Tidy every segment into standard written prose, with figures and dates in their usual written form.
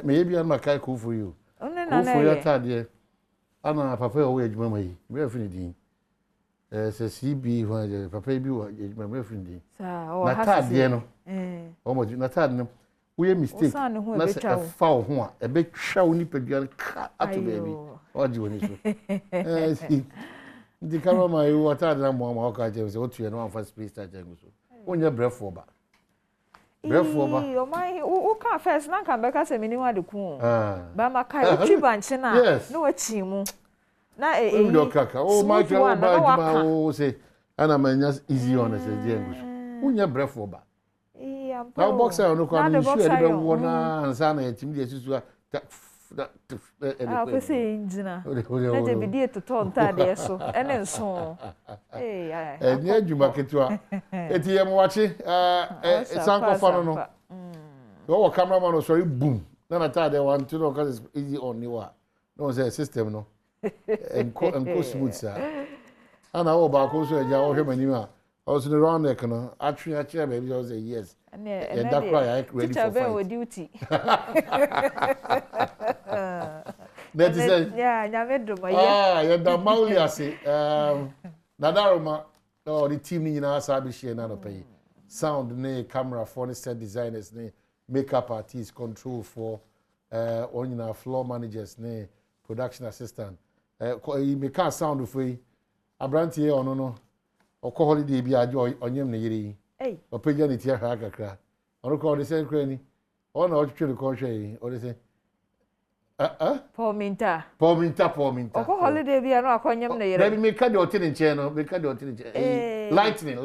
maybe I'm a kai cool for you. Cool for your tad, ana papa o we adwuma mai me afini din se CB ho papa bi o adwuma me afini din na tade no o mo na tade no we mistake na se fa wo ho a e be twa wo ni padua ka ato baby o di woni so ndi kama mai wo tade na mo ma o ka je se o tue no amfa space ta jangu so onya brefo ba o mai o ka first na kan be ka se mini wa de ku ba ma kai o twi banche na no wachi mu na ndo kaka o ma twa ba juma o se ana manya easy on se jangu so onya brefo ba na boxer no kwa ni sure de be wo na ansa na yatim de susu ko se injina na je bi die to nta de so ene nso ni adwuma ketwa eti yem wachi sanko fa no wo cameraman no sorry boom na ta de one to no cause easy on ni wa no say system no enko smooth sa ana wo ba ko so eja wo hwemani ma o so the round neck no atwe ache baby o say yes and that cry I ready for fight duty that is yeah nyame do ya da mauli ase nadaroma the team ni na sabi share na no pay sound ne camera for set designers ne makeup artists control for on na floor managers ne production assistant make a sound for abrantie ono no okọ holiday bi ajo onyem ne yiri opeja ne tia ha kakra ono ko de sen krani ono otwetwe ko hwe o de se Pominta. Okọ holiday bi ano akonyem ne yiri baby me ka de otini nche no me ka de otini nche lightning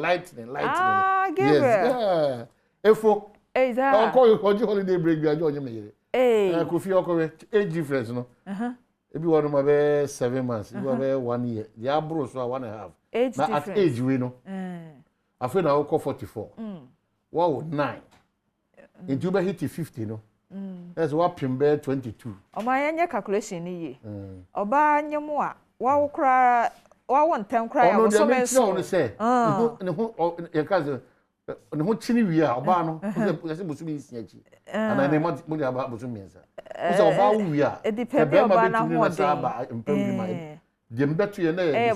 yes yeah efo za okọ holiday break bi ajo onyem ne yiri ko fi okọ we age difference no ebi wonu ma be 7 months ebi be 1 year the abro so 1.5 age na difference at age we no afi na okọ 44 wow 9 into be hit 50 no that's what pimbe 22 oma yenye calculation ni ye oba nyemu a wa wokra wa won10 kra ya wo so menso no say ne ho ye kaze ne ho chini wi a oba no se busumi nsiachi ana ne mo dia ba busumi nsa so oba wi a e depend oba na ho de jembetu ye na ye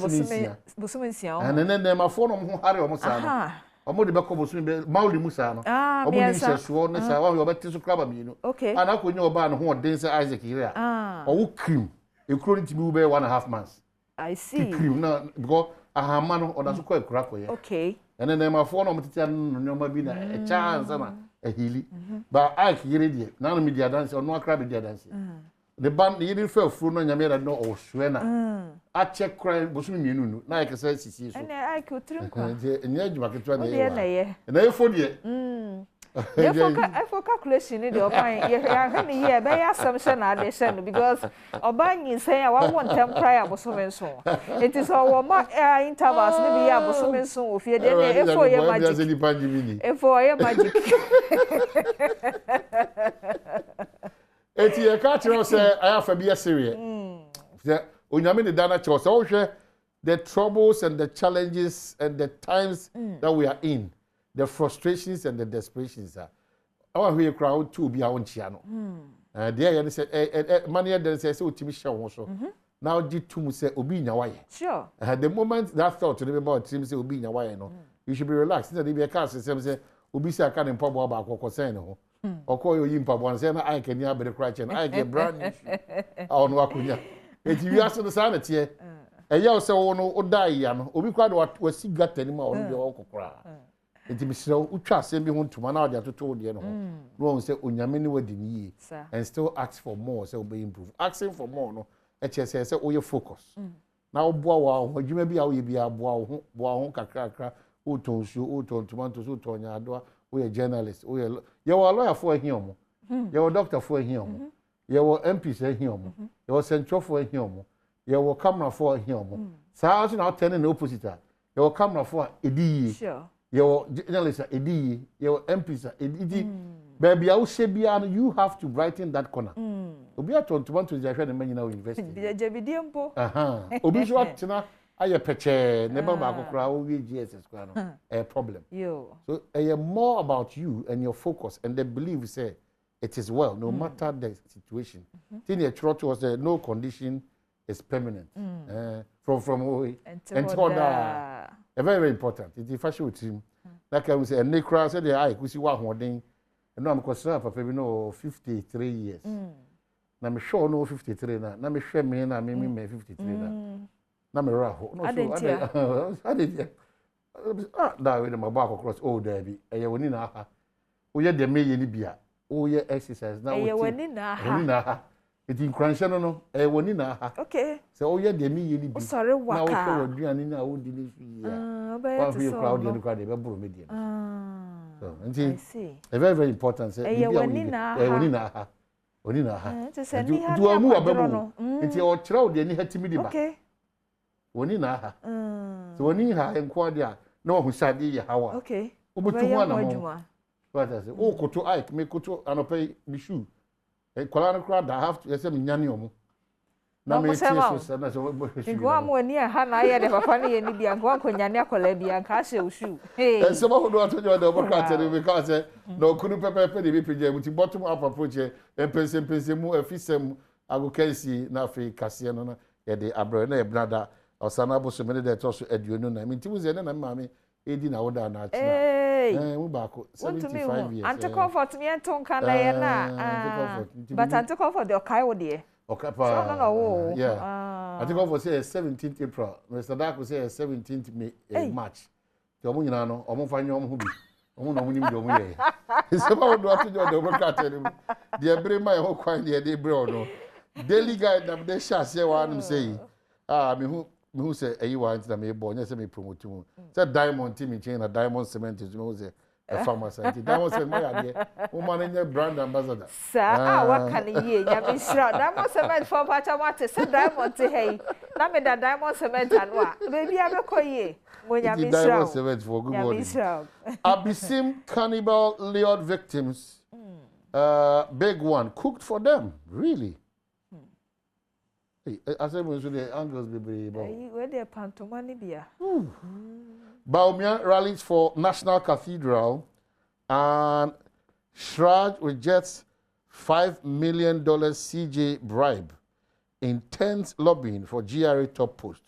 busumi nsia ana ne ma fo no ho hare o mo sa no omo de beko busumi be mauli musa no omo ni hyeso ne sa wa obeti so kraba mi no ana akonya oba no ho den se Isaac here a owo cream e kro ntimi wo be 1.5 months I see cream na because ahama no oda so kwa ekura koye ene ne ma fo no mtete no nyoma bi na e chance na e hili ba Ike yire die na no media dance ono akra be dia dance the band yiri fe furu no nyame da no o hwe na a check cry bosumi mienu nu na Ike say sisi so ene Ike otrim kwa ene adwuma ketwa na ye na efo die for calculation ni de oban ye hwe ni ye be ya asem hye na ade hye no because oban yin say ya wa won tem cry abosome nso it is our intervals ni bi ya abosome nso ofie de ne efo ye magic efo ye magic eti e ka tiro say ayafa bi serious onyame ne dana tiro say wo hwe the troubles and the challenges and the times that we are in, the frustrations and the desperations are. Our who crowd to be our chiano. There you say money then say so Timmy show so. Now did to say obi na why. Sure. The moment that thought to them about Tim say obi na why no. You should be relaxed. There be a cast say obi say can in pabo about concern no. Or call you in pabo and say I can ya be the cry and I get brand new. On wakunya. It you ask the sanity. Eya say no odai ya no obi kwa do wasi gata ni ma o de okokora enti misira utwa asem bi ho ntuma na ode atoto de no no say onyame ni wadi ni yi and still ask for more say obey improve asking for more no e che say oye focus na oboa wa ho adwuma bi a oye bi aboa ho kakra o ton su o ton tomato so ton nya ado oye journalist oye ye wa lawyer for ehia omo ye wa doctor for ehia omo ye wa MP for ehia omo ye wa central for ehia omo ye will camera for him. So now turning the opposite. You will camera for edi. Sure. You will journalist edi. You will MP edi. Baby, I will say you have to brighten that corner. Obi at 21 to the man now university. Jebidimpo. Obi so at na aye peche never ba kokra o we GSS kwa no. A problem. Yo. So more about you and your focus and the belief say it is well, no matter the situation. Thing the trot was no condition is permanent. From until that, very, very important. It's the fashion team. Like I was say, a necra said the eye could see what one thing. And now I'm concerned for maybe 53 years. Now I'm sure no 53 now. Now I'm sure me and I mean 53 now. Now I'm raho. No, I did. That way my back across all Derby. I went in a. Oh yeah, the me any beer. Oh yeah, exercise now. I went in a. It in cranshano no. I went in a. Okay. So oh yeah, the me any beer. Sorry, what? Now show you and I would delete. One for crowd the crowd the buru medium. So I see. A very, very important. Say I went in a. Onina. Just send me. Do a move about it. Your child, any had timid. Okay. Onina. So when you have inquired, no who said ye how. Okay. Over to one. What I say, oh, go to Ike, make go to and pay the shoe. A colana crowd, I have to say, Yanium. No, I go on near Hannah, I had a funny and India, go on Yania Colebia and Casio shoe. Hey, and some who don't know the overcast because no couldn't prepare penny with the bottom up approach and pensemu a fisem agukesi na free Cassiano, the Abrana, brother, or Sanabo, so many that also at you know. I mean, it was an mammy, 18 hours now. Hey, 75 years. And to comfort me and Tonka, but and to comfort the Coyote. Okay, yeah. I think over say 17th April. Mr. Dark will say 17th March. The woman, I'm finding your hobby. I'm not winning the way. It's about what to do the overcut. They bring my whole coin the day, bro. Daily guide them, they shall say what I'm saying. Who say, you want to me born? Yes, me promote you. That diamond team in chain, a diamond cement is no a farmer's scientist. Diamond said, my idea, woman in your brand ambassador. Sir, what can you hear? I'm sure diamond cement for Pachawata said diamond to hay. Now me that diamond cement and what? Maybe I will call ye. When you diamond cement for good morning. Abyssinian cannibal lured victims. Big one cooked for them, really. I said, we should the angles be where they pantomime beer. Badwam rallies for National Cathedral and Shraj rejects $5 million CJ bribe. Intense lobbying for GRA top post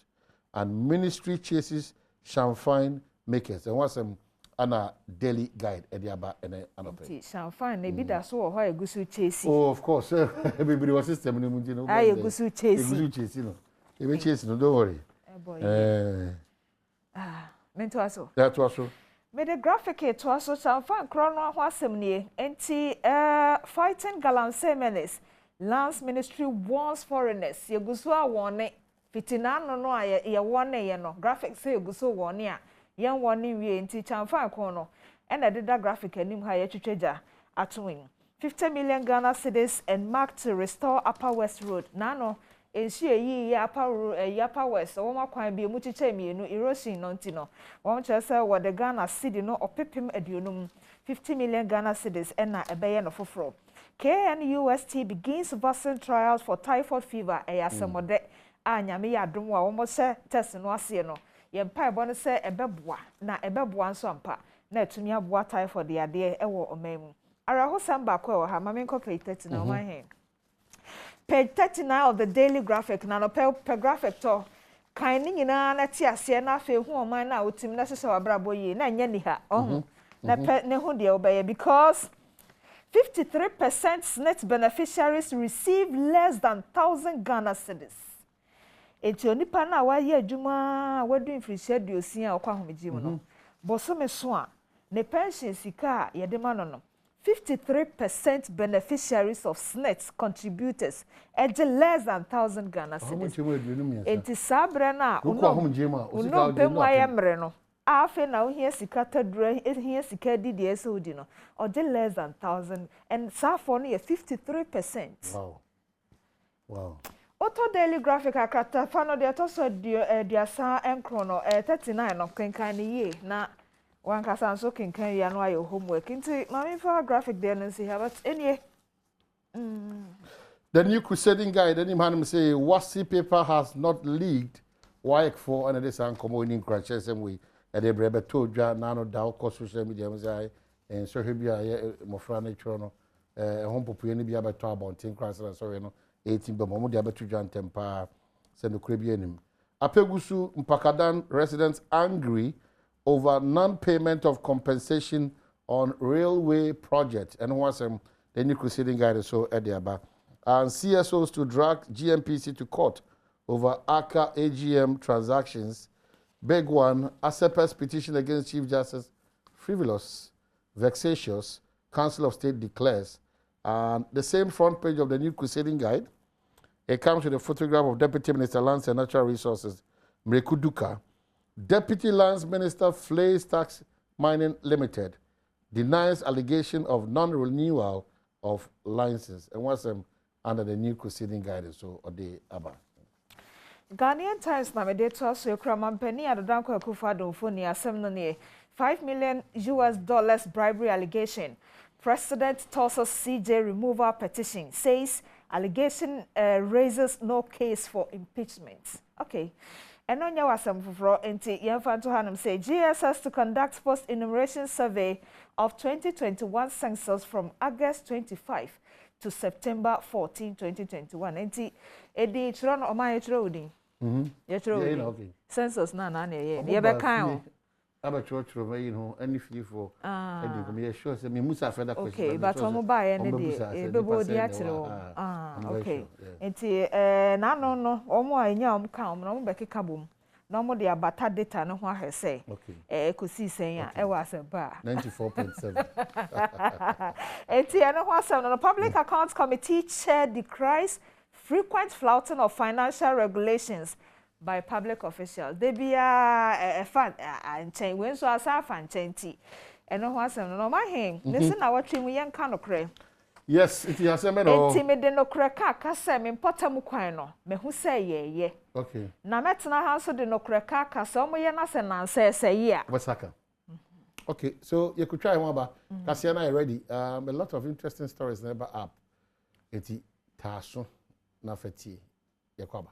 and ministry chases champagne makers. And what's a daily guide at the Abba and an champagne, maybe that's all why a gusu chasing. Oh, of course, everybody was system. I gusu chasing. You chasing, don't worry. Mentoaso. That was so. Made a graphic it was so champagne chrono wasemni fighting gallant seminars. Lance Ministry warns foreigners. Yegusua warning. Fitina no ye warning ye no. Graphic say yegusu warning. Yan warning we enti champagne chrono. And I did that graphic enim ha ye twetweja atwin. 50 million Ghana cedis and marked to restore Upper West Road. Nano. Enshi eyi Upper West o ma kwan bi mu chiche mienu erosion no ntino won chese wo de Ghana cedi no opepem aduonum 50 million Ghana cedis na ebeye no foforo. KNUST begins vaccine trials for typhoid fever eyasemode anyame yadom a wo mo se test no ase no ye mpa ebo no se ebeboa na ebeboa nso ampa na etumi aboa typhoid de ade ewo omemu araho samba ko ha mame nkopay 30 na oman he. Page 39 of the Daily Graphic. Now, no per graphic to kindly na tiasia na fe hu oman na otim na sese wabrabo ye na nya ni ha. Na pe ne hu de obeye because 53% SNET beneficiaries receive less than 1,000 Ghana cedis. Eti onipa na wa ye adwuma wadu inflation diosia okwa homejimu no. Boso me so a ne pension sika ye de ma no. 53% beneficiaries of SNET contributors at less than 1,000 Ghana cedis. Enti sabre na uno pemwa yemre no. Afe na uhie sika tadura ehie sika didi esodi no. Oje less than 1,000 and safo no 53%. Wow. Auto Daily Graphic akata fano de toso diasa enkro no 39 no kenkan ni ye na one person so can you know your homework into my for graphic there and see how but any the new crusading guide any man say wasi paper has not leaked why for another san common crashes and we at the brebe told ya nano down cost social media and so he be mo fra na chro no home popular ni bi abeto abonten class na sorry no 18 be mo de abeto dwan tempa se no kure bi anim Apegusu Mpakadan residents angry over non-payment of compensation on railway project and was the new proceeding guide so ediaba and CSOs to drag GMPC to court over ACA AGM transactions. Big one, ASEP's petition against Chief Justice frivolous, vexatious, Council of State declares. And the same front page of the new crusading guide, it comes with a photograph of Deputy Minister Lands and Natural Resources, Mrekuduka. Deputy Lands Minister Flays Tax Mining Limited denies allegation of non-renewal of licenses and was under the new crusading guide. So, or the ABBA. Ghanaian Times na mede to so Mampani Adodanko Akufo-Addo phone asem no ne $5 million bribery allegation. President tosses CJ removal petition, says allegation raises no case for impeachment. Okay. And on your asem fufro enti yemfa to hanum say GSS to conduct post-enumeration survey of 2021 census from August 25 to September 14, 2021. Enti edi chiro no oma yechiro odi. Yechiro odi. Okay. Census na ye. Ye be kan o. Aba chiro me any fee for edi ko me sure say me musa further question. Okay, but omo ba ye ne de e be bo di achiro. Okay. Enti na no omo anya om kan no be keka bom. No mo de abata data no ho ahese. Okay. Kosi sen a e wa aseba 94.7. Enti no ho asem no Public Accounts Committee chair decries frequent flouting of financial regulations by public officials. They be fan and chain when so as a fan chanti. And no ho asem no ma hen. Listen na what we yan kan okre. Yes, it is a man. Enti me de no kreka ka se me potam kwan no. Me hu se ye. Okay. Na metna ha so de no kreka ka se omo ye na se nan se ye a. Wasaka. Okay, so you could try one about Kasiana already. A lot of interesting stories never up. Eti taso na feti yakwaba.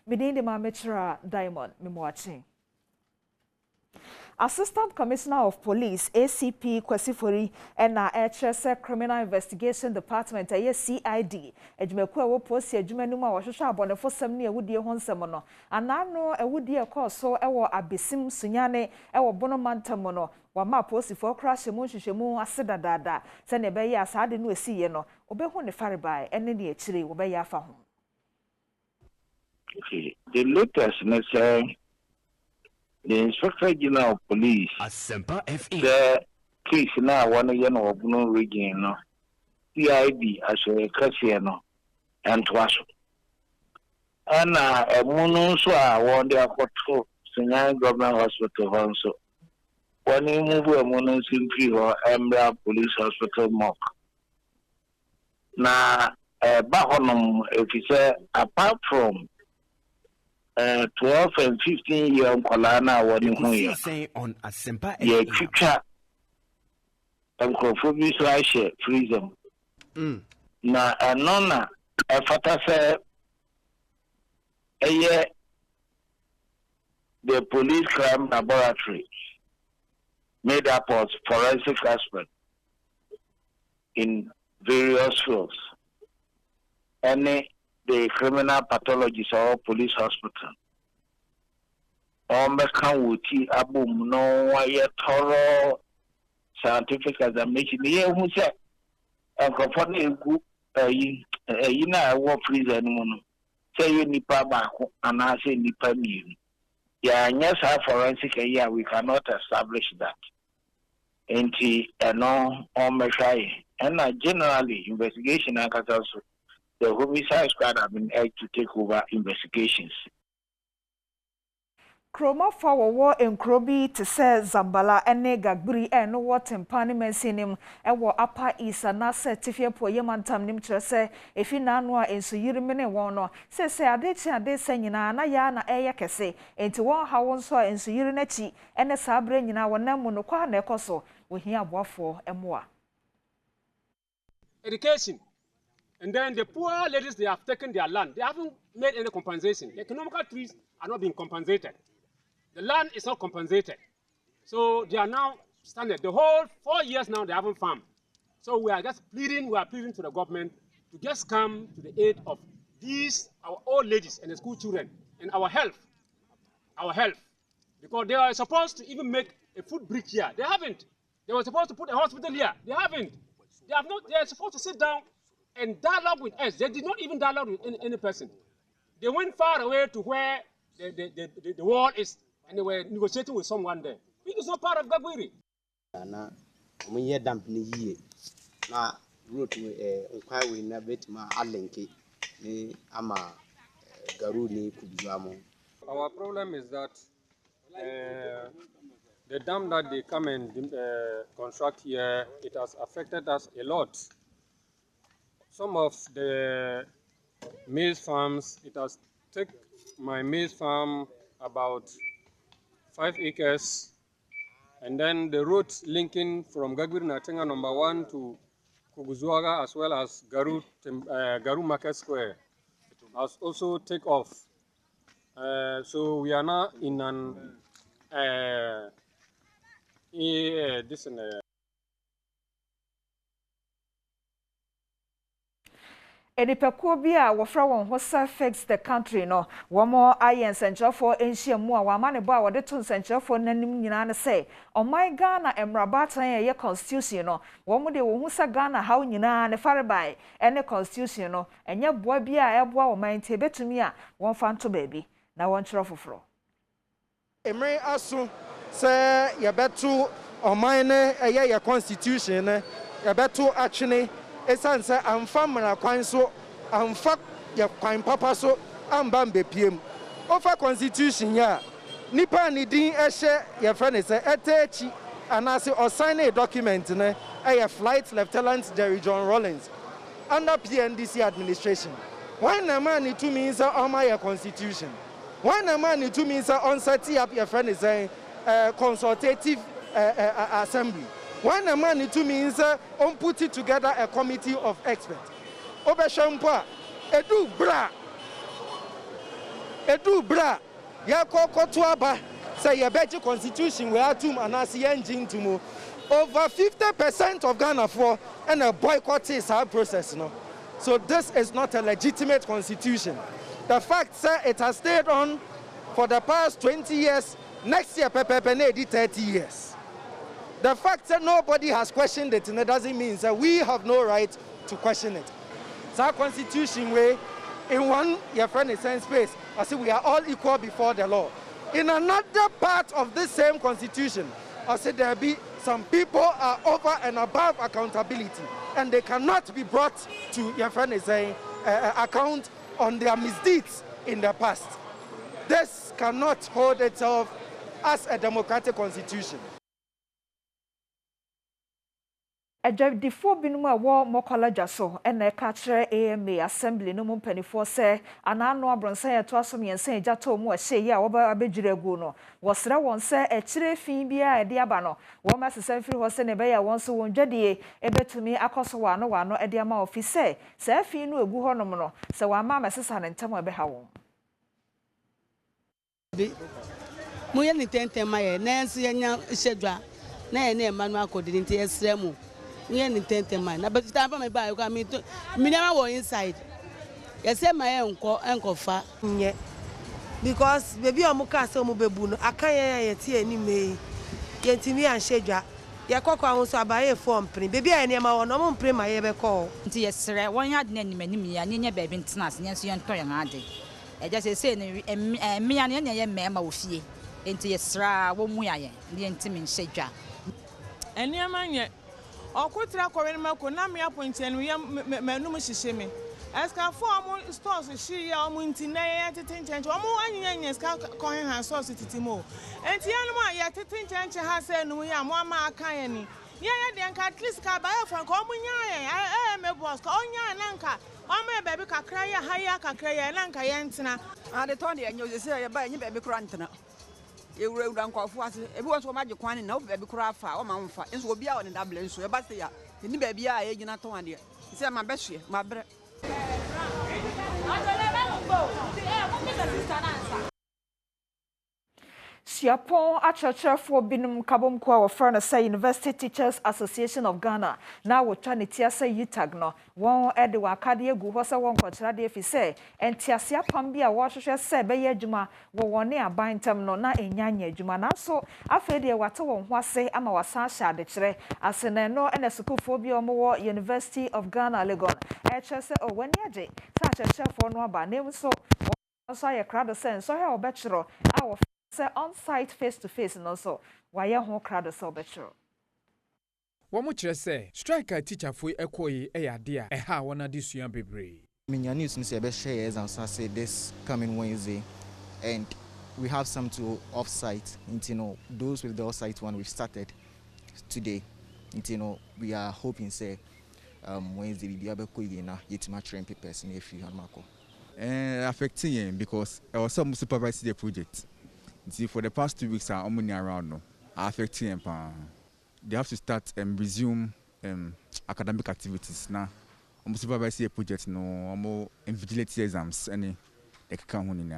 Within the Mametra Diamond, Mimwachi. Assistant Commissioner of Police, ACP Kwesifori, and HSS Criminal Investigation Department, CID, Ejimekwe wo posi ejumanuma wa hwehwe abone fo sam ne awudie ho nsem no. Anano awudie kɔ so ewo abesim sunyane ewo bono mantam no. Wa ma posi fo crash mu hwehwemu asedadada. Se ne be ya asade no esiye no. Obehu ne faribai ene ne akire wo be ya afa ho. Okay. The latest, the Inspector General of Police, the case now one year of no region, no CID as a Cassiano and Twasso. And a mono so I want their control, Senior Government Hospital also. When you move a mono simply or Embra Police Hospital mock. Now, Bahonum, if you say, apart from 12 and 15 year Kolana wadi huya. On Asempa Ye chicha Uncle so I share freedom. Na anona fata se the police crime laboratory made up of forensic aspect in various fields. The criminal pathologists or police hospital. On the county, abum no wire thorough scientific examination. Here, who said, and comforting group, you know, I work prison. Say you nipa back, and I say nipa me. Yeah, yes, our forensic, yeah, we cannot establish that. And no, on my shy. And generally, investigation, I can also. The homicide squad have been able to take over investigations. Kromafo wo enkrobi te se Zambala ene Gagbiri no wotempa ne mansinim ewo apa isa na se tifie po yemantam nim kire se efi na anu a enso yirimene won no se ade se nyina na ya na eye kese enti won ha won so enso yiri na chi ene sa abre nyina wonam mu no kwa na ekoso wo hia aboafo emoa education. And then the poor ladies, they have taken their land. They haven't made any compensation. The economical trees are not being compensated. The land is not compensated. So they are now stranded. The whole 4 years now, they haven't farmed. So we are pleading to the government to just come to the aid of these, our old ladies and the school children, and our health. Because they are supposed to even make a food brick here. They haven't. They were supposed to put a hospital here. They haven't. They are supposed to sit down and dialogue with us. They did not even dialogue with any person. They went far away to where the wall is, and they were negotiating with someone there. It is not part of Gabwiri. Na omunye damp ni yie na road nkwa we na betima alenke ni ama garu ni kubizamo. Our problem is that the dam that they come and construct here, it has affected us a lot. Some of the maize farms, it has taken my maize farm about 5 acres, and then the road linking from Gagbiri Natenga number 1 to Kuguzwaga as well as Garu Market Square has also taken off. So we are now in an Enipekuo bi a wofra won ho sa fix the country no womo ayen sentrafo enhyiamu a wamane bo a wode to sentrafo nanim nyina ne se oman Ghana emrabatan ye constitution no womo de wo hu sa Ghana haw nyina ne farebai ene constitution no enye boa bi a eboa oman te betumi a won fa nto baabi na won kyerɛ foforo emre aso se ye betu oman ne eye ye constitution ne ye betu atwene esanse amfa mra kwan so amfa ye kwan papa so amba mbepiem ofa constitution ya nipa ni din ehye ye frene se etechi anase o sign a document ne eye flight lieutenant Jerry John Rawlings under PNDC administration when a man to means on my constitution when a man to means on set up your friend say consultative assembly. When a man to means on put it together a committee of experts. Obeshampa, edu bra, ya kotuaba, say your better constitution we are to anasi engine to move. Over 50% of Ghana for and a boycott is our process no. So this is not a legitimate constitution. The fact that it has stayed on for the past 20 years, next year Pepe 30 years. The fact that nobody has questioned it, and it doesn't mean that we have no right to question it. It's our constitution way, in one, your friend is saying space, I say we are all equal before the law. In another part of this same constitution, I said there be some people are over and above accountability, and they cannot be brought to, your friend is saying, account on their misdeeds in the past. This cannot hold itself as a democratic constitution. Ejadifo binum a wo mokolaja so ena ka kire AMA assembly no mu mpanifo se anano abronsan ye to asom yensan ejato mu a hye a wo ba abegyire gu no wo sra won se ekire fin bia e de aba no wo ma sesam firi ho se ne be ya won so won dwadie ebetumi akoso wa no e de ama office se afin no egu honom no se wa ma mesesa ne ntam ebe ha won mu ye ni tentem aye na enso ye nya hyedwa na ye na emanu akodini nte esra mu we ni tentem na but time me buy go me never were inside you say my enko fa nye because baby omuka say omu bebu no aka ye tie ni me ye ntimi anhedwa ye kokwa ho so abaye form prin baby aye ne ma wono omu prin ma ye be call nti yesre won ya de nanim ya nye baby ntenas nyenso ye nto ye ade e just say ne mmia ne ye mema wo fie nti yesra wo mu ya ye ne ntimi nhedwa eniama nye Okutra Korean Mako, Namia Point, and we manum shishimi. Eska for omo stores she ya omo ntinaya tetin change omo anyanya ska kohen han source titimo. Enti anuma ya tetin change ha se no ya mo ama akan ni. Ya de nka at least ka ba ya fan ko omo nya me boss ka onya na nka omo baby kakra ya ha ya kakra ya na nka ya ntena. Ade ton de enyo se ya ba nyi baby kura ntena. Ewura nkofo ase ebi won so ma je kwan na baby kura afa o ma mfa enso obi a on double enso e ba se ya ni baby a ye gina ton ade. Se ma behwe ma bre. Siapon achurchfo binum kabom kwa wofra say University Teachers Association of Ghana na wo twa ne tia say yitag no won ede wakade egu ho se won kochira de fi say entiasia pam bia wo hwehwe say be ye adwuma wo wone aban tam no na enyanya adwuma na so afa de wate won ho ase ama wasa hya de kire asene no ene sukufo bi omo wo University of Ghana Legon e kire say o wani age sa achurchfo no aba na so so ye crowd sense so he obechiro a say on-site face-to-face and also why you ho crowd so betro. Womu kire say striker teacher for ekoyi eyade a ha wona disua bebre. Minya news say be share exams say this coming Wednesday and we have some to off-site. You know, those with the off-site one we've started today. You know, we are hoping say Wednesday we be able to na yetima train papers in a few mako. Affecting because I was some supervise the project. See, for the past 2 weeks, I'm only around no, affecting them. They have to start and resume academic activities now. I'm supervise the project no, I'm invigilate exams any they can on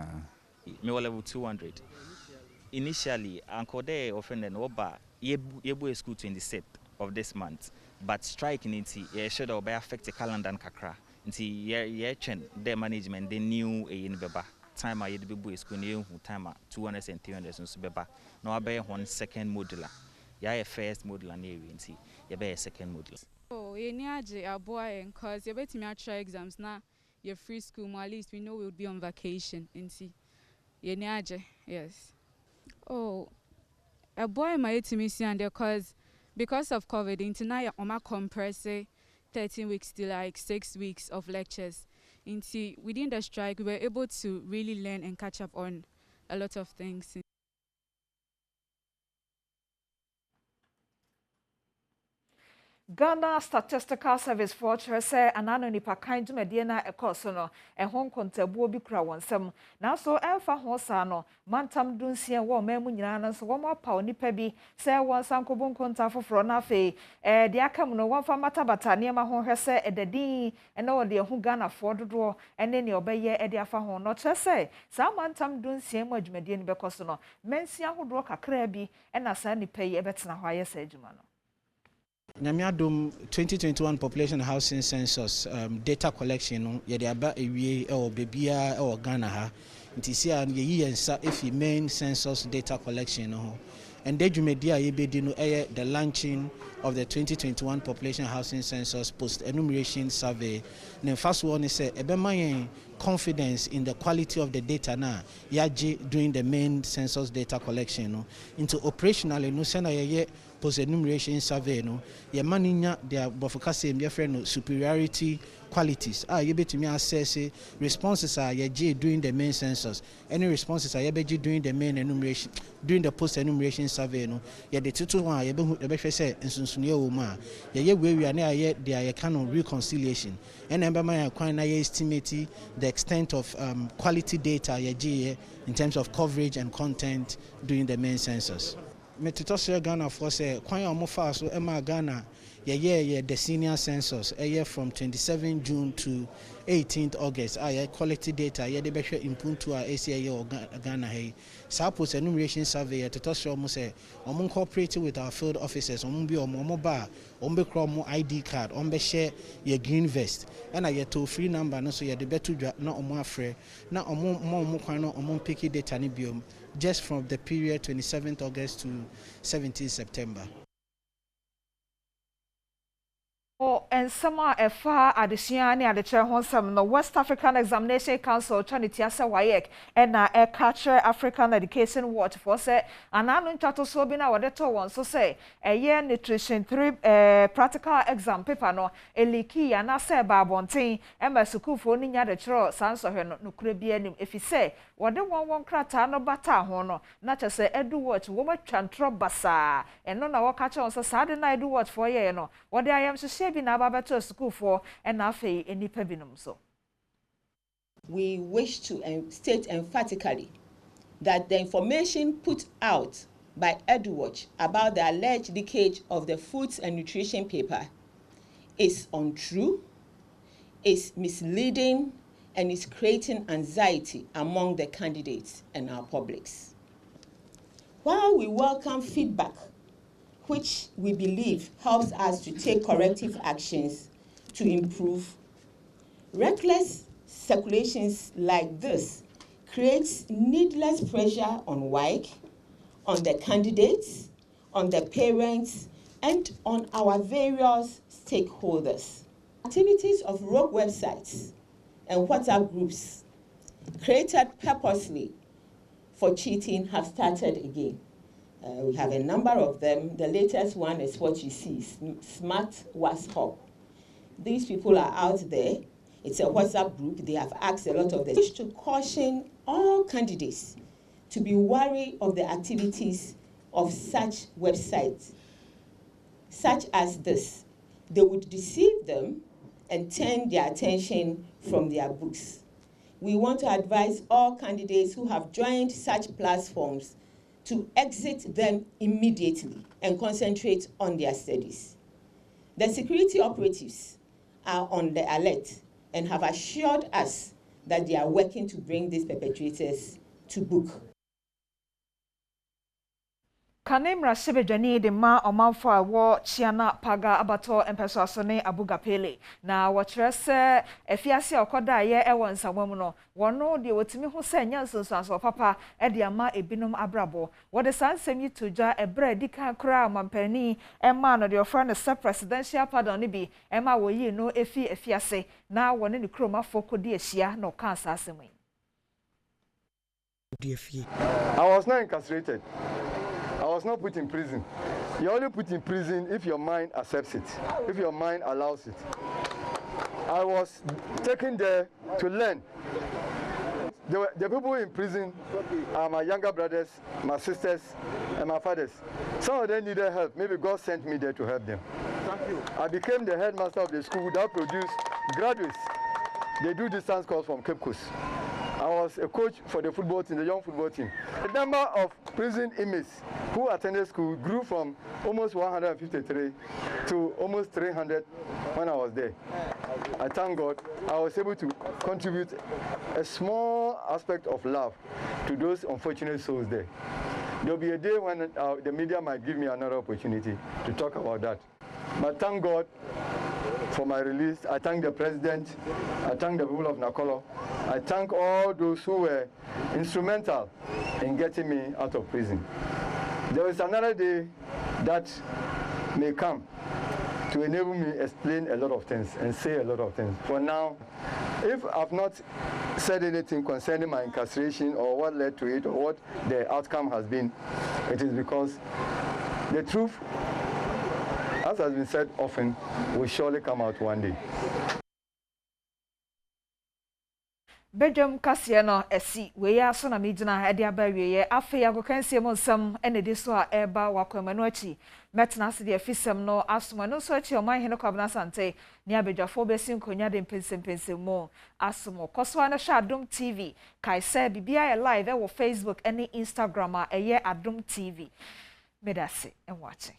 me level 200. Initially, Uncle Day offended Oba Yebu school 26th of this month, but striking it should affect the calendar and kakra. Ye chen their management they knew a beba. Time I did be school new time 200 and 300 and subeba. No, I bear one second modular. Ya a first modular near see. You bear a second modular. Oh, you near a boy and cause you bet me try exams now. You're free school, at least we know we'll be on vacation and see. You near yes. Oh, a boy my to me see and because of COVID, into now I'm a compress 13 weeks to like 6 weeks of lectures. Within the strike, we were able to really learn and catch up on a lot of things. Ghana Statistical Service for say anano nipa kan dwumade na ekoso no ehon kontabuo bi kura wonsam na so emfa ho sa no mantam dunsia wo mamu nyina na so wo apa nipa bi say won sankobo konta foforo na fe de akam no wonfa matabata ne ma ho hwese edadin ene wo de hu Ghana fo dodo ene ne obeye ede afa ho no kire say sa mantam dunsia mu adwumade ne bekoso no mensia hodo kakra bi ena sa nipa yi ebetena ho ayesa adwuma no. Adom 2021 population housing census data collection yede aba ewie e bebia e Ghana ha nti sia ye yensa efi main census data collection no and the dwumadi a yebedi no the launching of the 2021 population housing census post enumeration survey. The first one is ebema confidence in the quality of the data na yaje during the main census data collection no into operationally no sena ye post enumeration survey no ye maninya their bofokase me friend no superiority qualities you betimi assess responses are ye during the main census. Any responses are ye during the main enumeration during the post enumeration survey no ye the tutu one ye be say nsunsunie wo ma ye we na ye there kind of reconciliation and emba kwan na ye estimate the extent of quality data ye in terms of coverage and content during the main census. Metitosio Ghana for say kwan omofa so ema Ghana ye the senior census from 27 June to 18th August quality data ye de be hwe impuntu a ACA Ghana hey sa post enumeration survey tetosio mo say omo cooperate with our field officers omo bi omo ba omo be kro omo ID card omo be share ye green vest and ye toll free number no so ye de betu dwa na omo afre na omo kwan no omo pick data ni biom just from the period 27th August to 17th September. And some are a far addition at the chair Honsam, the West African Examination Council, Trinity Wayek, and a culture African Education Watch for say, and I don't chat so be now what the one so say a year nutrition 3 practical exam paper no a leaky and I say Babontin, and my suku for Ninya the chro, sans of her no could be any if he say what the one crata no bata hono, not just say Edu watch woman chantro basa, and no our catcher on Saturday night do watch for ye no what I am to be na baba to school for and afi any pebinum so. We wish to state emphatically that the information put out by EduWatch about the alleged leakage of the foods and nutrition paper is untrue, is misleading, and is creating anxiety among the candidates and our publics. While we welcome feedback, which we believe helps us to take corrective actions to improve, reckless circulations like this creates needless pressure on WIC, on the candidates, on the parents, and on our various stakeholders. Activities of rogue websites and WhatsApp groups created purposely for cheating have started again. We have a number of them. The latest one is what you see, Smart WhatsApp. These people are out there. It's a WhatsApp group. They have asked a lot of them. I wish to caution all candidates to be wary of the activities of such websites, such as this. They would deceive them and turn their attention from their books. We want to advise all candidates who have joined such platforms to exit them immediately and concentrate on their studies. The security operatives are on the alert and have assured us that they are working to bring these perpetrators to book. Kanemra Sebejani de ma omanfo wo chiana paga abato empeso asone abugapele na wotrese efiase okoda ye ewo nsamwam no wono de wotimi ho sanya nsunsuanso papa e de ama ebinom abrabo wo de sansem yitoja ebre dika kra mampani ema no de ofra ne presidential pardon ne bi ema wo yi no efiase na wone ne kroma foko de ehia no kansa asemi. I was not incarcerated. I was not put in prison. You're only put in prison if your mind accepts it, if your mind allows it. I was taken there to learn. The people in prison are my younger brothers, my sisters, and my fathers. Some of them needed help. Maybe God sent me there to help them. Thank you. I became the headmaster of the school that produced graduates. They do distance course from Cape Coast. I was a coach for the football team, the young football team. The number of prison inmates who attended school grew from almost 153 to almost 300 when I was there. I thank God I was able to contribute a small aspect of love to those unfortunate souls there. There will be a day when the media might give me another opportunity to talk about that. But thank God for my release. I thank the president. I thank the people of Nakolo. I thank all those who were instrumental in getting me out of prison. There is another day that may come to enable me to explain a lot of things and say a lot of things. For now, if I've not said anything concerning my incarceration or what led to it or what the outcome has been, it is because the truth, as has been said often, will surely come out one day. Badwam kasie no esi we ya so na medina ade abawie ye afi akokansie mo nsam ene de so a eba wakwamanu achi metna se de afisem no asoma no so achi o man hene kwabna sante ni abedwafo besi nkonya de mpensempensem mo asomo koso na sha Adom TV kai se bibia ye live e wo Facebook ene Instagram a eye Adom TV medase en watching.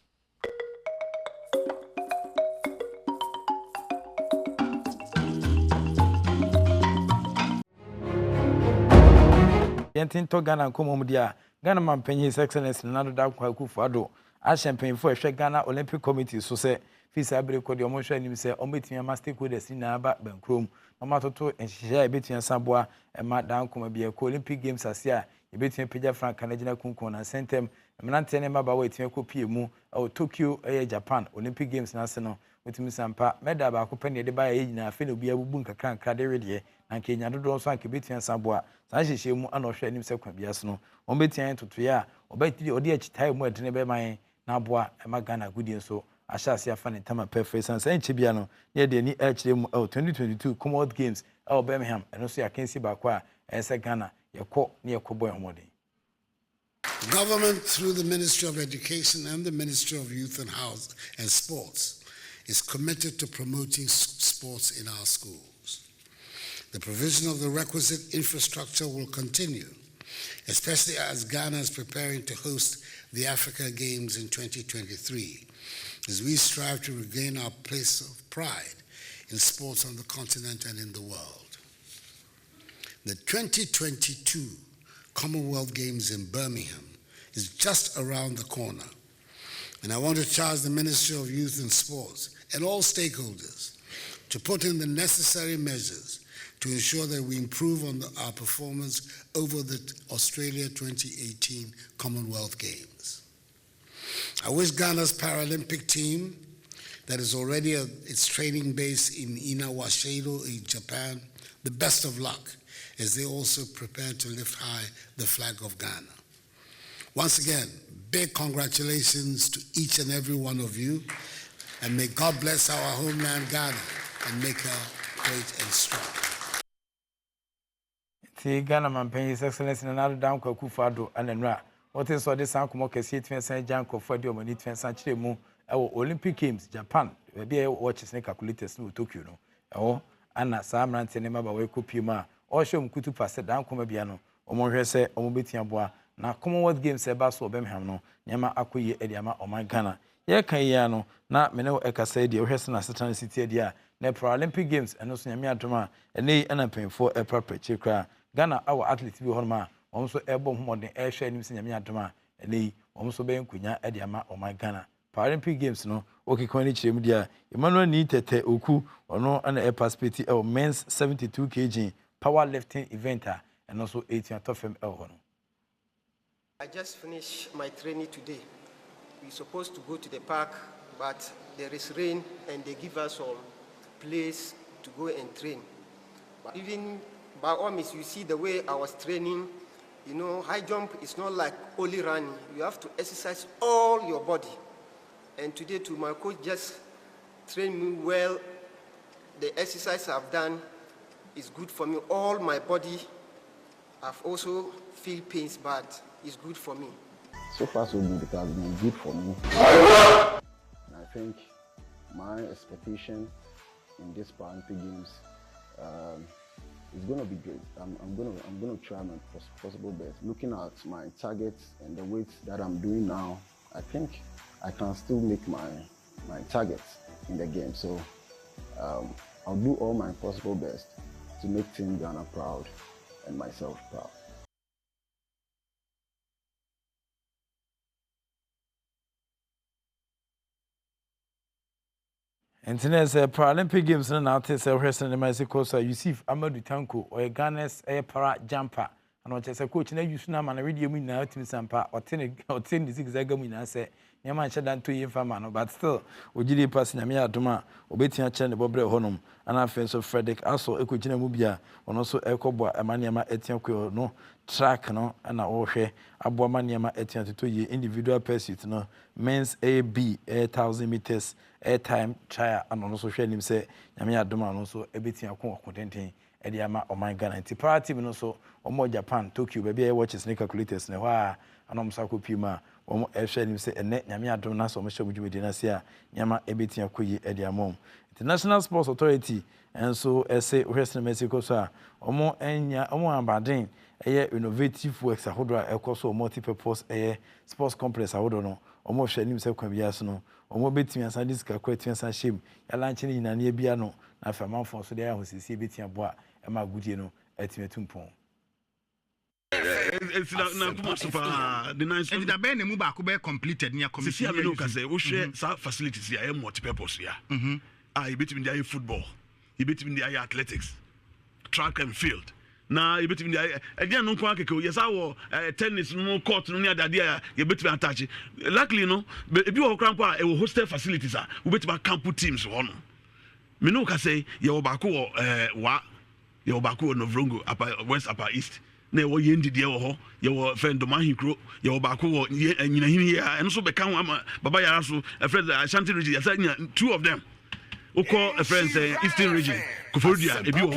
Yentinto Ghana Komomdia, Ghana Mampenyi His Excellency Nando Dankwa Ado, Ashampen for a Ghana Olympic Committee, so say, Fisa Abriko, the Omosha, and himself, Omitia Master Codes in Naba, Bankroom, Nomato, and Shia, Betty Samboa, and Matt Down be a Olympic Games as here, a bit in Pija Frank, Canadian Kunkon, and sent them, and Manantene Maba waiting a copy mu, or Tokyo, Japan, Olympic Games National, wetumi sampa meda ba ko pene de ba ye nyina afi no bia bubu nkakra nkra de redie na Kenya dodo so anke betia samboa saa hyehye mu ana ohwe anim se kwa bia so no on betia totoye a obetiri odi achitai mu adene be man na aboa ema Ghana gudie so ahyase afa ne tama perfect san san chebia no ne de ni akire mu 2022 Commonwealth Games Birmingham eno so yakensi ba kwa ese Ghana yekọ ne yekọbọ ehomode. Government, through the Ministry of Education and the Ministry of Youth and House and Sports, is committed to promoting sports in our schools. The provision of the requisite infrastructure will continue, especially as Ghana is preparing to host the Africa Games in 2023, as we strive to regain our place of pride in sports on the continent and in the world. The 2022 Commonwealth Games in Birmingham is just around the corner, and I want to charge the Ministry of Youth and Sports and all stakeholders to put in the necessary measures to ensure that we improve on our performance over the Australia 2018 Commonwealth Games. I wish Ghana's Paralympic team, that is already at its training base in Inawashiro in Japan, the best of luck as they also prepare to lift high the flag of Ghana. Once again, big congratulations to each and every one of you, and may God bless our homeland Ghana and make her great and strong. Ti Ghana mampen His Excellency Nana Addo Akufo-Addo anenra what is all this ankomo kese twensan janko for de omani twensan kire mu ewo Olympic Games Japan be be watches ne calculators no Tokyo no ewo ana sa amrante ne maba we kopie ma o hwem kutu pase dan koma bia no omo hwe se omo betia boa na Commonwealth Games e ba so Birmingham no nyama akoye ediama oman Ghana ye kan ya no na me ne ekasa edi hwe se na Satan City edi a na Paralympic Games eno so nyame adoma ene ana penfo e proper kra Ghana our athlete bi horma omso ebo homodin e hwe anim se nyame adoma ene omso be nkunya ediama oman Ghana Paralympic Games no okikoni chirem dia Emmanuel ni tete oku ono ana e participate e men's 72 kg powerlifting event and also 18 FM no. I just finished my training today. We're supposed to go to the park, but there is rain and they give us some place to go and train. But even by all means, you see the way I was training, you know, high jump is not like only running. You have to exercise all your body. And today too, my coach just trained me well. The exercise I've done is good for me. All my body, I've also feel pains, but it's good for me. So far so good, it has been good for me. And I think my expectation in this Paralympic Games is going to be great. I'm going to try my possible best. Looking at my targets and the weights that I'm doing now, I think I can still make my targets in the game. So I'll do all my possible best to make Team Ghana proud and myself proud. Internet Paralympic Games now take a wrestling in Mexico. So Yusuf Amadou Tanko or Ghana's para jumper. And what is a coach na use na man ready you na team sampa or 10 the zigzag win say nyama cha dan to yin fama no but still ojide pass nyame adoma obetia cha ne bobre honum ana afenso Frederick aso ekogina mu bia ono so ekobo amaniama etia ko no track no na ohwe abo amaniama etia to ye individual pursuit no men's AB 1000 meters air time trial ano so hwe nim se nyame adoma no so ebetia ko kontenten edi ama oman Ghana nti party no so omo Japan Tokyo baby e watches ne calculators ne wa anom sako pima omo ehwe nim se ene nyame adom na so omo hwe bujumedi na se a nyama ebetia koyi edi amom International Sports Authority and so say Western Mexico so omo enya omo abaden eye innovative works ahodo ekoso multi-purpose sports complex ahodo no omo hwe nim se kwa bia so no omo betimi asan diska kwa tiansan shem ya lanche ni nyina ne bia no na famanfo so dey ahosisi betia boa e ma gudie no atimetumpon it's na kuma super the nice and the ben mu ba ko be completed near commission see am no ka say wo hwe sa facilities ya multi purpose ya between the football between the athletics track and field na yebetimi dia no kwa keke yesa wo tennis no court no ne adade a yebetimi attach luckily no ebi wo krampo a e wo hostel facilities a wobetimi camp teams ho no me no ka say ye wo ba ko ye wo ba ko no Vrongo upper west upper east na wo ye ndidi wo ho ye wo friend Domahikro ye wo ba ko wo nyina hini ya enso be kan ama baba ya so friend Ashanti region yesa nya 2 of them oko friends eastern region Koforidua ebi wo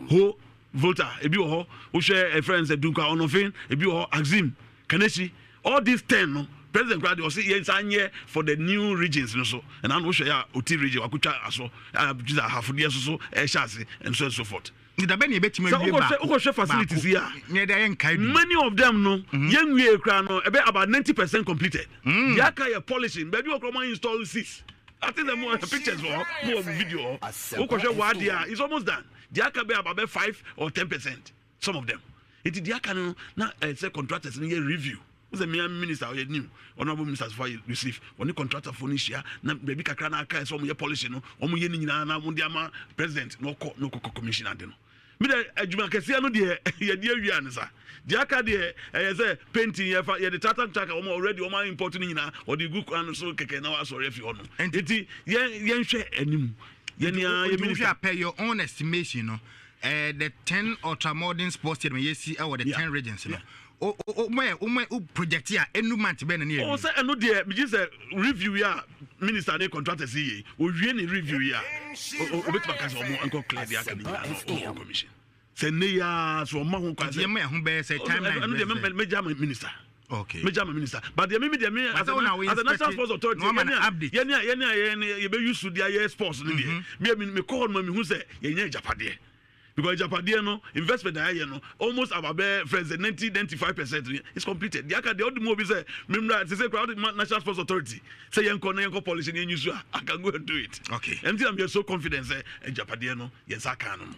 ho Volta ebi wo ho wo share friends Dunka Onofin ebi wo ho Axim Kaneshi all these 10 no President Grady was saying for the new regions and so and I know share Oti region Wakucha aso just half the so chassis and so forth. So facilities here. Many of them no young we about 90% completed. Yaka ya polishing baby we install 6. I think the more pictures or more video. It's almost done. Yaka be about 5 or 10%. Some of them. It is Yaka no na say contractors in review. Who's the minister or new honorable ministers for you receive when the contractor for Nisha na baby kakra na aka so mo policy no o mo ye ni nyina na mo dia ma president no commissioner de no me de adwuma kese no de ye de awia ne sa de aka de say painting ye de tata o mo already o ma import ni nyina o de gu kwan so keke na wa sorry fi ono enti ye nhwe anim ye ni minister pay your own estimation no the 10 ultramodern sports stadium you see our the 10 regions no o project ya enu month be na na o say enu de me just review ya minister na contractor see o wie ni review ya o betu baka so mo enko clear dia kan ya commission say ne ya so ma ho kwa say me ho be say timeline enu de major minister okay major minister but the me as a national sports authority ye be use their sports ni me call me hu say ye nya japade because Japan no investment no almost about friends 90-95% is completed. The old movie say National Sports Authority say yanko policy in use I can go and do it. Okay. And I'm just so confident say Japan no yes I can.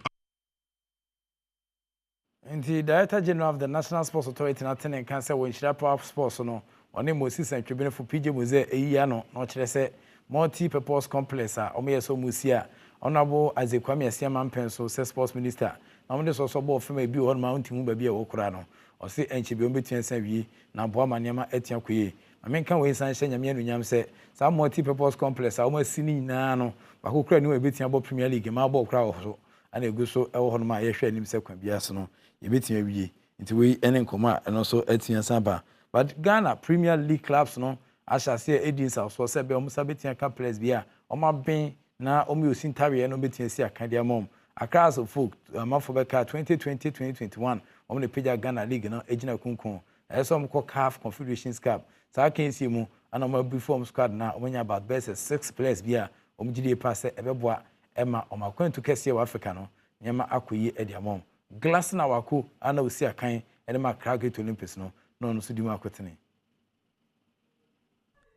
And the Director General of the National Sports Authority Nathan can say when Shirapa Sports no on the Moses and Tribune for PJ Muse a year no say multi-purpose complex or me so musia. Honorable as a Kwame Asiaman Pencil, says Sports Minister. Now, this also bought from a view on mountain baby or Kurano, or say, and she be between Savi, now Boamaniama Etiaque. I mean, can we sign Yam say, some multi-purpose complex, I almost seen Nano, but who cried no a bit about Premier League, a marble crowd, and a good so on my air himself can be Biasano, a bit into we and Coma and also Etienne Saba. But Ghana Premier League clubs, no, I shall say Edins House, so said Beomusabitia Caples Bia, or my being. Na omi osintari no betinsi akadia mom across of folk amafobeka 2020-2021 omo the page Ghana League no ejina kunkun eso omo ko CAF Confederations Cup sa kensi mu ana omo reform squad na omo nya about best 6 players bia omo gidi pass ebeboa ema omo akwantu kese wa Africa no nyama akoyi edia mom glass na wako ana osi akan ene ma Cricket Olympics no no so di mu akotene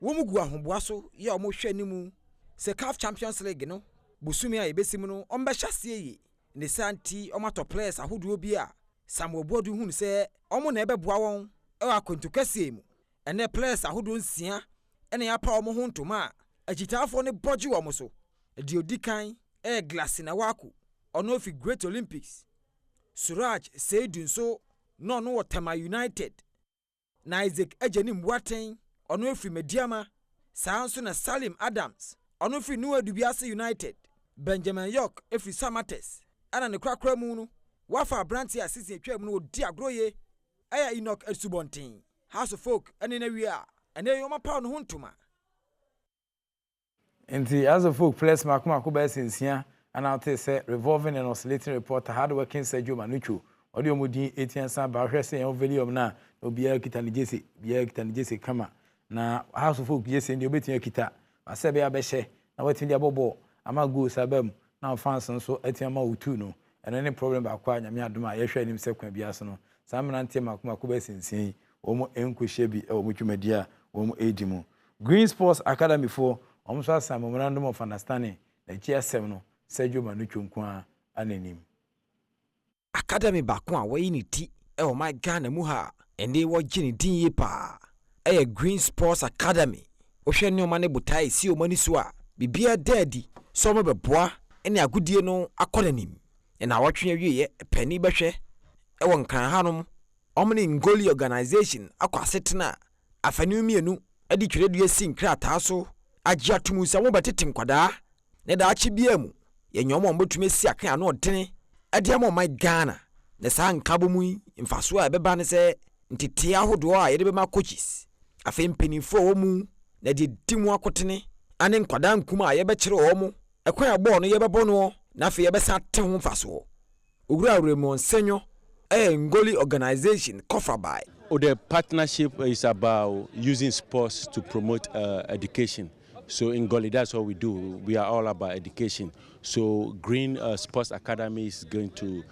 wo mu gu ahoboa so ye omo hwe nimu se CAF Champions League no busumi a yebesimu no ombe hyasie yi ne santi omato players ahodo bi a Samuel Bodu hu se omo na ebeboa won e akontu kase mu ene players ahodo nsia ene ya pa omo ho ntoma agitafo ne boji wo mo so di odikan glass na waku ono fi Great Olympics Suraj Seydun so no Watama United na Isaac Ejenim Waten ono fi Mediama Sanso na Salim Adams ono fi New Dubiase United Benjamin York efi Samates ana ne kwakra mu no wafa branti asisi atwa mu no odi agroye aya Enoch Esubontin House of Folk ene na wi a ene yoma pa no huntuma enti as a folk place makuma ko ba sensia ana te say revolving and oscillating report hard working Sergio Manucho odi omudi 18 san ba hwese yan volume na obia kita ni jesi kama na House of Folk jesi ndi obetia kita asebe abehye na watindi abobo ama go sabam na fans nso atiama utu no ene ne problem ba kwa nyame adoma ye hwe anim sekwan biaso no samna ntie makoma ko ba sinsin omo enkohye bi e omo twumadia omo edimu Green Sports Academy for omo so asam memorandum of understanding na GSM no Sergio Manucho nkwa ananim Academy ba kwa wayi ni ti e o my Ghana mu ha ende wo gini din yi pa e Green Sports Academy o hwe ne o ma ne butai si o mani so a bibia daddy so mo beboa ene agudie no akodanim na awotwe awie pani behwe ɛwɔ nkran hanom ɔmo ne ngoli organization akɔ asetena afanu mienu ɛde twerɛdua si nkrataa so agye atum sɛ wo bɛtete nkwadaa ne daakye bia mu yɛnyɛ ɔmo mbɛtumi si akan ano ɔdene ɛde ama ɔman Ghana na saa nkabo mu mfaso a ɛbɛba ne sɛ ntete ahodoɔ a yɛde bɛma coaches afei mpanimfoɔ wɔ mu na de di mu akotene ane nkwadaa nkuma a yɛbɛkyerɛ wɔ mo ɛkwan a bɔɔ no yɛbɛbɔ no na afei yɛbɛsa te ho mfaso owura Raymond Senyo Ngoli organization covered by. The partnership is about using sports to promote education. So in Ngoli, that's what we do. We are all about education. So Green Sports Academy is going to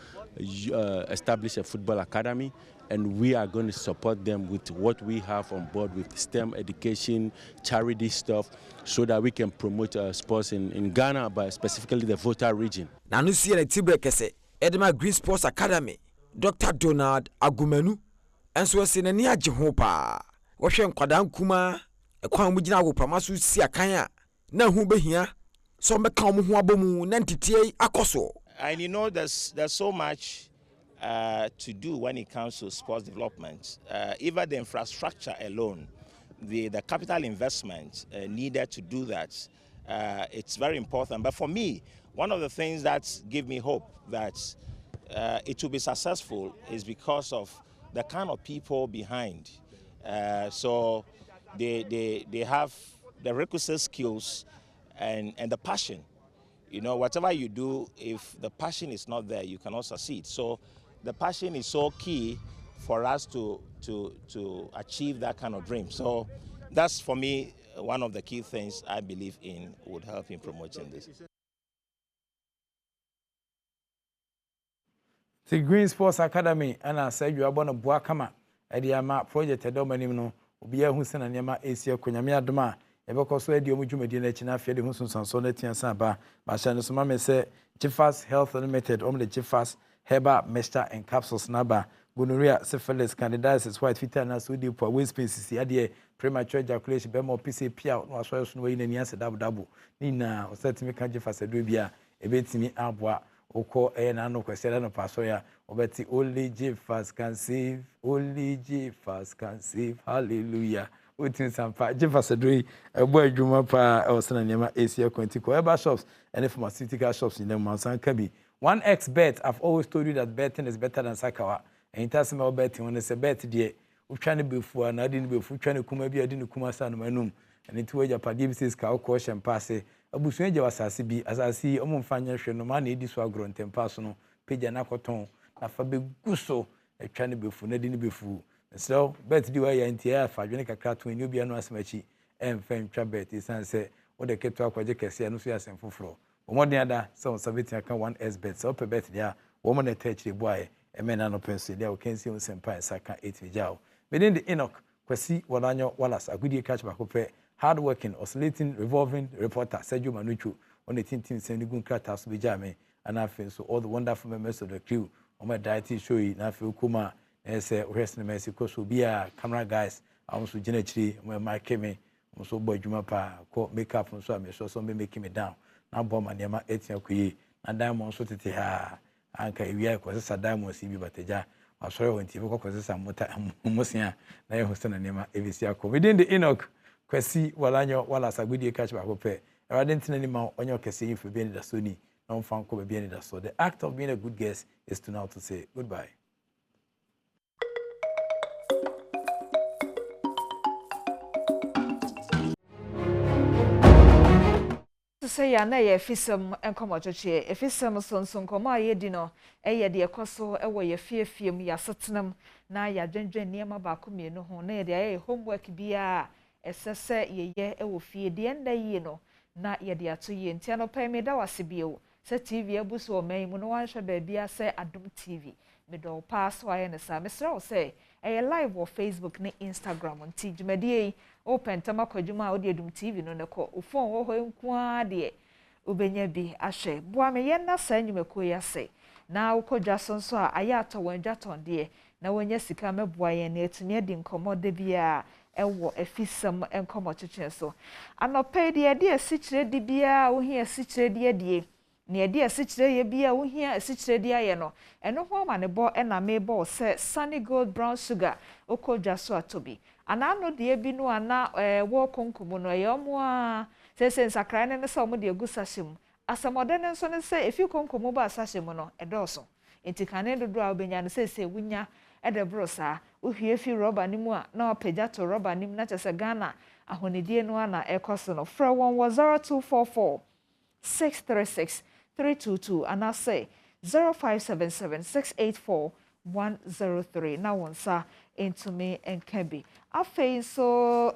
establish a football academy, and we are going to support them with what we have on board with STEM education, charity stuff, so that we can promote sports in Ghana, but specifically the Volta region. Now, you see, Edema Green Sports Academy. Dr. Donald Agumenu enso se nani agye ho pa wo hwe nkwadaa nkuma ekwan mu gina wo pamaso si akan a na hu behia so mbeka wo ho abomu na ntitie akoso. And you know there's so much to do when it comes to sports development. Even the infrastructure alone, the capital investment needed to do that, it's very important. But for me, one of the things that give me hope that it will be successful is because of the kind of people behind. So they have the requisite skills and the passion. You know, whatever you do, if the passion is not there, you cannot succeed. So the passion is so key for us to achieve that kind of dream. So that's, for me, one of the key things I believe in would help in promoting this. The Green Sports Academy and I said you are born a Buakama at the Ama project at Dominino, Ubia Hussein and Yama Asia Kunyamia Doma, Evocoso Diomuju Medina China Fede Husun and Sonet and Samba, Mashan Sumame say Jeffas Health Limited, only Jeffas, Heba, Mesta and Capsules Naba, Gonorrhea, syphilis, candidiasis, white fetal, and Sudi for waste species, Adia, premature ejaculation, Bemo PCP, no as well as no in any answer double. Nina, or set me can Jeffas a dubia, a bit me abwa. Oko na no kwesela no paso ya obeti only Jesus can save, only Jesus can save, hallelujah. Utin sampa Jesus adui ebo adwuma pa osana nyama Asia Quantico eba shops and pharmaceutical shops in them Mansan Kabi. 1xBet, I've always told you that betting is better than Sakawa. And it has about betting when it's a bet there. We trying to be for and I didn't be for trying to come maybe I didn't come san manum and it way Japan says ka caution pass. Abusuenje wasase bi asase omumfanya hwe no ma na edi so agro ntempa so no page na koton na fa be guso etwa ne befu na di ne befu so bet di wa ya ntia fa dwene kakra to ni obi anu asemachi emfa ntwa bet isan se wo de keto akwaje kese anu so ya sem foforo omodin ada so sabeti aka 1xBet so pe bet dia wo mo na tachire boaye emena no penso dia wo kensi on sempa saka 8 vijao within the Enoch kwasi walanyo walas agudie catch bakope hardworking, oscillating, revolving reporter Sergio Manuchu on the team sending good kratas with Jame and I feel so all the wonderful members of the crew on my diety show you now feel kuma as a wrestling Mexico so be a camera guys I also generally when my came so boy Jumapa call makeup and so I'm sure some making me down now bomb and yama 18 kuyi and diamond so to ha anka we cause a diamond see but ja I'm sorry when TV cause some mosia na you host na nema evisia within the Enoch Kwesi walanyo wala sagudi catch back up. I didn't any more on your kesi for being the Sony, non fan cover being the so. The act of being a good guest is to now to say goodbye. To say ya na ye fisem enkomo choche e fisem sonson komo aye di no eye de ekoso ewo ye fiefiem ya setenam na ya dwendwen niema ba ko mienu ho na ye de homework bia esese yeye ewo fie de nda yi no na ye de ato ye ntia no pa me da wase bio se TV abuso o man mu no wan hwe ba bia se Adom TV me do pass wa ye ne sa me sra o se eye live wo Facebook ne Instagram nti dwumadie open tama kwadwuma o de Adom TV no ne ko o phone wo ho nko de obenya bi ahwe boa me ye na sa nyumako ya se na ukodwa sonso a aya ato wanja tonde na wonya sika meboa ye na etumi de nkomode bia ewo efisem enkomo cheche so anope de asichire de bia wo hi asichire de ne ade asikyire ye bia wo hia asikyire dia ye no eno ho ma ne bo na me bo se Sunny Gold Brown Sugar okodwa so atobi ana no de bi no ana wo konkomu no ye omo a se nsakra ne se omo de egu sashim asamode ne nso ne se efi konkomu ba sashim no edoso enti kane dodo a obenya ne se wunya ede brosa uhie fi rubber nimu a na opagya to rubber nim na chese Ghana ahonedie no ana ekoso no fra 0244 636 322 and I say 0577 684 103 na wonsa into me and Kebi afi so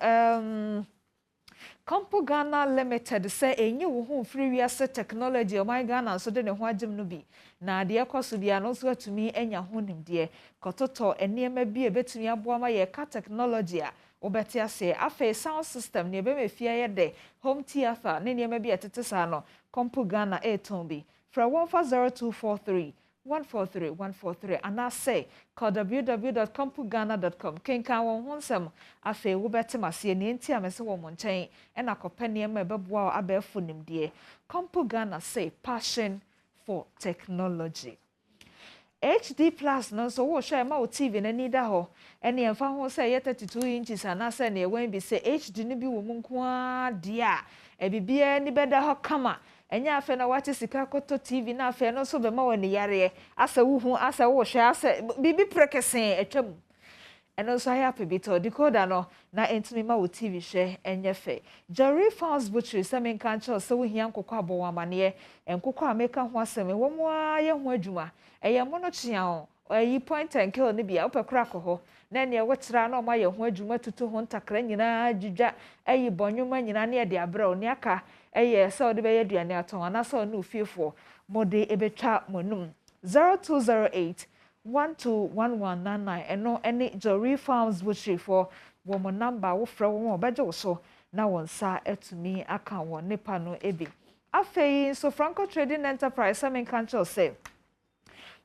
Compo Ghana Limited say enye wo ho free wiase technology o my Ghana so de ne ho agem no bi na de ekoso bia no so atumi enya ho nimde kototo enema bi ebetumi aboa ma ye ka technology a obeti ase afi sound system ne be mefia ye de home theater ne enema bi etete sa no Compo Ghana etombi fra 14023 143 and I say call www.compugana.com kenka won honsem afi wo beti mase ne nti amese wo mo nchen e na kopane ma beboa abefo nimde Compo Ghana say passion for technology HD plus no so wo hwe ma o TV na ni da ho ene emfa ho say ye 32 inches and I say na wen bi say HD ni bi wo mu nko a dia e bibia ni beda ho kama enya afa na wache sika koto TV na afa no so be ma woni yare asa wuhu asa wo hwe asa bibi prekesen atwam eno so happy bito decoder no na entimi ma wo TV hwe enye fe Jerry Farms Butchery semen kancho so wo hia nkokọ abọ amane nkokọ ameka ho asem wo mo aye ho adwuma eye mo no chia o ayi point and kill ni bia opekra ko na ne wotira na o ma ye ho adwuma tutu ho ntakra nyina dwudwa ayi bonyuma nyina ne de abra oni aka eye so de be ye duane aton ana so no fiefo mode ebetwa monum 0208 121199 eno ene Jory Farms Butchery for woman number wo fra wo obeje so na wonsa etumi aka won nipa no ebi afei so Franco Trading Enterprise amen control say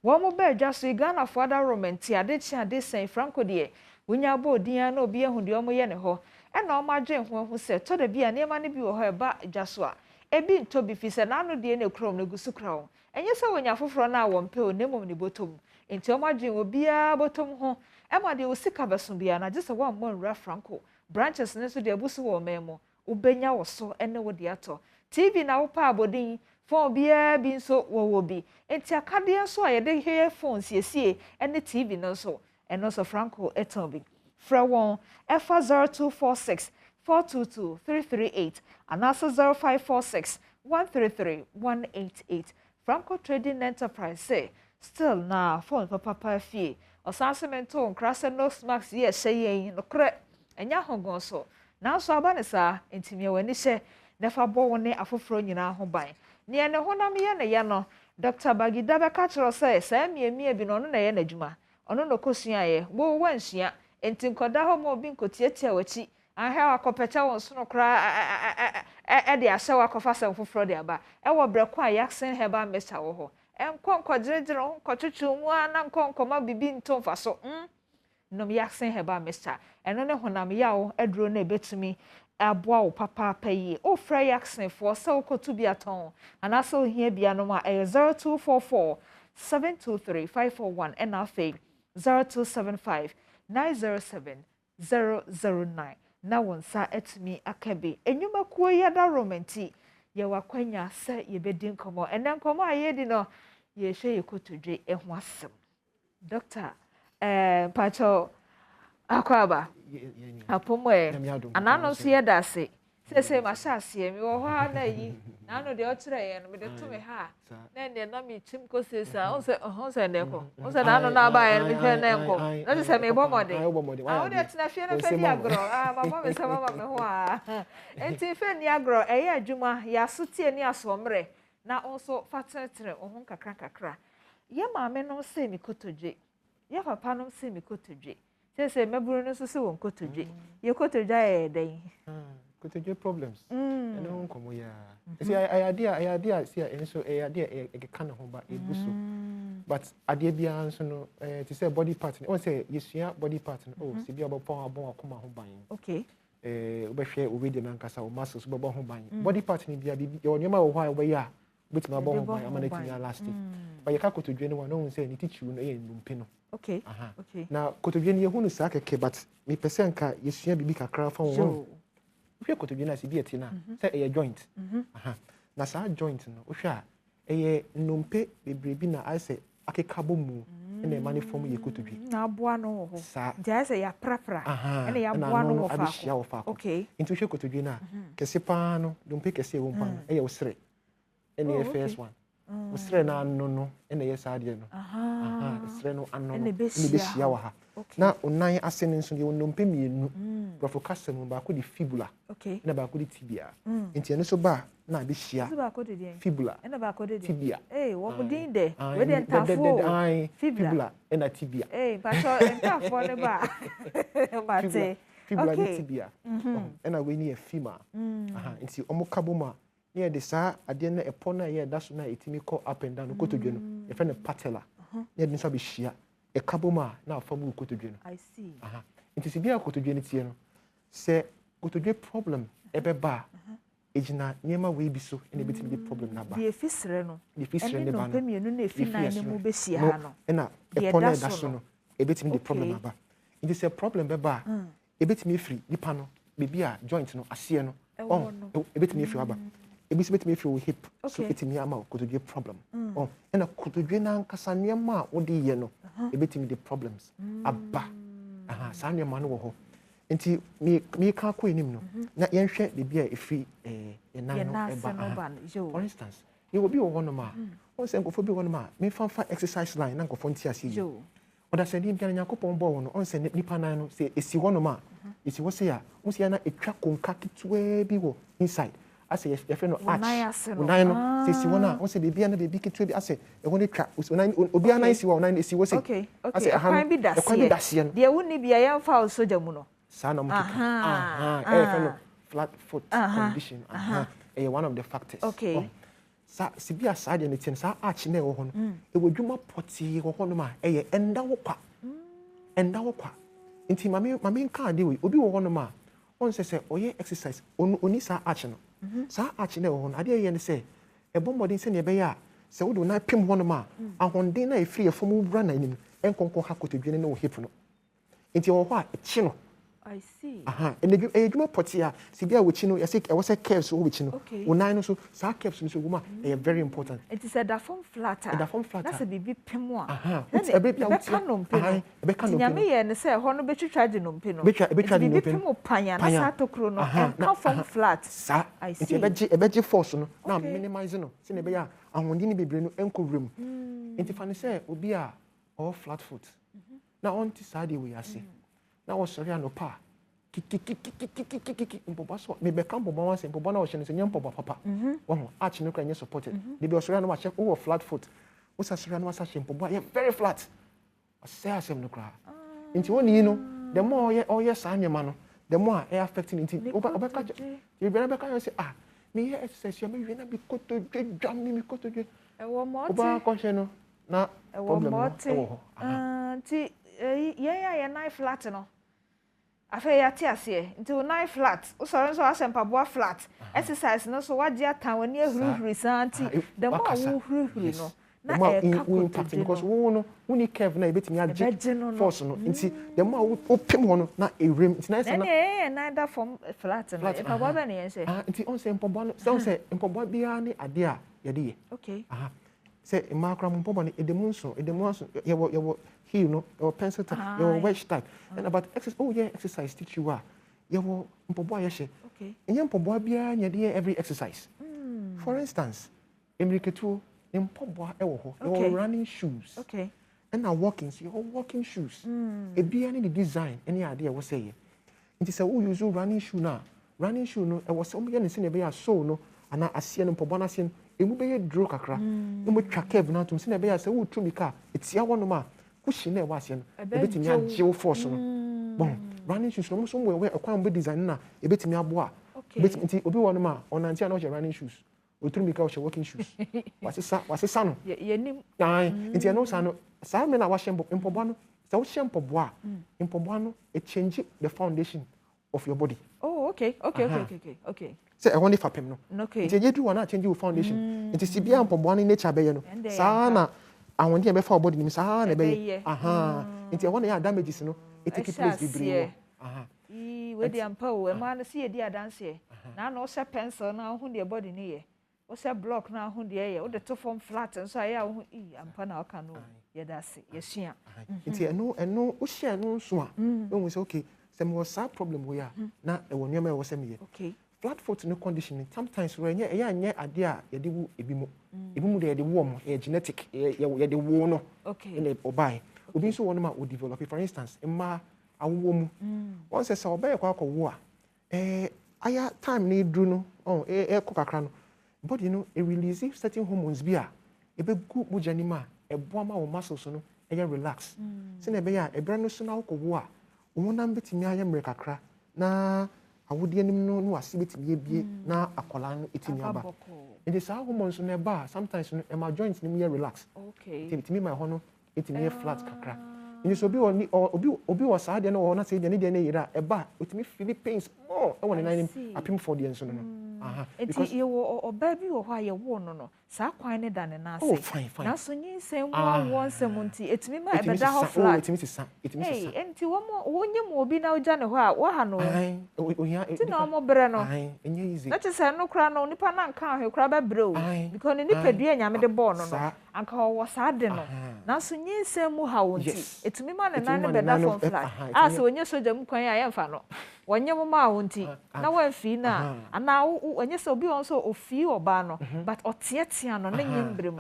womo be just Ghana for that romanti ade sen Franco de wonya bo dia na obi ehu de omo ye ne ho e na omo adwen ho se to da bia ne ma ne bi wo ho eba jaso a ebi nto bi fi se na anu de ne krom ne gusu krawo enye se wonya foforo na wo mpe o nemom ne botom enti omo adwen obia botom ho e ma de osika beso bia na je se wo mo nra Franco branches ne so de abusu wo memo ubenya wo so ene wo de ato TV na wo pa abodin phone bia bi nso wo bi enti akade so a ye de hwe phone siesie ene TV no so eno so Franco etombi fra won efa 0246 422 338 and also 0546 133 188 Franco Trading Enterprise say still na phone papa fie osansemento nkrase no smax ye hye no kre enya hogon so na so abanisa entimi wani hye nefa bo woni afoforo nyina ho ban ne ne honam ye ne ye no Dr. Bagida be ka chiro say sa miemie bi no no na ye na djuma ono no kosua ye wo wansua enti nkoda ho mo bi nkotietia wachi ahia akopecha won so no kra de ahya wakofa sam foforo de aba e wo breko a yaksen heba mecha wo ho enkonko girigiri nkotwetwe mu ana nkonkoma bibi ntomfa so nom yaksen heba mecha eno ne honam yawo eduro na ebetumi aboa wo papa payi o fra yaksen fo se okotu bi aton ana so hia bia no ma 0244 723 541 and afi 0275 907 009 na wonsa etumi akabe enyuma kuo yada romanti ye wakwanya se ye bedin komo enen komo ayedi no ye hwe ye kotodwe eho asem doctor pacho akwaba apomwe anano so ye dase se ma shase mi wo ha na yi na no de o kire ye no me de to me ha na ne na mi chim ko se sa on se ne ko on se na no na ba ye mi hwe na ko na se me bo mode a o de tena fie na fe ni agro mama me se mama me ho a enti fe ni agro e ye adwuma ya so tie ni asomre na on so fatetere o ho kakra ye ma me no se mi kotodwe ye papa no se mi kotodwe se meburu no so se won kotodwe ye kotodwe e den kotodwe problems eno nkomo ya see idea see enso idea e ka ne ho ba ebuso but idea bia nso no to say body part on say yesua body part oh se bia obopon abon akoma ho ban okay obehwe obedi na nkasa o muscles bebo ho ban body part ni bia bi o nyema wo ho a obeya But my bomb by a minute in last year. But you can't go to Jenny, no one say any teach you in Lumpino. Okay. Okay. Now, go to Jenny, who is Saka, but me Pesenka, you see a big craft from one. If you go to Jenny, see a tina, say a joint. Now, sa joint, Usha, a numpe, the bribina, I say, Ake Kabomu, and the money from you go to be. Now, Buano, there's a prapra, and a Buano of Fak. Okay. Into you go to Jenna, Casipano, don't pick a say one, a straight. Any first one. Usre na no ene yesadie no usre no ano no ne be hia wa ha na onan asene nso de onompe mienu brofo kasa mu ba ko di fibula na ba ko di tibia enti ene so ba na be hia fibula na ba ko de tibia wo ko din de we de ntafo fibula na tibia ba so ntafo ne ba ba te fibula na tibia ena we ni e fima enti omo kaboma near the sa adian na epona ye da so na etimi call up and down kotodwe no e fe ne patella near the so be hia e kaboma na afamu kotodwe no I see nti se bia kotodwe ne tie no se kotodwe problem e be ba ejina niema we bi so ene betimi be problem na ba the fisre no the fisre ne ba no pemienu na efi na ne mu be hia ha no na epona da so no e betimi the problem aba nti se problem be ba e betimi free nipa no bebi a joint no ase no e betimi free aba ebisi betimi fi wo hip so etimi ama kotodwe problem ena kotodwe na nkasa niema wo de ye no ebetimi the problems aba sa niema no wo ho enti mi ka ko enim no na yenhwe de bia efi enan no eba for instance you will be one ma won se nkofo bi one ma me fanfa exercise line na nkofo nti ase yi oda se ni bia nyakopon bo wo no on se nipa nan no se esi one ma esi wo se ya wo se ya na etwa konka kitwe bi wo inside ase your friend no arch unai no se si wona won se bebia na bebi ketu bi ase e woni twa unai obi anai si wa unai si wo se ase kwan bi dasie de woni bia yan fa soja mu no sa na mu kika friend no flat foot condition one of the factors sa si bia sa de ne tin sa arch na e wo ho no e wodwuma poti wo ho no ma e ye enda wo kwa nti mame nka de we obi wo ho no ma on se oye exercise oni sa arch no sa arch na wo no ade ye ne se ebo modin se ne be ya se wo do na pem ho no ma ahonden na e free e fom bra na nim enkonko ha kotodwene na wo hip no nti wo ho a echi no I see ene edwuma poti a si bia wo chi no yese e wo se curves wo chi no onan no so sa curves no so guma e very important it is a da form flatter that's a bibi pem a it's a baby out e be kanompe nyame ye ne se ho no be twitwa de nompe no bibi pem o panya na sa tokro no ka form flat sa I see e be force no na minimize no se ne be ya ahondi ni bebre no enko wrem nti fa ne se obi a all flat foot na on ti side we ase na wo sori anopa kiki mpoba so me be kan mpoba wanse mpoba na wo hye ne mpoba papa wo arch no kan supported de be sori no check wo flat foot wo sa sori no wa sa hye mpoba ye very flat say asem no kra nti woni yi no the more ye sa nyema no the more e affecting nti obeka you be kan say me here exercise me we na be koto dwa me koto dwa e wo mo ti oba ko hye no na problem no nti ye knife flat no afa ya ti ase nti o knife flat o sorry so asempa boa flat exercise no so waje atan woni ehurihuri santi the more wo hurihuri no na e ka impact because wo no woni curve na ebetimi age force no nti the more wo pem ho no na erem nti na na that form flat no e pa boa be na yen se nti on se mpobo no se on se mpobo bia ni ade a ye de ye okay se makra mpobo ni edemu nso ye wo heel no or pencil type your wedge type and about exercise exercise teach you your mpobo ayehye enye mpobo bia nya de every exercise for instance emriketu mpobo e wo ho your running shoes and now walking shoes e bia ni the design any idea what say it say we use running shoe no e was some ye ne se ne be ya so no ana asie no mpobo na asie emu be ye draw kakra emu twa curve na tum se ne be ya se wo tumi ka etia wo no ma kushi na wase no ebetimi agyew force no bon running shoes no so we akwan be design na ebetimi aboa ebetimi nti obi wo no ma onantia na o running shoes otumi ka o walking shoes wase sa no yenim nti no sa no sa me na wa hye mpobo no sa wo hye mpobo no it change the foundation of your body okay say I want if apem no okay nti ye do one change your foundation nti si bia mpombo ne nature be ye no saa na awon dia be fa body nim saa na be ye nti e wona ya damages no it take place bibre we dey ampa o e ma no see e di adanse na no se pencil na hu de body ni ye o se block na hu de ye o de to form flat nso aye hu ampa na aka no ye da se ye sua nti eno o hia no nso a we say okay se me was problem we a na e won nyama e wo se me ye okay flat foot no conditioning sometimes we nye anye ade a ye de wu ebi mu de ye de wo mo genetic ye de wo no okay ene obai obi nso won ma o develop for instance emma awo mu won say obey kwa wo a aya time ni dru no ko kakra no body no e release certain hormones bi a e be gu mu janima e bo ma wo muscles no e relax se na be ya e bra no so na wo wo a wo na betimi aya mre kakra na awodie nim no no ase betimi ebie na akola no etimi aba and the hormones no ba sometimes no e ma joints nim relax okay etimi my ho no etimi flat kakra and so obi was sad no wo na say de ne yira e ba etimi Philippines more e won na nim apim for the enso no because you oba bi wo ho aye wo no saa kwan ne da ne na ase na so nyin sem wo nsem nti etimi ma e beda ho flat etimi sisa enti wo nyem obi na uja ne ho a wo ha no ti na mo bre no enye easy na ti se no kra no nipa na nka ho kra ba bre o because ne nipa dua nyame de ball no anka wo saa de no na so nyin sem mu ha wo nti etimi ma ne na ne beda ho flat a so onye soja mu kwan a ye mfa no wonye mo ma wo nti na wa fi na ana onye so obi on so ofi oba no but otiatia no na nyimbre mu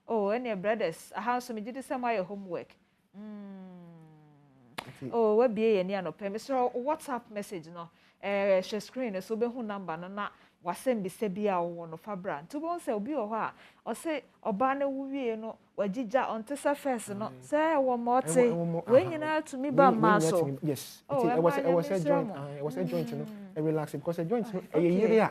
oh any brothers aha so me gidi say my homework oh we bie ye ni anope me so WhatsApp message no share screen so be hu number no na wasem bi se bia wo no fabra nti bon say obi o ho a o say oba na wuwie no wagija on te surface no say wo mote we nyina to me ba maso yes it was a joint no relax because a joint no yire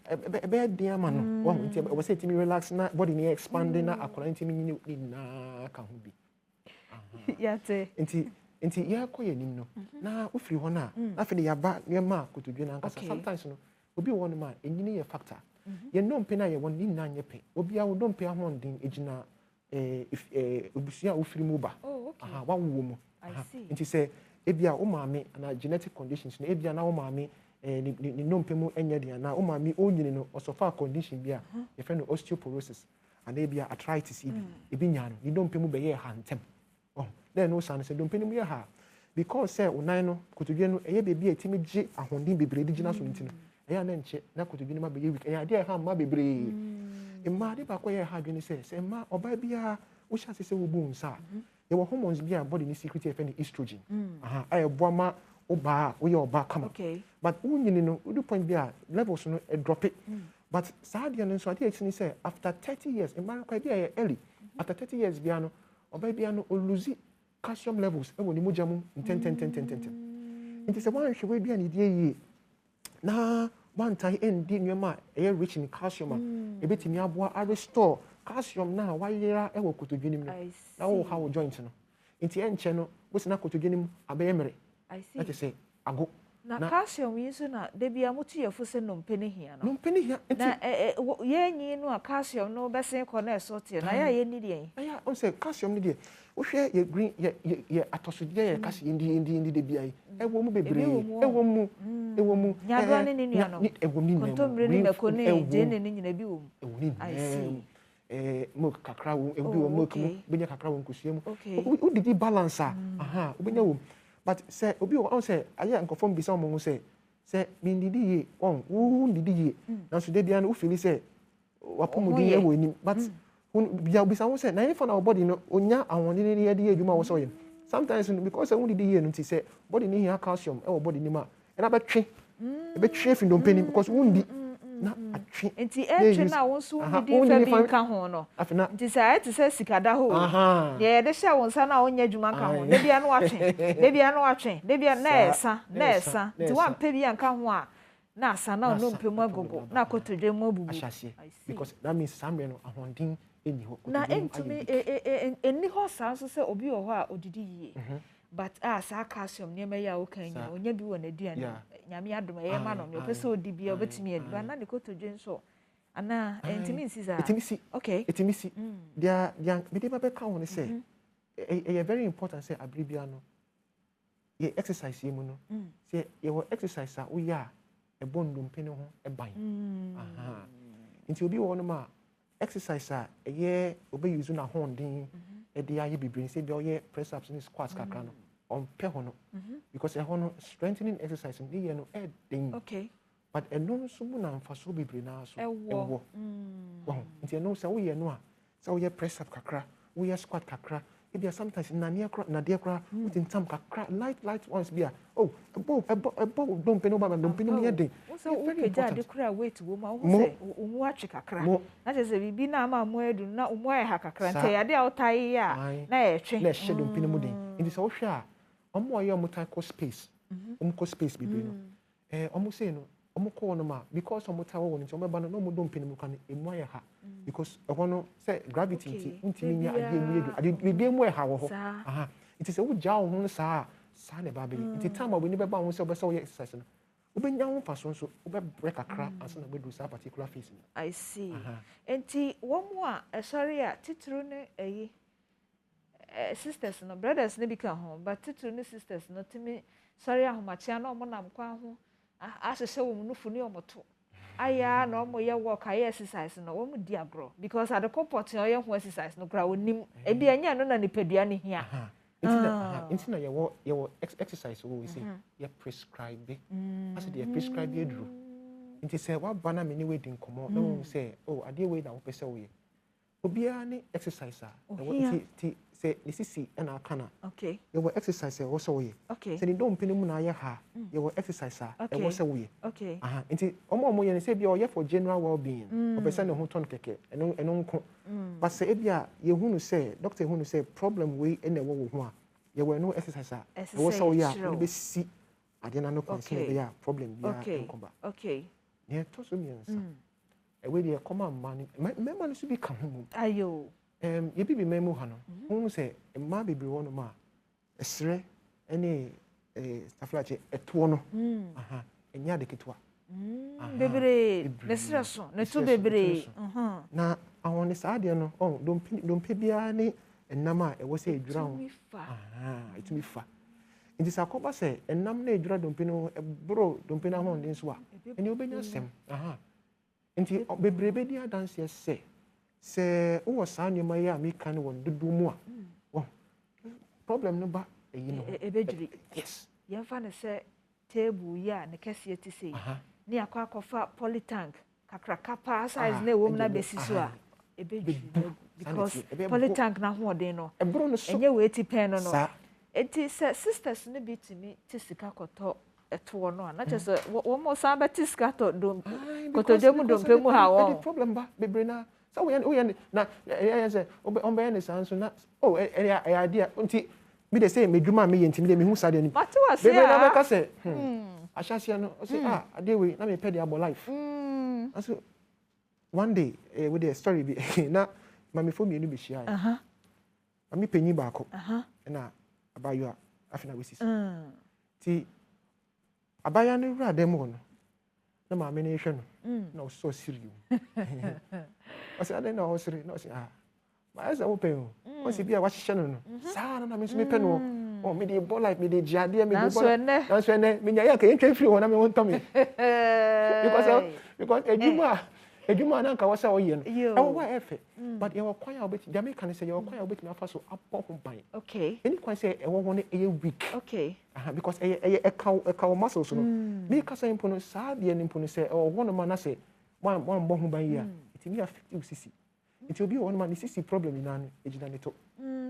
a be dia ma no wo nti we say timi relax na body ni expanding na akola ntimi ni na ka ho bi yate nti ya koye nim no na ofiri ho na afi de yaba niam kotodwe na nkasa sometimes no obi won ma enyini ye factor ye no mpe na ye won ni na nye pe obi a wo do mpe ahondin ejina obusia ofiri mu ba wa wo mu nti se ebia o maame na genetic conditions na ebia na o maame ni no mpe mu enye dia na o maame onyini no osofa condition bia ye fe no osteoporosis and ebia arthritis ebi nya no ni no mpe mu be ye hantem then no san se do mpe mu ye ha because say unan no kotodwe no eye bebi etimi gye ahondin bebre di gina so ntino eya na nche na kotodwe no ma be ye week eya dia ha ma bebre emma de ba ko ye ha dwene se emma oba bia wo sha se wo bu nsa ye wo hormones bia body ni secret e fe ni estrogen aye boama oba wo ye oba kama but unyini no udu point bia levels no drop it but sadia no so ade etini say after 30 years emma kwa bia ye early after 30 years bia no oba bia no o lose calcium levels e woni moja mu 10 nti se wan hwe bia ni die yi na one time ndi nwema e rich in calcium e betimi aboa a restore calcium na wayera e wo kotodwe nim no na wo how joint no nti enche no wo sina kotodwe nim abeyemere that is say ago na calcium yi so na de bia mutu yefo se no mpeni hia no mpeni hia na ye nyi no calcium no be se ko na so tie na ya ye ni de ya on say calcium ni de wo hwe ye green ye atosode ye calcium ndi de bia yi e wo mu bebre e wo mu nyadwa ni nua no e wo mi kontombre ni meko ni je ni nyina bi wo e wo ni milk kakra wo e bi wo milk mu benya kakra wo nkusua mu wo didi balance aha wo benya wo but say obi on say aya nkofom bi say omo say me ndidi ye on wo ndidi ye na so de bia no wo feel say wapomudi e wo ni but bia bi say wo say na if na body no onya awon ni ye de adwuma wo so ye sometimes because wo ndidi ye no ti say body ni here calcium e wo body ni ma e na betwe e betwe fi ndompeni because wo ndi na atwe enti etwe na wo so ndidi fa bi nka ho no nti say eti say sikada ho ye de hye wo nsa na onya adwuma nka ho de bia no atwe de bia na esa nti wan pe bia nka ho a na asa na no mpemu agogo na kotodwe mu abubu because that means samre no ahondin eni ho na entumi eni ho sa so say obi wo ho a odidi yie but sa calcium ne me ya wo kan nya onya bi wo na aduane nyame adom e ma no me opese odi bia obetimi adi ba na ne kotodwe nso ana entimi nsi za okay etimi si dia me dey ba ka won say e very important say abribia no ye exercise ye mu no say ye wo exercise a wo ya e bondom pene ho e ban aha nti obi wo no ma exercise a ye obe use na honden e dey aye bibiri say be oye press ups ni squats kakra no on pe ho no because e ho no strengthening exercise ni ye no e den okay but eno so mu na mfa so bibiri na so ewo nti eno say wo ye no a say wo ye press up kakra wo ye squat kakra if you sometimes na dia kra utin tam kakra light ones bia ebo don't pay no ba don't pay no me dey so okay ja de kra weight wo ma wo say omu atwe kakra na je say bibi na ma mo edu na omu aye ha kakra nte ya de a utai ya na ye twe na she don't pay no mu dey nti so wo hwe a omo aye omo time ko space omo ko space bibi no omo say no omo ko no ma because omo tawo won nti omo ba no omo don't pay no mu kan emu aye ha because no say gravity ntimi nya ade mu edu ade bibi mu ha wo ho aha it is a wo ja wo ho sa ne ba beli it time we ni be ba wo say obesa wo exercise no wo be nya wo fa so wo be break akra ansa na be do sa particular phase no I see enti wo mu a sorry a titru ne eyi sisters no brothers ne bi ka ho but titru ne sisters no timi sorry ahomachia na omo nam kwa ho ahyehyɛ wo nufu ne omoto aya na omo ye work aya exercise no wo mu di agro because at the comfort no ye ho exercise no kra onim e bia nya no na nipadua ne hia intina ye wo exercise wo we say ye prescribe as they prescribe ye duro inti say wa bana me ni we din komo na wo say oh ade we na wo pese wo ye obia ne exercise a wo ti say nisisi na akana okay ye wo exercise wo so wo ye say ni don pini mu na ye ha ye wo exercise a wo so wo ye okay aha inti omo ye ne say bia o ye for general well being o pese ne ho ton keke eno nko but say e bia ye hunu say doctor hunu say problem we na wo ho a ye wo no exercise a wo so wo ya ni be si ade na no concern be ya problem bia nko ba okay ne to so mi nsa we dey come man me man so bi ka ho ayo ye bibi memu ha no hu se ma bibi wo no ma esre ene staflache eto no aha enya de ketwa bebre nesre so ne to bebre na awon ne sa de no don pe bia ne enam a ewo se edwura ho aha itumi fa nti sa koba se enam na edwura don pe no bro don pe na ho ndin so a ene obenya sem aha nti bebre be dia dance se wo sa nyoma ya mi kan won dudu mu a wo problem no ba eyi no ebedwiri yes ye fa ne se table ya ne kese ti sei ni akwa polytank kakra kapa size na wom na besi so a ebedwiri because polytank na ho den no enye we ti pen no enti se sisters ne bi timi ti sika koto eto no na chese wo mo sa ba ti sika to dom koto demu dom pe mu ha wo problem ba bebre na so we na say on be any sanso na idea nti me dey say medwuma me yenti me hu sade ni bebe na be ka say ahyasia no say ade we na me pede abo life so one day with the story bi na mami fo mienu be shia mami penyi ba ko na abayo afina we sisi ti abaya no wura dem no na mami ne hwe no na so serious I said, I don't know, no, my eyes are open. Once you be a watch channel, Sana, I mean, me pen, oh, me the ball like me the jadia, me the ball. That's when me, I can't free when I want to me. Because a human anchor was our yen. Oh, what effort. But you were quite a bit, Jamaican say you're quite a bit, my first up by. Okay. Any quite say, I want a week. Okay. Because a cow muscles, me, because I'm putting Sabi and Impone say, or one of my say, one bomb by year. It me affect you sisi it will be one man sisi problem in an ejina neto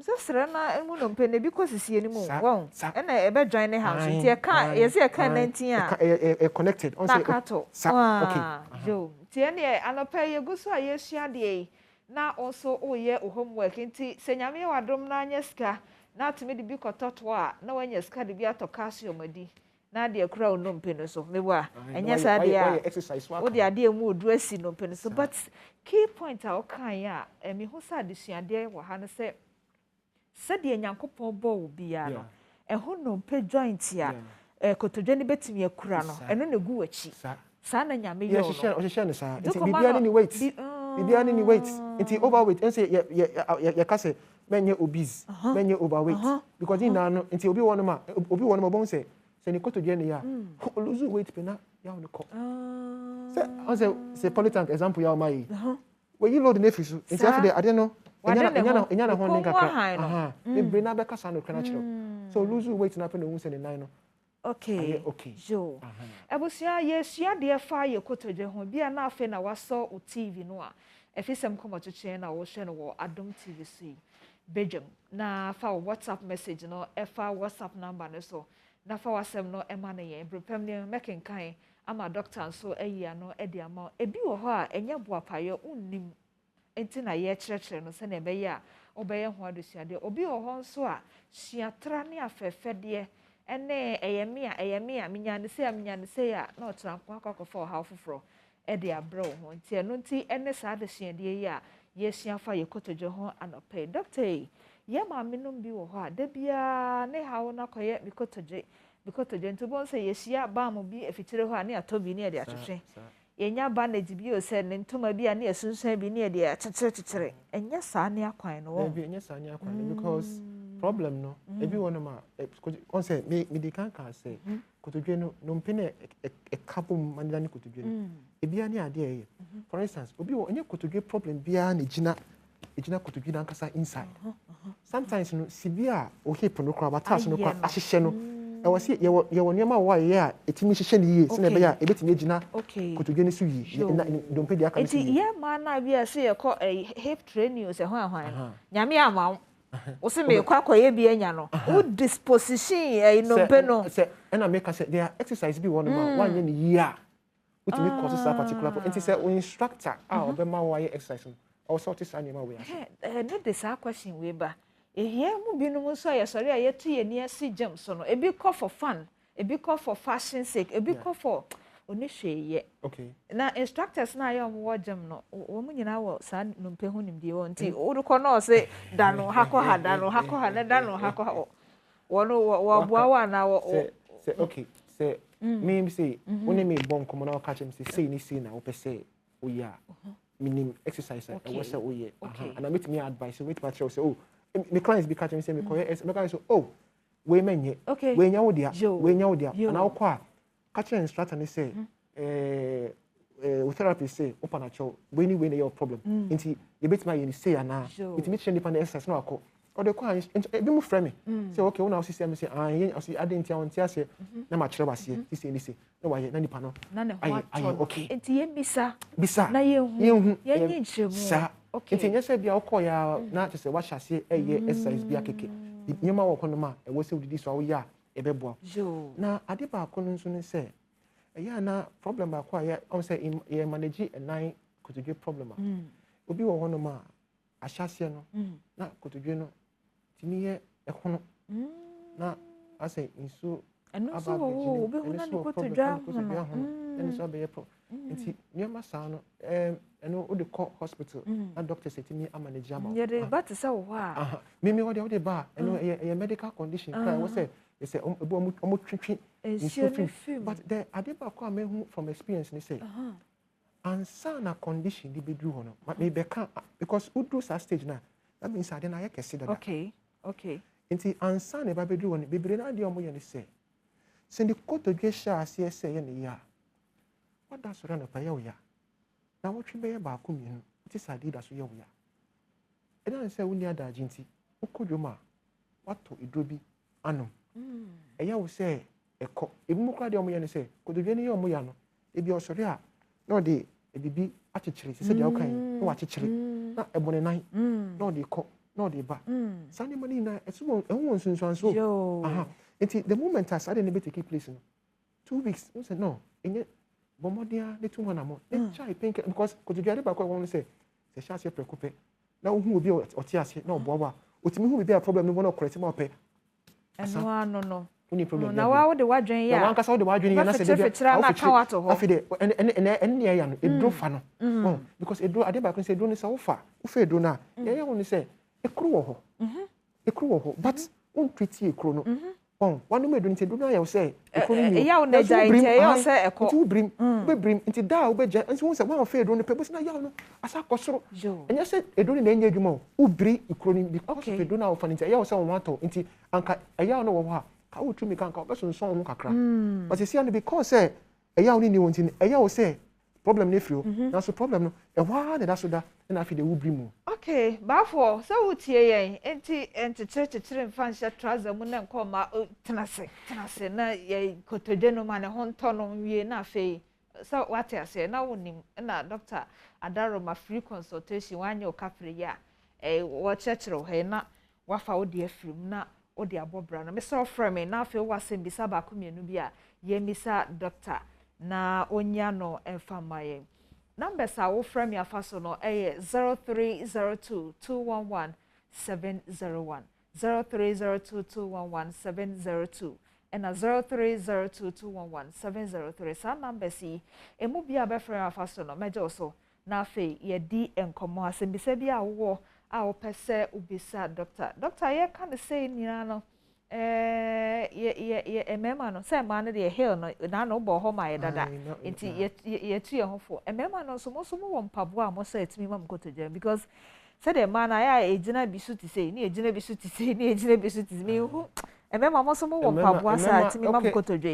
so sra na emu no pene because sisi eni mu won e na e be join the house nti e ka ye se e ka 19 a connected on say okay jo ti ene anopa ye guso a ye sua de na also oye homework nti senyame wadom na anya ska na atime de bi kototo a na wanya ska de bi atoka calcium adi na de kura no mpene so mewa enya sa de a wo de ade mu odu asi no mpene so but key point a okan ya me hu sa de suade wo ha no se de nyankopon bo wo bia no ɛho no pe joint ya kotodwe ne betimi akura no ɛno na gu wachi saa na nyame yo no ohyehyɛ ne saa nti bibia ne weight bibia ne weight nti overweight ense ye kase menye obese menye overweight because in na no nti obi won ma bon se ne kotodwe ne ya lose weight pe na ya on ko say polytank example ya mai when you load the nefisu nti afide ade no enya na ho ne kakra me brain na be kasa no kana chiro so lose weight na pe no hu se ne nine no okay jo abusia yesua de fa ye kotodwe ho bia na afi na waso o TV no a efisem komotoche na wo hwe no wo Adom TV see Badwam na fa WhatsApp message no fa WhatsApp number no so na fa wasem no ema na ye brepam ne mekenkan ama doctor so ayia no e de ama ebi wo ho a enye boapaye unnim enti na ye kyerɛkyerɛ no se na ebe ya obeye ho adosuade obi wo ho nso a suatra ne afɛfɛde ene eyemia minyane se ya na otranko akɔkɔfo ha foforo e de abrɛ ho nti eno nti ene saa de suade ya yesua fa ye kotodwe ho anope doctor ye ma menum bi wo ho a da bia ne hawo na koye bikotodwe nti bon se yesia ba mo bi afitire ho a ne atobi ne de atwetwe yenya bandage bi o se ne ntoma bi a ne asunsan bi ne de atwetwetwere enya saa ne akwan no wo enya saa ne akwan because problem no ebi won ma on say me di kan say kotodwe no mpene e kabum manila ne kotodwe no ebi ani ade eye for instance obi wo enye kotodwe problem bia na ejina kotodwe na nkasa inside sometimes no sibia o hip no kra batas no kwa ahyehye no e wo se ye wo niam a wo ye a etimi hyehye ne yie se na be ya ebetimi ejina kotodwe ne so yie na dompe di aka ne so yie ye ma na bia se ye ko hip training o se hwan nyame ama Ose me kwa ye bi enya no. O disposition no be no. Say na make say there exercise bi one ma one ye ni year. Utimi cause that particular point. Say instructor obe ma wa ye exercise no. O sort this animal we are. No dey say question we ba. Ehia mu bi no so ye sori aye tu ye ni asi jam so no. Ebi call for fun, ebi call for fashion sake, ebi call for oni hweye. Okay. Na instructors na ya wo jam no. Wo mu nyina wo sa no mpe hu nimdie wo nti wo ko no say dano hako ha na dano hako ha. Wo boa wa na wo say okay. Say me say when me bon come na catch me say ni say na wo pese o ya. Minim exercise I was say o ye. And I meet me advice so wait patrol say oh me clients be catch me say me koye me can say oh we menye we nya wo dia and I kwa catch instructor and say therapy say open actual when your problem nti you bet my you say na it meet change the exercise no akọ or the kwa e bi mu frame me say okay una say me say I see adentia on tia say na ma kire base say ni say na wa ye na nipa no na okay nti ye bisa na ye hu ye nyi nchemu sa nti nya say bia okọ ya na say wa hyase eye exercise bia keke nyema wo kono ma e wo say udidi so wo ya ebeboa na ade ba kono nso ne say eya na problem ba kwa ya on say e manage a nine kotodwe problem obi wo hono ma ahyase no na kotodwe no timi ye ekono na ase inso eno so wo obi hono na kotodwe hono eno so be pro nti nyema sa no eno o de call hospital na doctor say timi manage am ye de but say wo a mimi wo de ba eno e medical condition cry wo say they say omo twetwe but the adeba ko amehu from experience ni say ansa na condition di bedru ho no me be kan because udru sa stage na that means ade na ye kese dada okay nti ansa na ba bedru ho ni bebre na ade omo ye ni say send kotodwe sha ase say ye ni ya what that so na pa ye wo ya na wo twi be ye ba ko mienu ti sa di da so ye wo ya e dan say wo ni ada jinti ukodwoma wato idrobi anom eya wo say eko ebimu kwa de omo ye ne say kotodwe ni ye omo ya no ebi osori a no de ebibi achichiri se de okan no wa chichiri na ebone nan no de ko no de ba sani mani na esuwon ehun sunsun so enti the moment as ade ne be take place no 2 weeks we say no enye bomodia ne 2 na mo e chai pink because kotodwe ade ba kwa won say se sha se preocupe na hu obi oti ase na obo ba otimi hu bi a problem no no correct ma ope eno no uni problem na wa wo de wadwen ya na wan kasa wo de wadwen ya na se de na ka wato ho afide en ya no edro fa no because edro ade ba kun se edro ni sa wo fa edro na ye ye woni se ekru wo ho but won treat ekru no One me don't do no say. Yeah, on the giant, you say a call. Brim, into da, obeja, and so once a one fair on the papers now, as I cosro. And you said, a don't end you more. Ubri, you couldn't because if you don't know for you also want to, into Anka, a yaw no one. How would you make Uncle Besson song crack? But you see, only because say, a yaw in you, a yaw say, problem nephew, that's the problem. A one that's that, and I feel the ubri more. Okay, bafo so utie enti church and fancy trouser mun na nkoma tenase na ye kotodwe no ma ne honto no wie na fe so what I say na wonim na doctor adaro ma free consultation wanye o kafre ya wo chechero he na wafa wo de afrim na wo de abobra na me so frame me na fe wo asem bisa ba ko mienu bi a ye misa doctor na onya no enfamaye. Numbers are all from your first no 0302 211 701 0302 211 702 and 0302 211 703. Some numbers see a movie about from your first no major so na fe ye di enkomo asem bi se bia wo a wo pese ubisa doctor ye can say ni no ye emema no say man de hill no na no bo ho my dada enti ye tu ye ho fo emema no so mo wo mpabo a mo say etimi mam kotoje because say the man ya ejina bisu ti say ni ejina bisu ti say ni ejina bisu ti me hu emema mo so mo wo mpabo asa etimi mam kotoje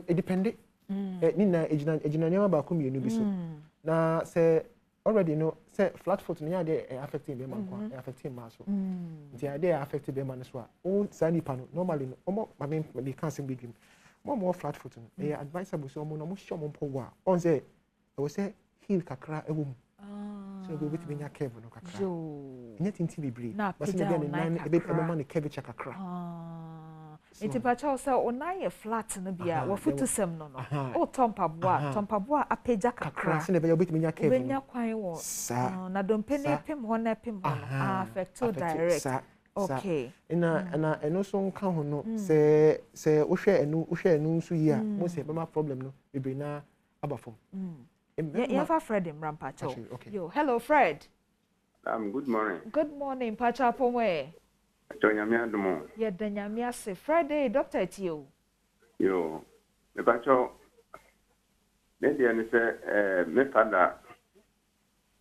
it depend ni na ejina nyama ba ko mienu bisu na say already know say flat foot no dey affecting be man kwa affecting man so they dey affected be man so o sani pano normally no omo me can sing big game more flat foot no they advisable so omo no mo show mo powa on say I say heel kakra ewo mu so go bit me nya curve no kakra anything be breed but say again nine e be man the curve kakra enti pacha say onaye flat no bia wo futu sem no o tompaboa apeja kakra se ne be obit me nya curve benya kwan wo na dompe ne pem ho na pem ho affect direct okay na eno so nka ho no se wo hwe enu nso yi a mo se be ma problem no be na abafom yeah Fred Rampacho yo hello Fred good morning Pacha pomwe Tonyami Adomo. Yeah, Danyami ase Friday, Doctor Tio. Yo, me pacho. Me dia ni se me fada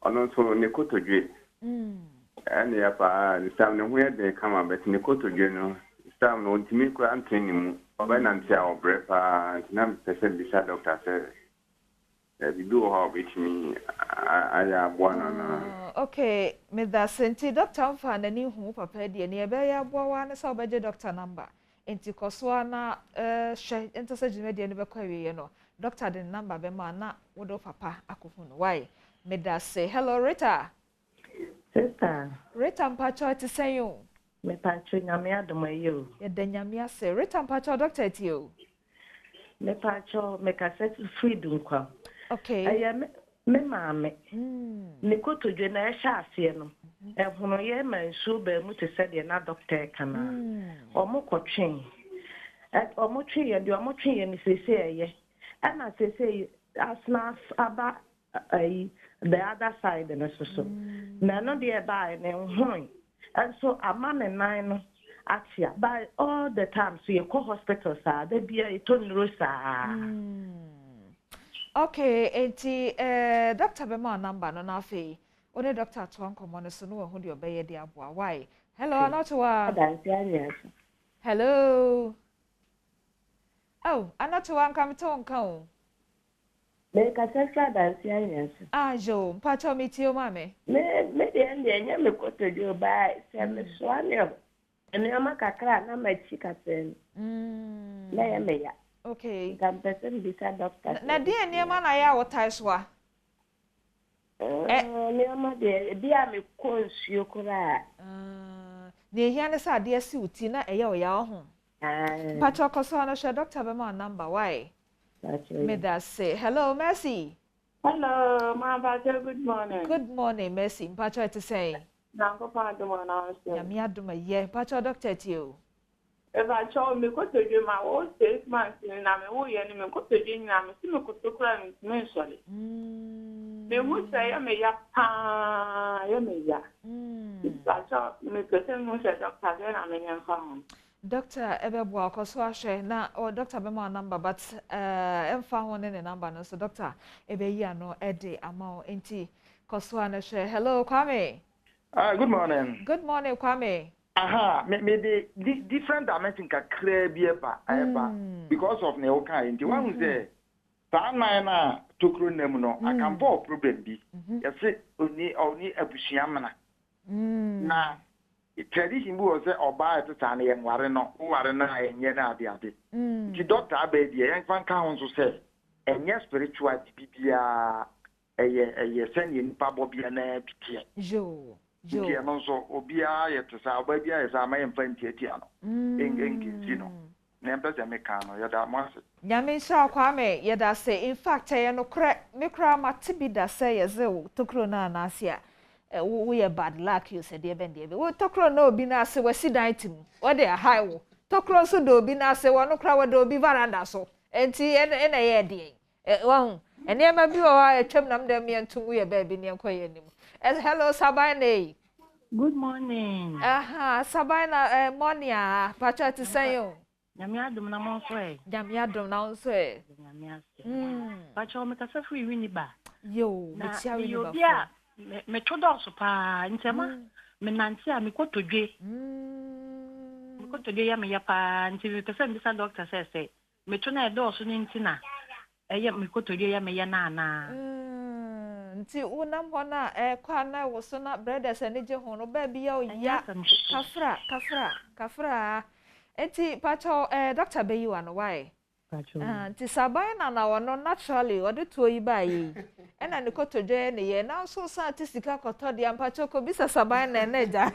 ono so ne kotodwe. Ani ya pa ni sam ne huye de kama bet ne kotodwe no. Sam no ntimi ko anteni mu. Oba na ntia obre pa na me pese bisa doctor se we do how with me aya bwana na okay me da senti doctor mfa na ni hu papa de ne be ya boa na so beje doctor number enti koso na hwe enti se jime de ne be kwawe no doctor the number be ma na wodo papa akofu no why me da say hello Rita sister Rita mpacho ti say you me pacho nyame adomayo ye da nyame ase Rita mpacho doctor ti o me pacho me cassette freedom kwa okay aya me mame ne kotodwe na ya sha ase no ehunu ye mansu ba mu te se de na doctor kana omo kotwen omo twe ye de omo twe ye ni sese ye ana sese asna aba ai the other side na so na no de ba ne hon and so amane nine no atia by all the time so you call hospital sa da bia itonro sa okay enti doctor be ma number no na fe one doctor to ankomo no so no ho de obeye de aboa why hello anatowa hello oh anatowa kam to nkan me ka sesa dance yes jo mpacho mitio mame me de enya me kotojo ba se me swane ene ama kakra na machi kasen na ya me ya okay kan person bisa doctor na dia niema na ya wotaiswa niema de dia me konsuo kura ne hia ne sa dia si uti na eya oya ho pacho koso na she doctor be ma number why me that say hello Mercy hello ma pacho good morning Mercy pacho to say nango pa do mo na so ya mi aduma ye pacho doctor ti o if I show me ko to do my old statement na me wo ye ni me ko to do na me si me ko to kura me sorry me wo say ya me ya pa ya me ya I show me ko say mo say doctor na me yan fa Doctor Ebebo Akoswashe na or Doctor Bema number but emfa ho ne number no so Doctor Ebeyi no ede amao enti Koswa na share. Hello Kwame. Good morning. Good morning Kwame. Aha, maybe different dimension kakra bi eba because of ne oka enti one say saa nan na tokro nem no akampo problem bi. Yese oni abusua mana. Na tradition bi was say oba eteta na yenware no ware na enye na ade. Ti doctor abedi yen fan ka ho so say enye spiritual bibia eye send yin pa bobia na bitie. Jo. Bitie no so obia yetesa oba bia yesa ma yen fan tietia no. Engenzi no. Na mpese me ka no yada mwase. Nyame sha Kwame yada say in fact no kra me kra matibi da say yeze tokro na na asia. We bad luck you said even there. We tokro no obi na ase we sidan tim. We dey high wo. Tokro so do obi na ase wo no kra we do obi veranda so. Enti na ye dey. Won ene ma bi o atwam nam dem ye ntum we baby ne enkoye nim. Hello Sabine. Good morning. Aha, Sabina Monia, Pacha to say you. Nyamiadum na monso e. Nyamiadum na monso e. Nyamiase. Pacha me kasa free wini ba. Yo, me tia wini ba. Yo bia me chodo so pa ntema me nanti a me kotodwe. Me kotodwe ya me ya pa nti me kasa mbisa doctor say me chona e do so ni ntina. Eye me kotodwe ya me ya na na. Nti unam hona kwa na wo so na brothers ani je ho no ba bia o ya kafra enti pacho doctor beyiwa no why nti sabina na wono naturally ode to yi ba yi ena ne kotodwe ne ye na so sa tisika koto de ampacho ko bisa sabina na ja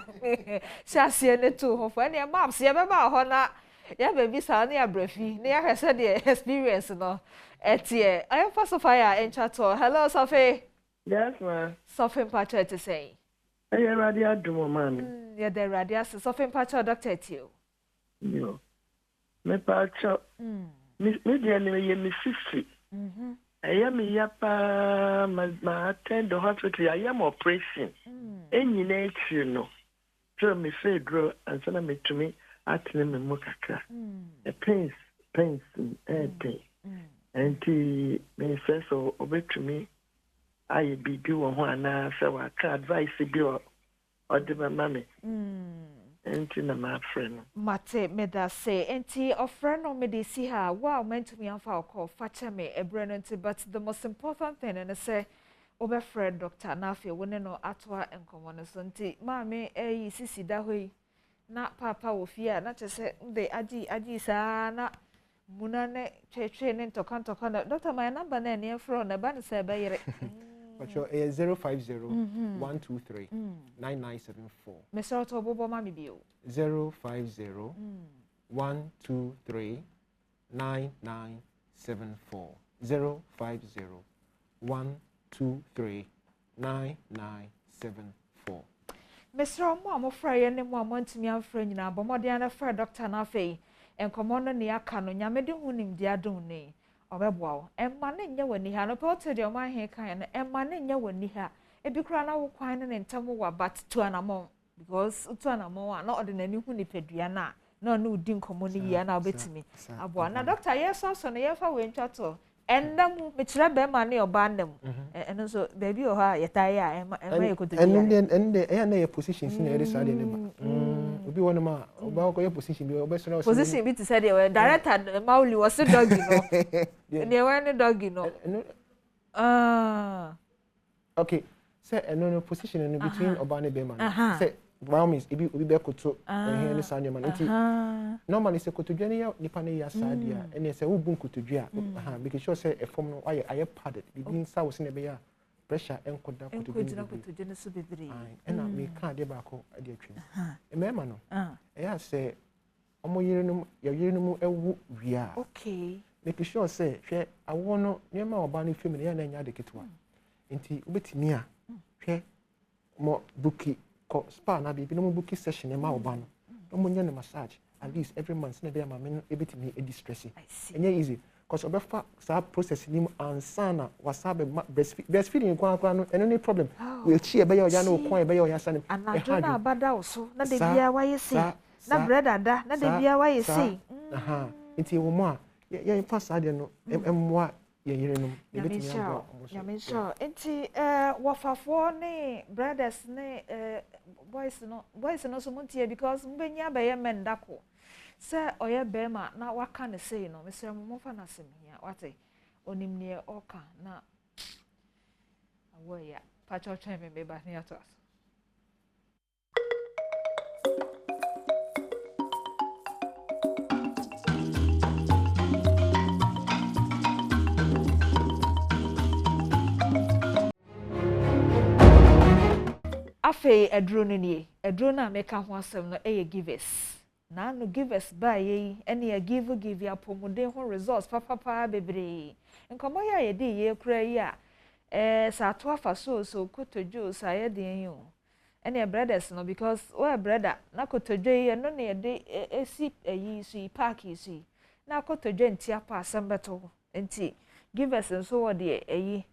siasie ne to ho fo ene maps ye be ba ho na ya be bisa na ya brefi ne ya hwese de experience no etie I am first of fire in chato. Hello Sophie. Yes, ma'am. Sophie Pacho to say. Hey, radio do man. Yeah, the radio Sophie Pacho doctor to you. Me Pacho. Me dia me 50. I am yapa ma attend the hospital. I am operation. Any nature no. So me say grow and so me to me at me mo kakra. The pains day. And me say so obey to me. I be do one na say wa ka advice bi or the mama enti na my friend mate me da say enti of friend no me dey see her wow meant to me afa call facha me ebre no enti but the most important thing and say obe friend doctor na afi woni no atwa enkomo no so enti ma me yi sisi da hoi na papa wo fia na che say de aji sa na muna ne cheche ne tokan na doctor my number na ne from na ba ne say be yire but your 050-123-9974. Mr. Otobobo mami bio. 050-123-9974. 050-123-9974. Mr. Omo Frey ne mo amantimi amfra nyina bomode na fra doctor na afei enkomo no ne aka no nyamede hunim dia don ne obeboa emma ne nya wani ha no pe de o he kan na emma ne nya wani ha ebi kura na wo kwan ne ntam wa but to anamon because to anamon na ordinary hu ni pedua na no udi nkomo ne ya na obetimi aboa na doctor yeso so no yefa we ntwato endam me kire be ma ne oba ndam eno so baby o ha yetai a emma yekoto ende ya na your positions na erisa de ne ba obi wona ma oba ko your position bi obesoro position bi to say the director mauli was doggy no ne when doggy no okay say no position no between oba ne be man say Badwam is obi be koto here ne sanya man nti normally say kotodwe ne ya nipa ne ya sadia ene say wo bun kotodwe a because sure say e form no aye padded bibin sa wo se ne be ya pressure enkoda kotodwe ne so bebre ena me ka de ba ko de atwem e mema no e ya say omo yirenum ya yirenum ewu wia okay make sure say hwe awo no nyema oba ne fem ne ya na nya de ketwa nti obetimi a hwe mo buki ko spa na bibi no mo buki session e ma oba no no mo nya no massage at least every month na be ma me no ebetimi e distress enye easy cause obefa sa process ni ansana wasabe breastfeeding kwa no eno ni problem we chi e be ya no kwa e be ya sanem e ha na abada wo so na de bia wa yesi na brother da na de bia wa ye sei aha nti wo mo a ye fa sa de no emmoa ye yerenom ye betimi abo nyame sure nti wafafo ne brothers ne boys no so montie because mbenya be ye mendako se oye bema na waka ne sei no mesem mo fa na sem hia wate onimnie oka na awoya pa cho me be ba ne ato afe edro no nie edro na meka ho asem no eye givers na no givers ba ye ene ya give ya pomoden ho results papa bebre nkomo ya ye di ye kura yi a sa to afa so kotodwo sa ye den yi o ene brothers no because we brother na kotodwo yi no na ye de esi yi so park yi so na kotodwo nti apa asem beto nti givers nso wo de yi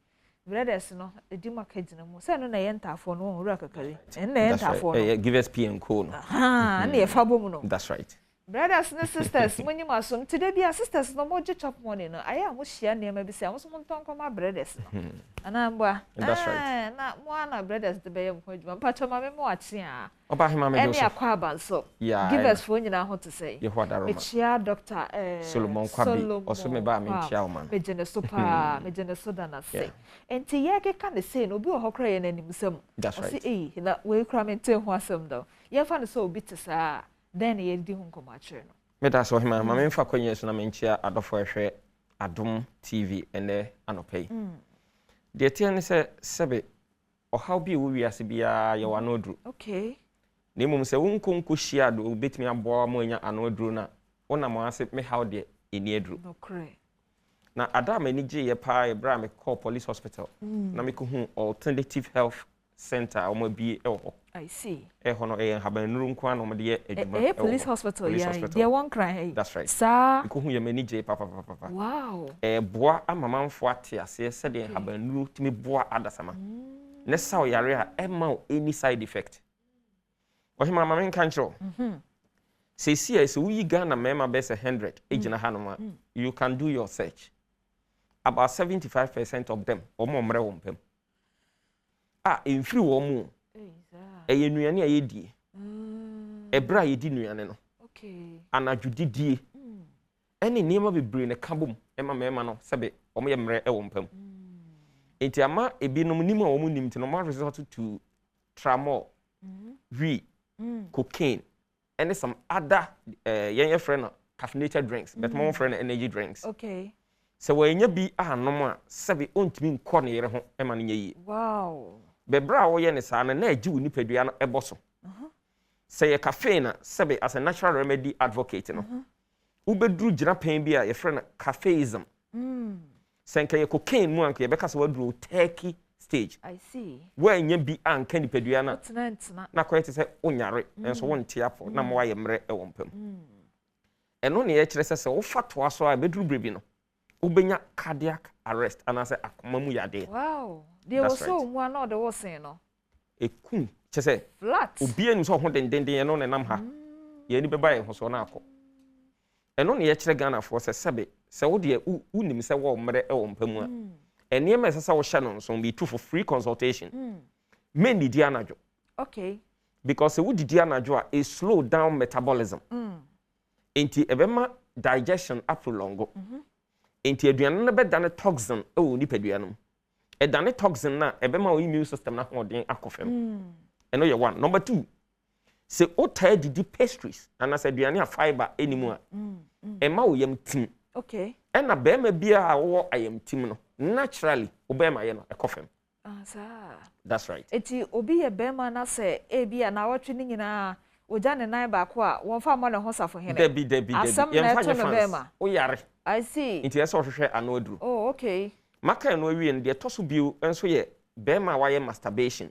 brothers no edi market na mu say no na ye ntafo no won kakari na ye ntafo no give us P and Co no na ye fa bom no that's right brothers and sisters when you masum today be sisters no more chop money no aya mo share na ma bi say mo so monton ko ma brothers no ana mba that's right na mo ana brothers de be yam ko adwuma pa choma me mo ate a oba hima me do so eni akwa abanso give us for nyina ho to say ye ho daroma me chia doctor Solomon Kwabi oso me ba me chia o man me jene super me jene soda na say enti ye ke kan say no obi o hokra ye na nim sam that's right na we kra me te ho asem do ye fa no so obi te sa then ye di hu nkomache no me da so hima ma me mfa kwanye so na me nchia adofo ehwe Adom TV ene anopei de tie ne se sebe o how bi wo wiase bia ye wa no dru okay ne mum se wonko nko hia do obetimi aboa mo anya ano adru na wona mo ase me how de eni adru okay na Adam ani je ye pa e bra me call police hospital na me ko hu alternative health center o mo bi e ho I see ho no e habanuru nko an o mo de ye adwuma police hospital yeah they won cry that's right sir ko hu ye mani je papa wow boa amamanfo ate ase se de habanuru timi boa adasama ne saw yare a emma any side effect o hima mama kan chro say see so we Ghana mema best 100 ejina hanoma you can do your search about 75% of them omo mre wompem in free wo mu eye nuane a yedie ebra yedi nuane no okay anadwudidie ene niema bebre ne kabom ema mema no sebe omo ye mre wompem enti ama ebinom nimu a wo mu nimti no ma resort to tramol cocaine and some other young friend caffeinated drinks but more friend energy drinks okay so when you be anom a sebe ontimi nkɔ ne yere ho e ma no yi wow bebra wo ye ne sa na agi wo nipadua no eboso say ye caffeine sebe as a natural remedy advocate no ubedru gira pen bi a ye friend caffeism senka ye cocaine mu anka ye beka so wadru turkey stage I see when you be anka nipadua na na kwete se onyare enso wonte apo na mo waye mre e wompam eno ne ye kire se wo fatoa so a bedru brebi no ubenya cardiac arrest anase akoma mu yade wow they were so mu na de wo sen no ekun kise flat obi enu so ho dendenden no ne nam ha ye ni beba ye ho so na akọ eno ne ye kire Ghana for se sebe se wo de unim se wo mre e wompam a enema esasa wo hye no so be true for free consultation men di anajo okay because we di anajo a slow down metabolism enti ebema digestion aprolongo enti aduane no be dane toxin e wo nipadua no e dane toxin na ebema wo immune system na hoden akofem eno ye one number 2 se o tie di pastries ana se aduane a fiber enimu a ema wo yam tim okay ena bema bia a wo ayam tim no naturally obema ye no ekofem sir that's right eti obi ye bema na se bia na wotwe ni nyina oja ne nan ba ko a won fa mo ne ho safo hene debi ye fa ne bema o yare I see nti ye so hwehwe ano aduru oh okay maka no awie no de to so bio enso ye bema wa ye masturbation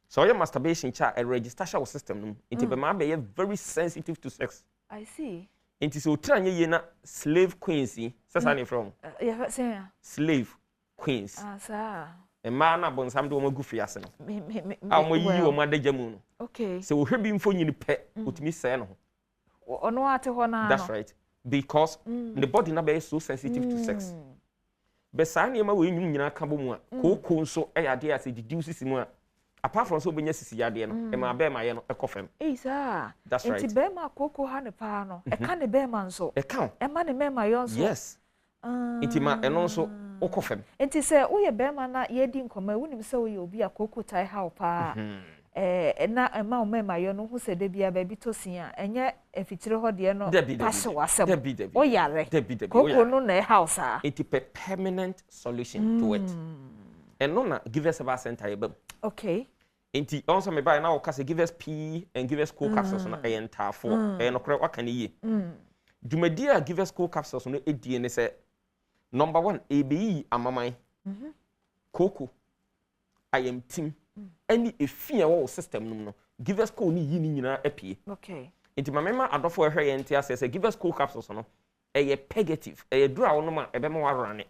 so ye masturbation cha a register shall system no nti bema be ye very sensitive to sex I see nti so tranye ye na slave queens sesa ne from yeah say slave queens sir ma na bonsam de o magu fiase no a mo yi o ma daja mu no Okay. So we have been for you pet with me saying ono ate ho na. That's right. Because the body na be so sensitive to sex. But sane ma we nyina ka bo mu a koko nso e yade as deduce mu a apart from so benya sisi yade no e ma be ma ye no e kofem. Sir. That's right. Enti be ma koko ha ne pa no e ka ne be ma nso. E ka. E ma ne me ma yo nso. Yes. Enti ma eno nso okofem. Enti se wo ye be ma na ye di nkoma wunim se wo ye obi a koko tai ha pa. Na ma o me ma yo no hu se de bia ba bi tosin a enye efitire ho de no pass wasem. O yare. Koko no na house a. It's a permanent solution to it. And no na give us about center ebem. Okay. Enti also me buy now cause give us P and give us cool capsules na e enta for e no kre wa kan yi. Dwumadi a give us cool capsules no edie ne say number 1 EBE amaman. Koko I am team any efia wo system no give us cool ni yi ni nyina apie. Okay. Enti mamema adofo ehwe ye ntia say give us cool capsules no a pegative a draw no ma ebe mo warane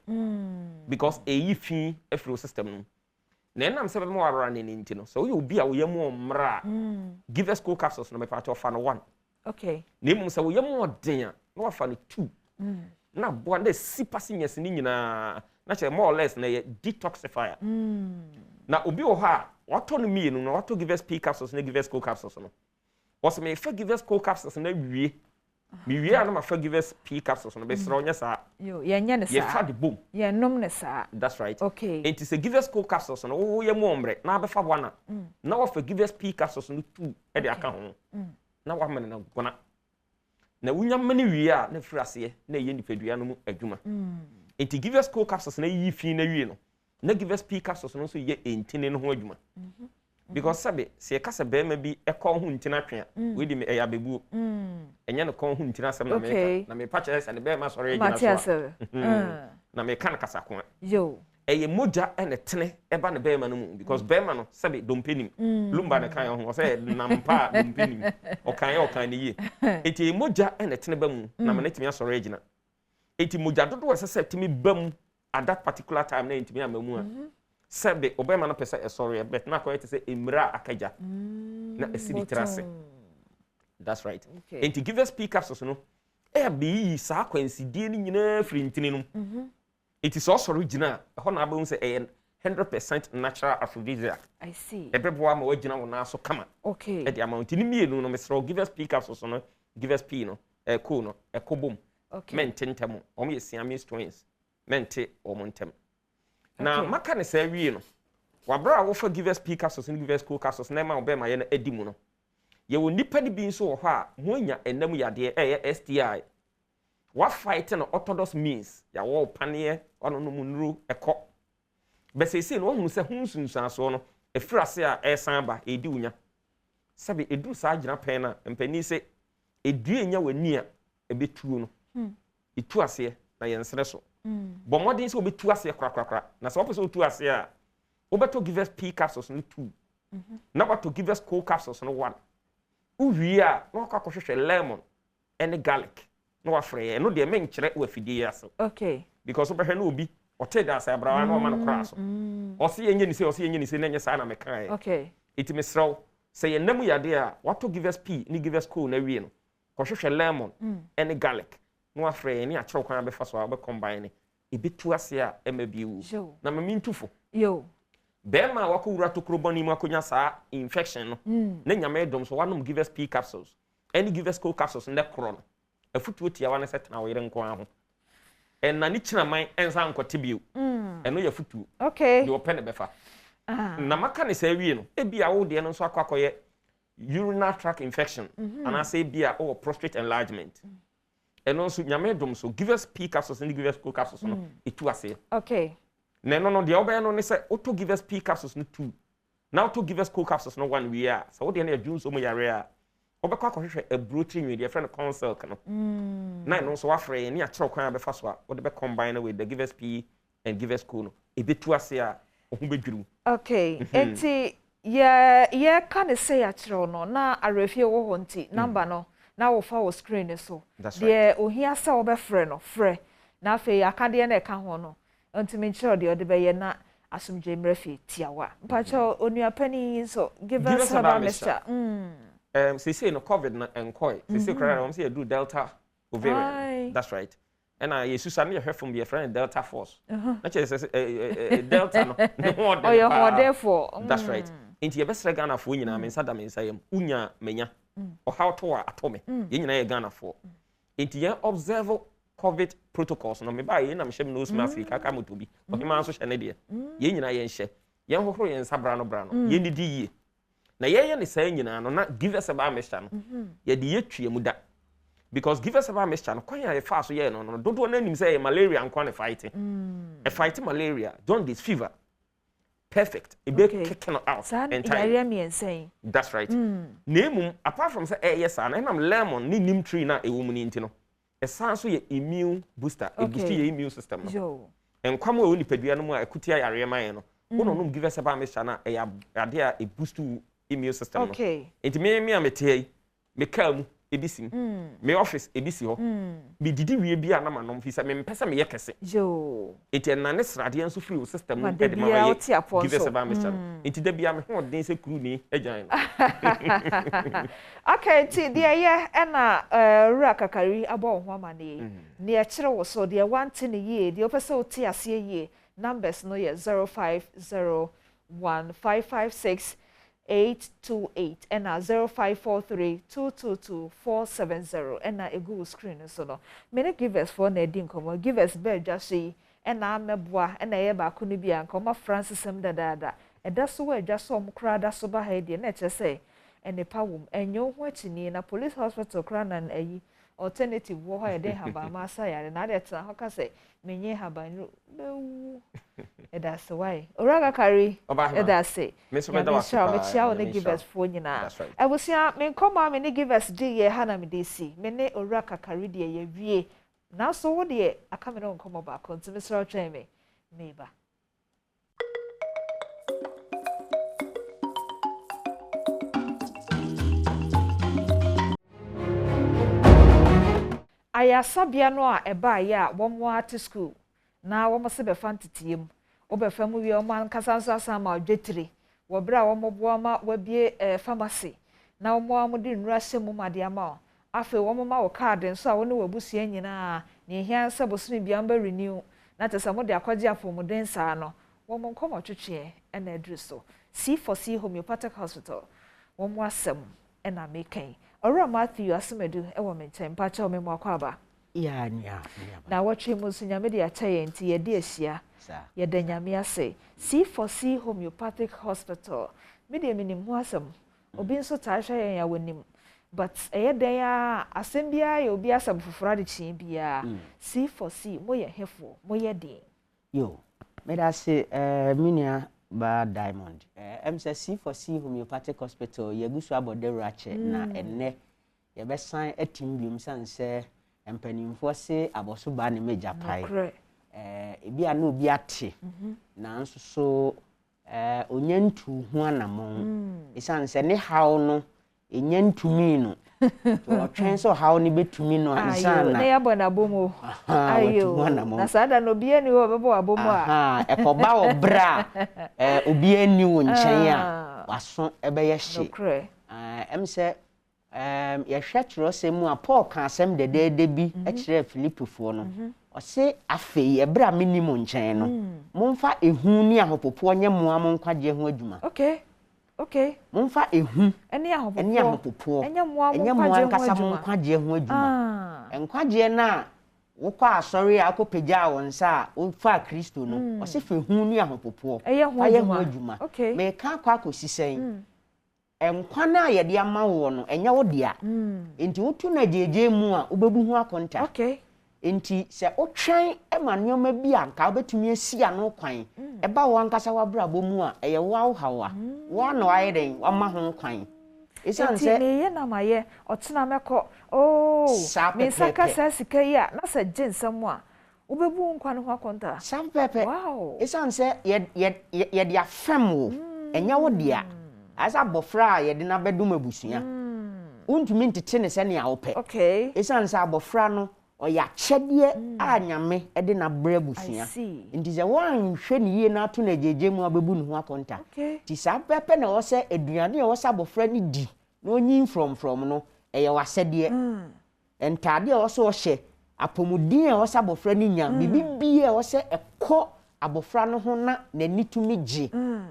because a yi fi afro system no na enam se be mo warane ni nti no so you obi a wo yam omra give us cool capsules no me pa to fa no 1 okay na mum se wo yam odin a no fa no 2 na bo na si passengers ni nyina na che more or less na ye detoxifier na obi wo ha wato no mienu no wato give us P capsules na give us cool capsules no was me fa give us cool capsules na wie mi wie na ma fa give us P capsules no be sro nya sa yo ye nya ne sa ye fa de boom ye nom ne sa that's right okay it is a give us cool capsules no wo ye mo omre na be fa bwana na wo fa give us P capsules no 2 e de aka ho na wa mene na gona na wunya mene wie a na frase na ye nipadua no mu adwuma it give us cool capsules na yi fi na wie no na give us P capsules no so ye entine no ho adwuma because sabe se kasa be ma bi e kon hu ntina twa we di me e ya bebu enya no kon hu ntina sam na me na me pa chere se ne be ma sore egina so na me kan kasa ko yo e ye moja e ne tene e ba ne be ma no mu because be ma no sabe dompenim lumba ne kan ho se na mpa dompenim o kan ne ye eti e moja e ne tene ba mu na me ne timi asore egina eti moja dodo wo se timi ba mu at that particular time na ntimi amamu a sebe obema na pesa sorry but na ko say emra akaja na esidi trase that's right okay. And to give us P capsules no e be sa kwansidie ni nyina free ntini no it is also original ho na abun say 100% natural aphrodisiac I see ebebo ama wagina wo na so kama okay e the amount ni mienu no mesro give us P capsules no give us P no e cool no e kobom okay mententem o me siamese twins mente o montem na maka ne sa wie no wabra wo fa give us P capsules and give us cool capsules na ma obema ye na adimu no ye wo nipa ni bi nso wo ho a ho anya enam yade e STI wa fight no orthodox means ya wo paneye ono no munuru eko be se no hu se hunsunsan so no efirase a esan ba edi unya sabe edu sa agina pen na mpani se edu enya wani a ebetuo no itu ase na yensere so bo modern so obetu ase krakrakra na so opeso otu ase a obeto give us P capsules no 2 na wato give us cold capsules no 1 uwie a na kwa kohwehwe lemon and garlic no afre no de menkere wa fidie aso okay because obehwe na obi ote da ase abrawa na o ma no kra so o se yenye ni se na nye sa na mekan okay iti mesraw se yenam yade a wato give us P ni give us cold na wie no kohwehwe lemon and garlic no afre ni a kyerɛ kwan abefa so a be combine e betu ase a emabiu na mamintufo yo bema wakowura tokrobani mu akonya saa infection no na nyame dom so wanom give us P capsules any give us cold capsules ne kro no afutuo tia wane setna wo yere nko aho en na ni kyina man ensa nkote biu eno ya futuo okay de open ne befa na maka ne saa wie no e bia wo de no nso akwakoye urinary tract infection ana say bia or prostate enlargement and also nyame dom so give us P capsules and give us cold capsules no etu ase okay na no de obey no ne say auto give us P capsules no 2 now to give us cold capsules no 1 we are so de na adwun so mo yare a obekwa kohwehwe abrotri nwi de friend consult no na no so wafre ne a kyerɛ kwan abefa so a wo de be combine with the give us P and give us cool no ebetu ase a ohun bedwuru okay enti ye ka ne say a kyerɛ no na arefie wo ho nti number no na wo fa wo screen so de ohia sa wo be frɛ no frɛ na afei akade na e ka ho no ntimi kyerɛ de ode be ye na asomdwe mrefi tiawa mpacho onuapani so give us a mixture say no covid na enkoi say kra na say do delta ovarian that's right and yesusa na your from your friend delta force na say delta no oh you therefore that's right inti ye besre Ghana fo nyina me nsa da me nsa yam unya menya o how to atome ye nyina ye Ghana fo inti ye observe covid protocols no me ba ye na me hye nose mask kaka motobi o hima nso hye ne de ye nyina ye nhye ye hohoro ye nsa bra no ye ndidi yie na ye ne say nyina no na give us about mixture no ye de ye tue mu da because give us about mixture no kwanya ye fa so ye no dodo na nim say malaria nkwa ne fighting fight malaria jaundice fever perfect it be kicking out entirely that's right name apart from say yes and am lemon ni nim tree na ewo mu ni ntino esan so ye immune booster e boost your immune system no enkwam we ni padua no mu a ekutia yare man no wono no give us about mixture na e ade a e boost immune system no enti me amete me kalmu ebisim me office ebisi ho me didi wie bia na manom fi se me mpese me yekese yo enti na ne srade enso free o system no e de ma ye give us about mixture enti da bia me ho den se kru ni agyan okay ti dia ye na rura kakari abo ho amane ne e kire wo so dia want ne ye dia opese o ti ase ye numbers no ye 0501556828 and 0543222470 and a Google screen so no many givers for na din komo givers be just and na meboa and na ba kunu bia nkoma Francis em dada eda so we just so mkra da so ba ha de na che say ene pawum enyo ho achini na police hospital kra na ayi alternative wo ha de haba ma sa yare na de tra ho ka say menye haba bewu eda so why oraga kari eda say me so beda wasa me chia o ne givers for nyina e wo sia me nkoma me ne givers de ye ha na me de si me ne oraga kari de ye wie na so wo de aka me no nkoma ba ko ntime sro twen me meba aya sabia no a eba ya womo art school na womo se be fantitiem obefa mu wi omo ankasa nso asama odwetire wo bra womo bo ma wabie pharmacy na womo amudi nura hyemu made ama afa womo ma wo card nso a woni wabusia nyina ne hia nsa bosome bia mba renew na tesa mo de akwaje afomuden sa no womo nkomo twetwe na adru so C4C homeopathic hospital womo asem na mekan Ora Matthew Asemedu ewo menchen pacha omemo akwaba ya nya na watwe musu nyame de achaye nti ye de ahia ye da nyame ase C4C homeopathic hospital me de minim ho asem obi nso ta hwa ye ya wonim but eye den ya asem bia ye obi asem foforo de chi bia C4C mo ye hefo mo ye den yo me da se minia ba Diamond C4C homeopathic hospital ye gusu abode rache na enne ye be san atim biom san se empanimfo se aboso ba ne meja pai ebi ana obi ate na nso so onyantu ho anamon isan se ne hawo no enyantumi no to twen so hawo ne betumi no ansa na ne yabo na bomo ayo na sada no bia ni wo bebo abomo a ekoba obra obi ani wo nchen a waso ebe ye hye se ye hwetro semu a Paul kan asem dedede bi e kire Filipifo no o se afei ebra minimum nchen no momfa ehu ni ahopopo nye moa mo nkwaje ho adwuma okay momfa ehu eni ahopopo enye moa nkasa mo nkwaje ho adwuma nkwaje na wokwa asori akopagya wonsa ofa Kristo no o se fe hu ni ahopopo aye ho adwuma me ka kwa kosisen enkwa na ye de ama wo no enye wo dia enti wotu na jeje mu a obebu hu akonta enti se otwen emanioma bi anka obetumi asi ano kwan eba wo ankasa wabrabo mu a eye wo hawa wo no aye den wama ho kwan isan se me ye na maye otena meko me saka sasika yi a na se jensam a obebu nkwan ho akonta sampepe wow isan se ye dia fem wo enye wo dia asa bofra ye de na bedum abusua untumi ntete ne se ne a wo pe isan se abofra no oya chede anyame de na bra busia nti ze wan hwe ne yie na to na jeje mu abebu ne ho akonta ti sa pepe na wo se aduane e wo sa bofra ne di no nyin from no eye wasede entade e wo so hye apomudin e wo sa bofra ne nya bibibie e wo se ekọ abofra no ho na n'ani tumi gye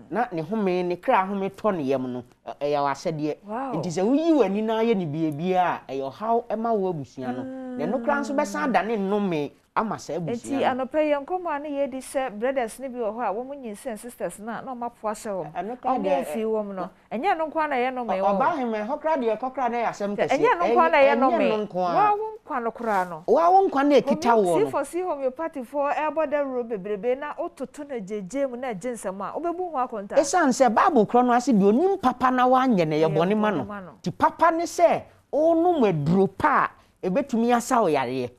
na ne home ne kra home to ne yam no eye wasede nti se wo yi wani na ye ne biebia eye haw e ma wo abusua no ne no kra nso besa da ne nnome ama sa abusua enti anope ye nkoma ne ye di se brothers ne bi wo ho a wo munyin sen sisters na ma po ase wo o fi wo no enye no nkwa na ye no me wo oba heme hokra de kokra na yasem kese enye no nkwa na ye no me wa wo nkwa no kra no wa wo nkwa na ekita wo no si for si homeopathy for elboda ro bebrebe na ototo na jeje mu na jensem a obebu ho akonta esan se bible kro no ase de onim papa na wa anye ne ye bone ma no ti papa ne se onu maduro pa ebetumi asa wo yare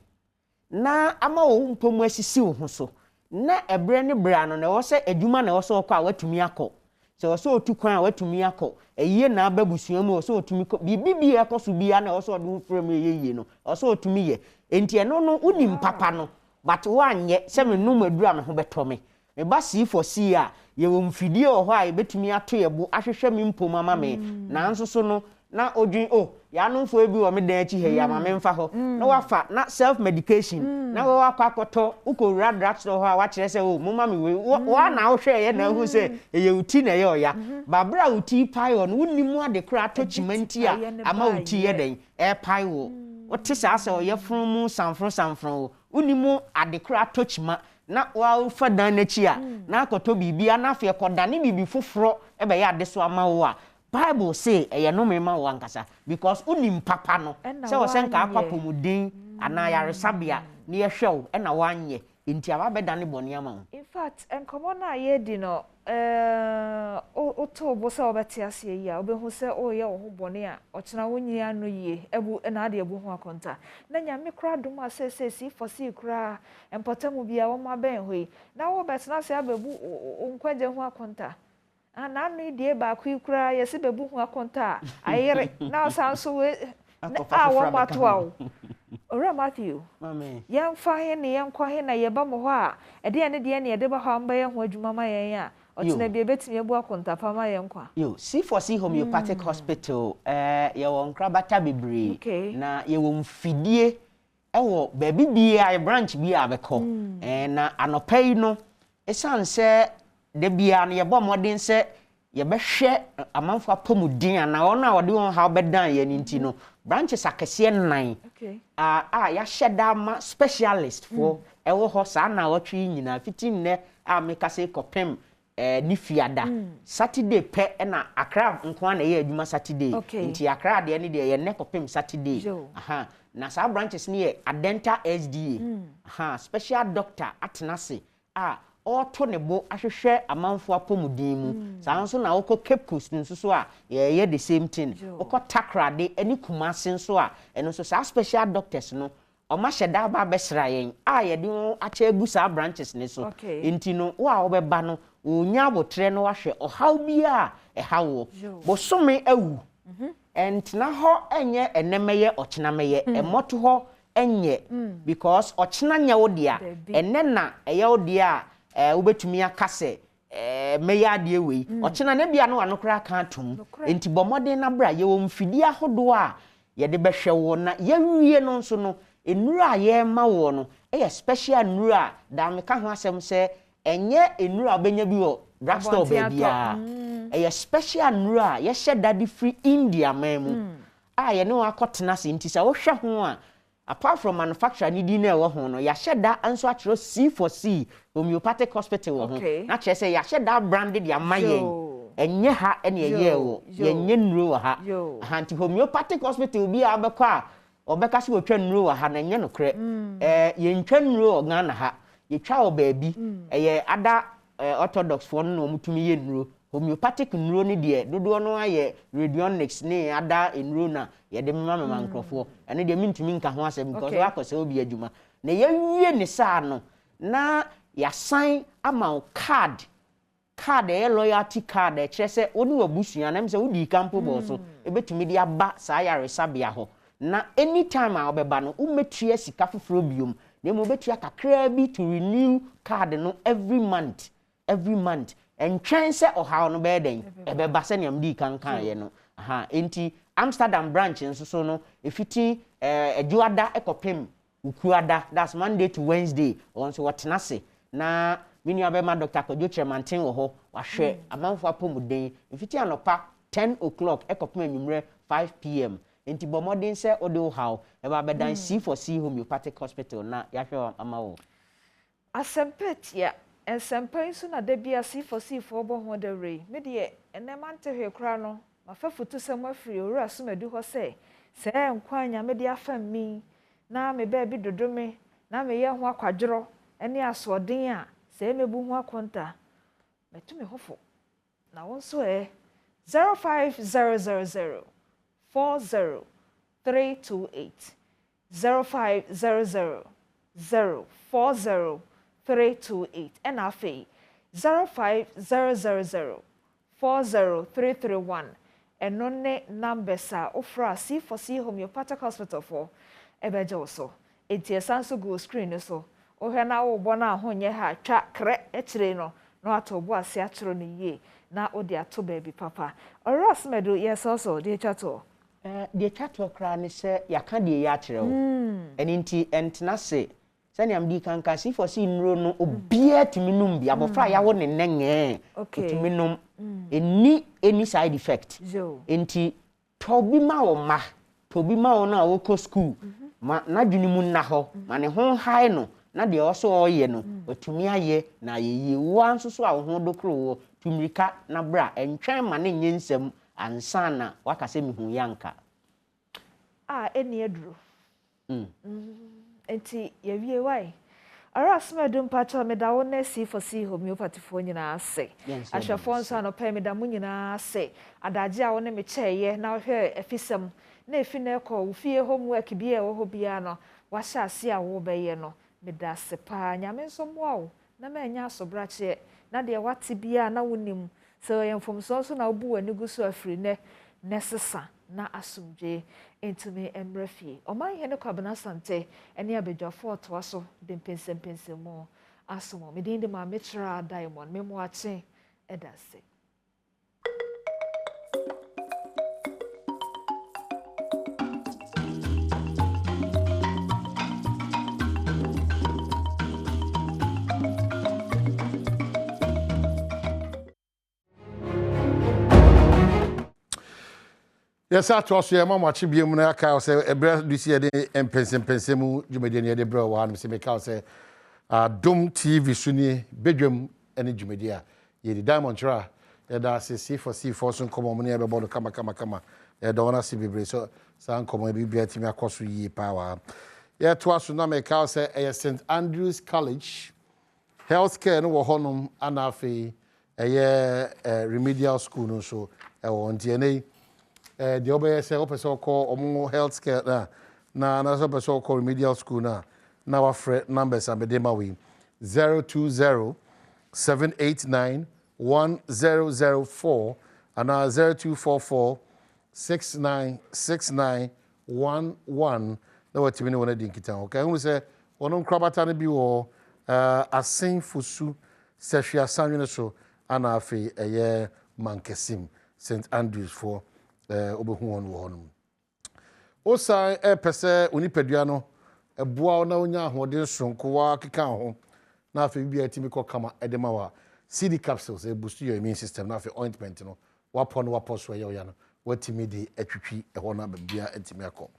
na ama wo mpomu asisi wo ho so na ebre ne bra no na wo se adwuma na wo so kwa watumi akọ se wo so otukwan watumi akọ eyiye na ababusua mu wo so otumi bibi ekoso bia na wo so de frem eyiye no wo so otumi ye enti eno no unim papa no but wo anye se me no maduro a me ho betome me ba si for si a ye wo mfidie wo ho a ebetumi ato ye bu ahwehwe me mpom ama me na nso so no na odwin ya no fo ebi wo me dan achi he ya ma me mfa ho na wafa na self medication na wo akwa akoto ukowura drugstore ho a wa kire se mama me we wa na wo hwe ye na hu se eye uti na ye oya babra uti pai on wunimu ade kra to chimanti a ama uti ye den e pai wo wote sa se oye fun sanfron wunimu ade kra to chima na wa fa dan na chi a na akoto bibia na afie kodane bibi foforo e be ya ade so ama wo a Bible say no me ma wankasa because unim papa no say wo sen ka akapomudin ana yare sabia na ye hwew na wanye nti aba beda ne bone ama. In fact enkomo na ye di no o to bo say obeti ase yi a obehu say o ye wo ho bone a ochina wonyi anu yie ebu na ade ebu ho akonta na nyame kra dum asese si fosi kra empotamu bia wo ma ben hoi na wo betna say abebu onkwaje ho akonta ana no die ba ku kura yesi bebu hu akonta ayere na sanso we wo matwa ora Matthew mame yan fa he ne yan kwa he na ye ba mo ho a ede ne de ne ye de ba ha mba ye ho adwuma ma yen a otina bi ebetimi ebu akonta pa ma yen kwa yo C4C homeopathic hospital ye won krabata bebre na ye won mfidie ewo baby bia branch bia abekọ na anopai no esanse de bia na ye bɔ modin se ye behwe amanfo apomudin ana ona wode won ha bedan ye nti no branches akese nan ya sheda ma specialist for ewo ho sa na wotwe nyina fitin ne meka se kopem ni fiada Saturday pe na akra nko na ye adwuma Saturday nti akra de ne de ye ne kopem Saturday na sa branches ni ye adenta SDA special doctor atenase to ne bo ahwehwe amanfo apomudin mu sanso na wokọ Cape Coast nso so a ye the same thing wokọ Takrade ani Kumasi nso a eno so sa special doctors no o ma hyeda ba besra yen ye de acha egu sa branches ne so enti no wo a wo beba no onya abotre no wahwe ohaw bia hawo bo some awu entina ho enye enemeye ochenameye emoto ho enye because ochena nya wo dia enne na eye wo dia ubetumi akase meya de we ochena na bia no anokra ka atom enti bomode na bra ye wo mfidi ahodo a ye de behwe wo na ye wie no nso no enura ye ma wo no special nura da me ka ho asem se enye enura obenya bi wo drugstore be bia special nura ye hye daddy free India mamu ye no akotena se enti sa wo hwe ho a apart from manufacturer ni di na ewo ho no ya sheda anso akiro C4C homeopathic hospital wo ho na kire say ya sheda branded ya mayen enye ha ene ye wo ye nye nuro ha anti homeopathic hospital bi abekọ a obeka se wotwa nuro ha na nye no kire ye ntwa nuro Ghana ha ye twa o baabi ye ada orthodox for no mutumi ye nuro homeopathic nuro ni de dodo no aye radionics ni ada nuro na ye de mama nkrofo ene de mintumi nka ho asem because wa kwese obi adwuma na ye wie ni sa no na ya sign ama card loyalty card kire se oni wabusua na mse odi campo bo so ebetumi de aba sa ya resabia ho na anytime a obeba no umetua sika foforo biom na mo betua kakra bi to renew card no every month and chance ohaw no be den ebeba se ne amdi kankan ye no aha enti Amsterdam branch nso so no efiti eduada ekopem ukuada that's Monday to Wednesday onso wotena na mini abema Dr. Kojo Tremantin wo ho wahwe amanfo apomuden efiti anopa 10 o'clock ekopem anwumre 5 p.m. enti bomodin se ode how eba bedan C4C homeopathic hospital na yahwe amawo asempet ya ensempa so na da bia C4C for bo ho da rei me de enemante hwe kra no mafafutu sem afiri owura somadu ho se enkwanya me de afam mi na me ba bi dodome na me ye ho akwadworo ene asoden a se mebu ho akonta metumi hofo na wonso 05000 40328 05000 40328 and afi 05000 40331 and none numbers are offer C4C homeopathic hospital for ebejo so enti esanso go screen so ohwe na wo bona ahonye ha twa kre etire no no atobo ase atro no ye na odi ato baby papa oras medo yes also de chato de chato kra ne se yaka de ya kire wo enti entna se sani amdi kanka C4C nro no obia timinum bia bofra ya wo ne nenge timinum any side effect enti tobi ma wo ma na wo ko school ma na dwunimu na ho ma ne ho hai no na de oso oye no otumi aye na yeyi wo ansoso a ho dokro wo tumirika na bra entwen ma ne nyensem ansa na wakase mihu yanka eni eduro enti yewie wai aras medum pacho medawo na C4C homeopathy fo nyina ase ahwefo nso anopa medamu nyina ase adaje a wo ne me cheye na hwe efisem na efi na ekọ ufie homework bi e wo ho bia no wahya ase a wo beye no medase pa nyame nso moa na ma nya asobrache na de wate bia na wonim so yemfom so na obu wani guso afiri ne nesesa na asumje entumi emrefie oman he ne kwabena sante ene abedwafo to aso de pensem mo asomo medin de ma metra diamond memo ache edase Yes, I trust you. Mama, watching be mun aka say e bra do see de empensem mu djumede ne de bra wa no se make say Adom TV suni bedwam ene djumede a ye di diamond tra e da se C4C so nkomo mu ne be bodo kama e da wona se bebre so san nkomo e bibia timi akoso yi power ye to aso na make say e St Andrews College healthcare no wo honum anafe e remedial school no so e won tie the obey say opeso call omo health care na so opeso call remedial school na our friend numbers and bedema we 020 789 1004 and 0244 696911 na what me wona dinkita okay who say onon krabata na bi wo asen fusu sehwia sanwene so ana afi eye mankesim St Andrews for obehu won wo honum osan pese onipadua no eboa na onya ahode sonko wa keka ho na afi bibia timi ko kama edema wa CD capsules boost your immune system na afi ointment no wapo so ye oya no watimi di atwitwi ho na bibia etimi akọ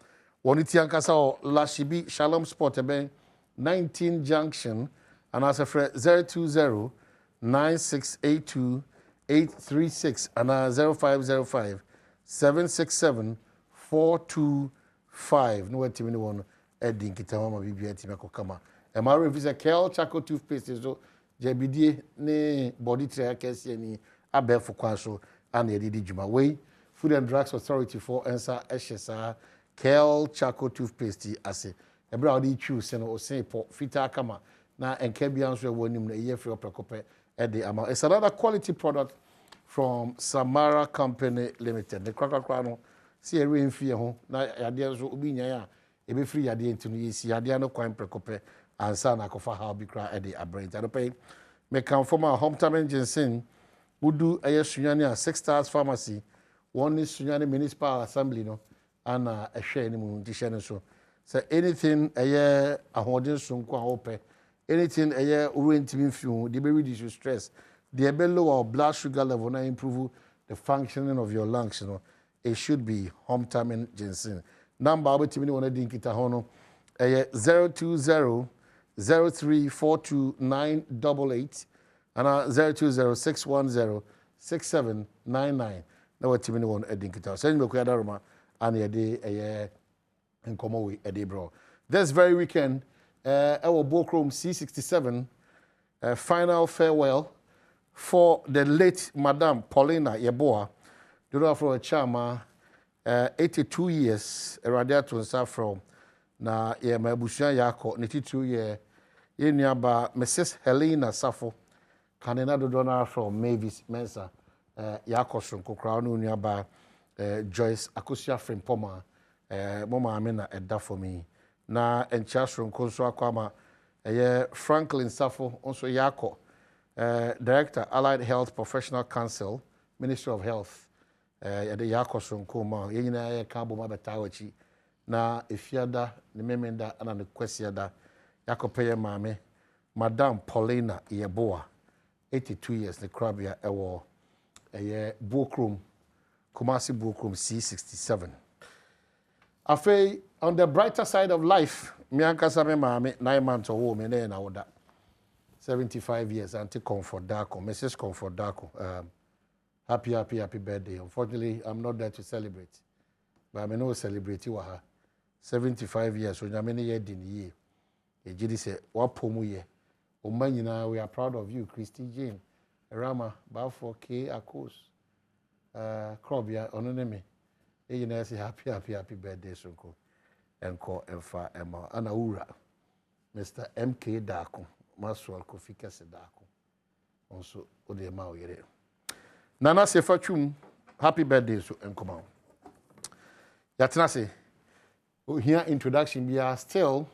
woni ti ankasa o Lashibi Shalom Sport ben 19 junction and as a 020 9682 836 and 0505 767 425 no wait me one edin kitama bibia ti meko kama e ma revise Kel Chaco toothpaste so jabidie ne body care kese ni abefo kwa so ana edidi juma we Food and Drugs Authority for answer ehesa Kel Chaco toothpaste ase e bra odi choose no o say po fita kama na enka bia nso e wonim na e free oprekope e de ama it's another quality product from Samara Company Limited. The cracker no see a rain fear home. Now, ideas will be near a free idea into you see idea no quite precope and son I could how be cry at the aberrant. I don't pay. Make come from our hometown engine who do a Sunyani 6 stars pharmacy. One is Sunyani Municipal Assembly, no, and a share any moon so. So anything a year a holding soon hope. Anything a year ruin to fuel, the baby reduce stress. The lower blood sugar level now improve the functioning of your lungs, you know. It should be hometown ginseng. Number I will tell you when I didn't get a hono. 020 0342988 and 02061067999. Now what tell me one I didn't get a send me a daruma and a day a year in common with a day, bro. This very weekend, our Bokrom C67 final farewell for the late Madame Paulina Yeboah. You know, for a charmer, 82 years, a radiator from na ye mabusia yako 92 year ye nuaba Mrs. Helena Safo kanena dodona from Mavis Mensa yako sonko kra no nuaba Joyce Akosia Frimpoma mama amena edda for me na encha sonko so akwama ye Franklin Safo also yako Director Allied Health Professional Council Ministry of Health ye de yako sonko ma ye nyina ye kabo mabetawachi na efiada ne memenda ana ne kwesiada yakopeye maame Madam Paulina Yeboah 82 years the crabia ewo Bokrom Kumasi Bokrom C67 afei on the brighter side of life me ankasa me maame 9 months old me na woda 75 years Auntie Comfort Darko Mrs. Comfort Darko happy birthday. Unfortunately I'm not there to celebrate but I know celebrate you 75 years so nyame ne ye di ne ye ejidi se wapomu ye o manyina we are proud of you Christy Jane Rama Bafo K Akos Krobia ononeme eyina say happy birthday sonko enko emfa ema ana ura Mr. MK Dako Maswal Kofi Kese Dako onso ode ma oyere Nana Sefachum happy birthday so enkoma yatena se here introduction we are still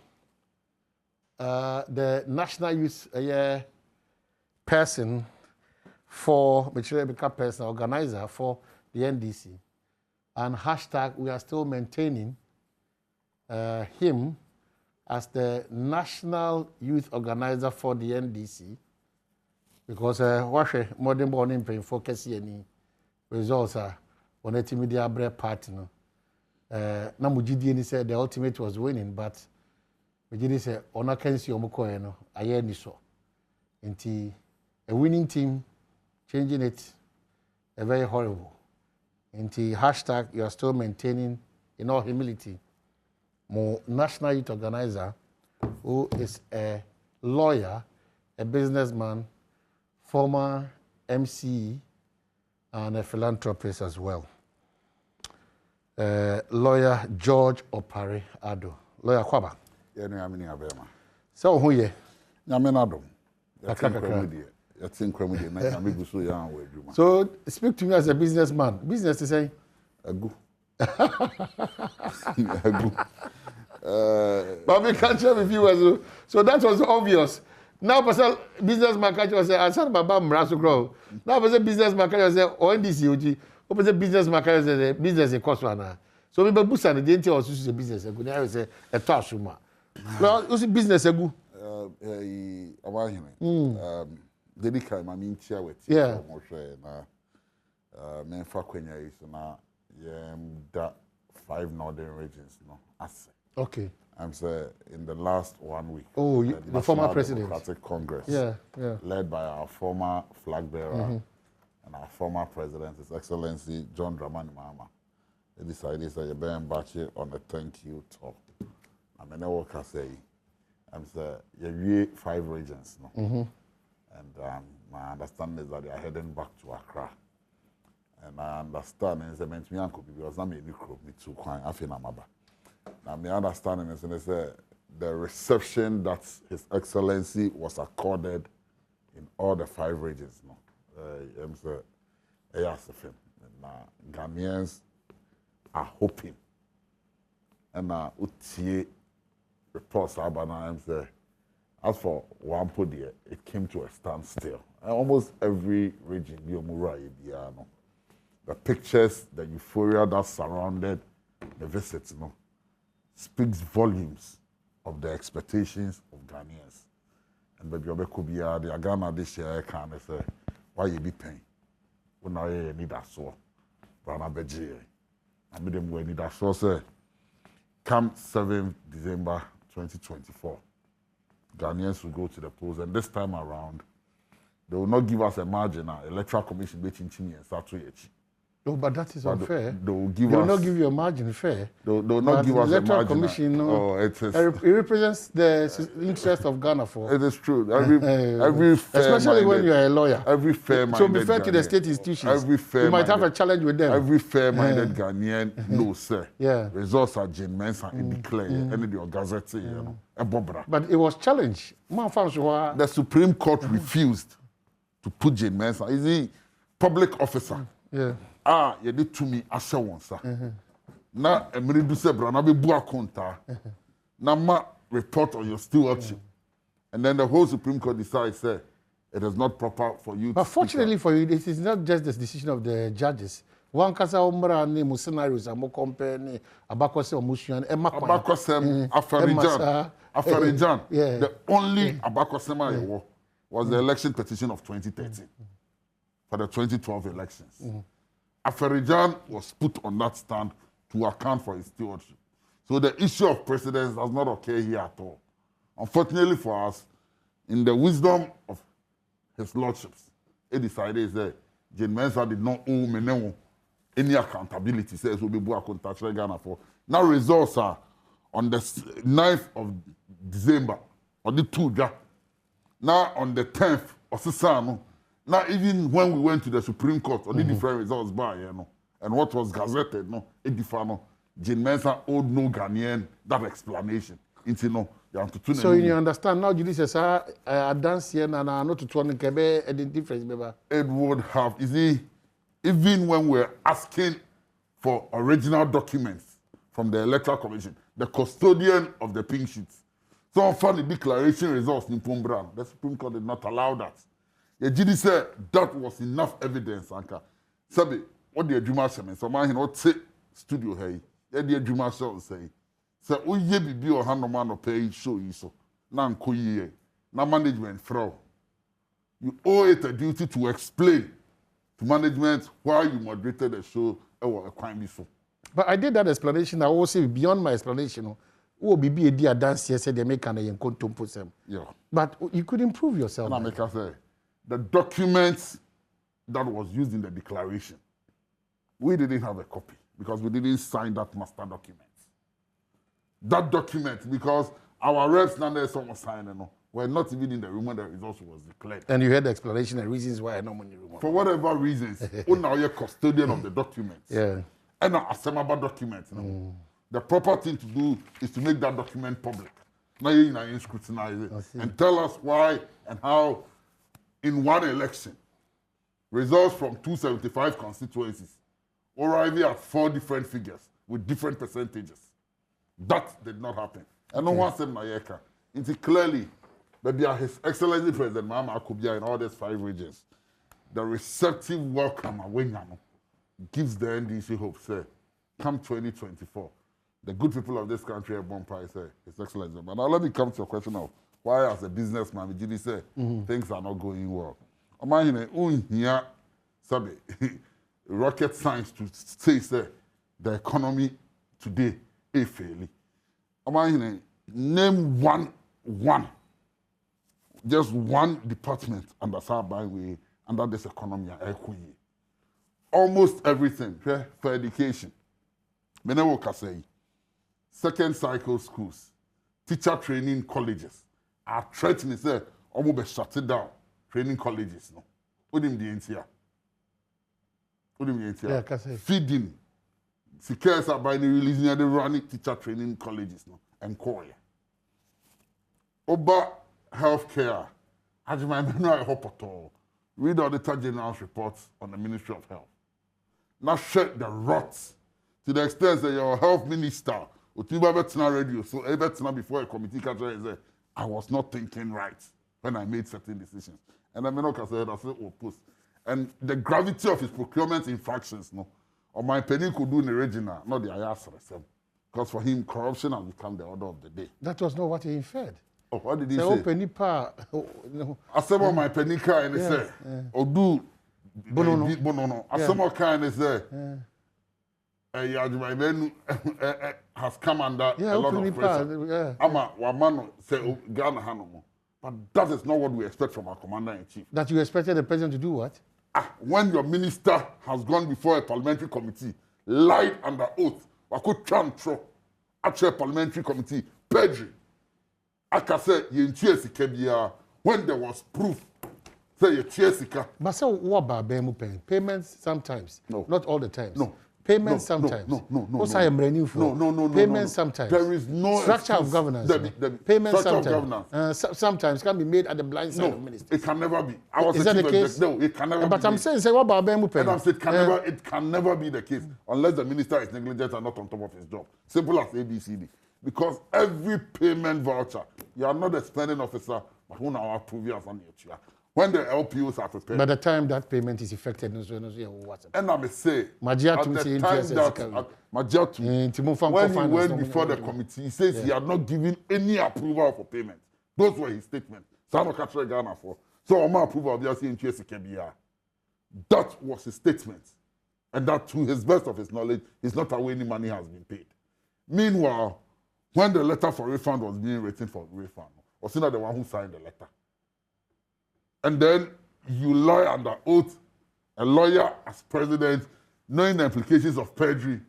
the national youth person for person organizer for the NDC and hashtag we are still maintaining him as the national youth organizer for the NDC because modern born in focus any results are on a media bread party no Namujidi said the ultimate was winning, but Mujidi said, Ona Kensi Omokoe, no, I ni so. Inti a winning team, changing it, a very horrible. Inti hashtag, you are still maintaining, in all humility, more national youth organizer who is a lawyer, a businessman, former MC, and a philanthropist as well. Lawyer George Opare Ado. Lawyer Kwaba. Yeah, no, I'm in Abema. So who ye? Yamin Adom. So speak to me as a businessman. Business to say? A good. But we can't share with you as well. So that was obvious. Now, person businessman catch you say, I said, Baba Mrasu grow. Now, person businessman catch you say, ONDC, open the business market the business cost one. So we boost and the entity also a business a good. I say a touch room. Well, what's business a good? About him. Dedica, my mean chair with men for Kenya is now that 5 northern regions, you know. Okay. I'm saying in the last 1 week. Oh, the former president. Democratic Congress. Yeah. Led by our former flag bearer. And our former president, His Excellency John Dramani Mahama, they decided that you're being batched on a thank you tour. I mean, what can say? I'm saying you 5 regions, no? And my understanding is that they are heading back to Accra. And I understand is meant me uncle because I'm a new group, me too. I feel Namaba. Now, my understanding is the reception that His Excellency was accorded in all the 5 regions, no? I'm saying, yes, Ghanaians are hoping. And utie reports about say, as for Wampo there, it came to a standstill. And almost every region, the pictures, the euphoria that surrounded the visits, speaks volumes of the expectations of Ghanaians. And baby Obekubia, the Ghana this year can say, why you be paying? When I need that so, Brana Beji. I made them when need that so say, come 7th December 2024, Ghanaians will go to the polls, and this time around, they will not give us a margin. Electoral Commission between Chini and Satuyechi. No, but that is unfair. They will not give you a margin fair. They will not give us a margin. Electoral Commission, it represents the interest of Ghana for. It is true. Every fair especially when you are a lawyer. Every fair-minded so be fair to the state institutions. You might have a challenge with them. Every fair-minded Ghanaian knows, sir. Yeah. Results are genuine and declared. Any of your gazette, But it was challenged. The Supreme Court refused to put Jane Mensah. Is he public officer? Yeah. You did to me as one, sir. Now, a minute do say, Brana be buakonta. Now, ma report on your stewardship. And then the whole Supreme Court decides, say, it is not proper for you. But fortunately for you, it is not just the decision of the judges. One kasa umra ni musenarios amo compare ni abakose omushian abakose Afarijan. The only abakose was the election petition of 2013 for the 2012 elections. Afarijan was put on that stand to account for his stewardship. So the issue of precedence does not occur here at all. Unfortunately for us, in the wisdom of his lordships, he decided that Jane Mensah did not owe Meneo any accountability. Says we'll be accountable Ghana for. Now results are on the 9th of December, or the 2nd. Now on the 10th of Sisano. Now, even when we went to the Supreme Court, or the different results by, and what was gazetted, it different. Jane Mensah owed no Ghanaian that explanation. So you understand now, Judy says, I dance here and I know to try and get a difference. It would have, even when we're asking for original documents from the Electoral Commission, the custodian of the pink sheets, some funny declaration results in Pumbran, the Supreme Court did not allow that. The GD said that was enough evidence, Anka. Sabi, what the Juma said, so man, what say studio hey, the Juma say, so we ye be or hand man pay show you so. Now koye, now management throw. You owe it a duty to explain to management why you moderated the show or a crime before. But I did that explanation. I will say beyond my explanation. Who be a dear dance here said they make an yeah. But you could improve yourself. And I make her say. The documents that was used in the declaration, we didn't have a copy because we didn't sign that master document. That document, because our reps was signing, were not even in the room when the results was declared. And you heard the explanation and reasons why I know when you remember. For whatever reasons, we now you're custodian of the documents. Yeah. And an assemblable document. The proper thing to do is to make that document public. Now you scrutinize it and tell us why and how. In one election, results from 275 constituencies arriving at 4 different figures with different percentages. That did not happen. And no one said Nayeka. It's clearly that His Excellency President Mahama Akubia in all these 5 regions, the receptive welcome gives the NDC hope, say, come 2024, the good people of this country are born by, say, His Excellency. But now let me come to your question of why, as a businessman, Vijidi say things are not going well. Imagine, here, sabe, rocket science to say the economy today is failing. Imagine, name one, just one department under Sabaiwe, under this economy, almost everything for education. Menewo Kasei, second cycle schools, teacher training colleges. Are threatening, say, almost shutting down training colleges. No, what do you mean? Feeding. Secures are by the releasing the running teacher training colleges. No, and call. Oba healthcare. As my know, I hope at all. Read Auditor General's reports on the Ministry of Health. Now, shut the rots. to the extent that your health minister, Otiba Betina radio, so Betina before a committee catcher is there, I was not thinking right when I made certain decisions. And I may not say that oh, post. And the gravity of his procurement infractions, no, or my penny could do in the regional, not the IAS myself. Because for him, corruption has become the order of the day. That was not what he inferred. Oh, what did he say? say? Oh, penny pa. I said about my penny car and he said, oh, do bono. I said more car and he said, my men has come under a lot of pressure. Ama Wamano say Ghana Hanomo. But that is not what we expect from our commander-in-chief. That you expected the president to do what? When your minister has gone before a parliamentary committee, lied under oath, I could transfer at a parliamentary committee, perjury. I can say, when there was proof, say you Chiesika. But so what about payments sometimes? No. Not all the time. No. Payments sometimes. No. Payments sometimes. There is no structure of governance. Payments sometimes. Sometimes can be made at the blind side of ministers. It can never be. Is that the case? No, it can never be. But I'm saying, what about it can never be the case unless the minister is negligent and not on top of his job. Simple as ABCD. Because every payment voucher, you are not a spending officer, but who now approve you as an HUA. When the LPOs are prepared. By the time that payment is effected, and I may say, when he went before the committee, he says he had not given any approval for payment. Those were his statements. So my approval of the that was his statement. And that, to his best of his knowledge, is not how any money has been paid. Meanwhile, when the letter for refund was being written for refund, was not the one who signed the letter. And then you lie under oath, a lawyer as president, knowing the implications of perjury,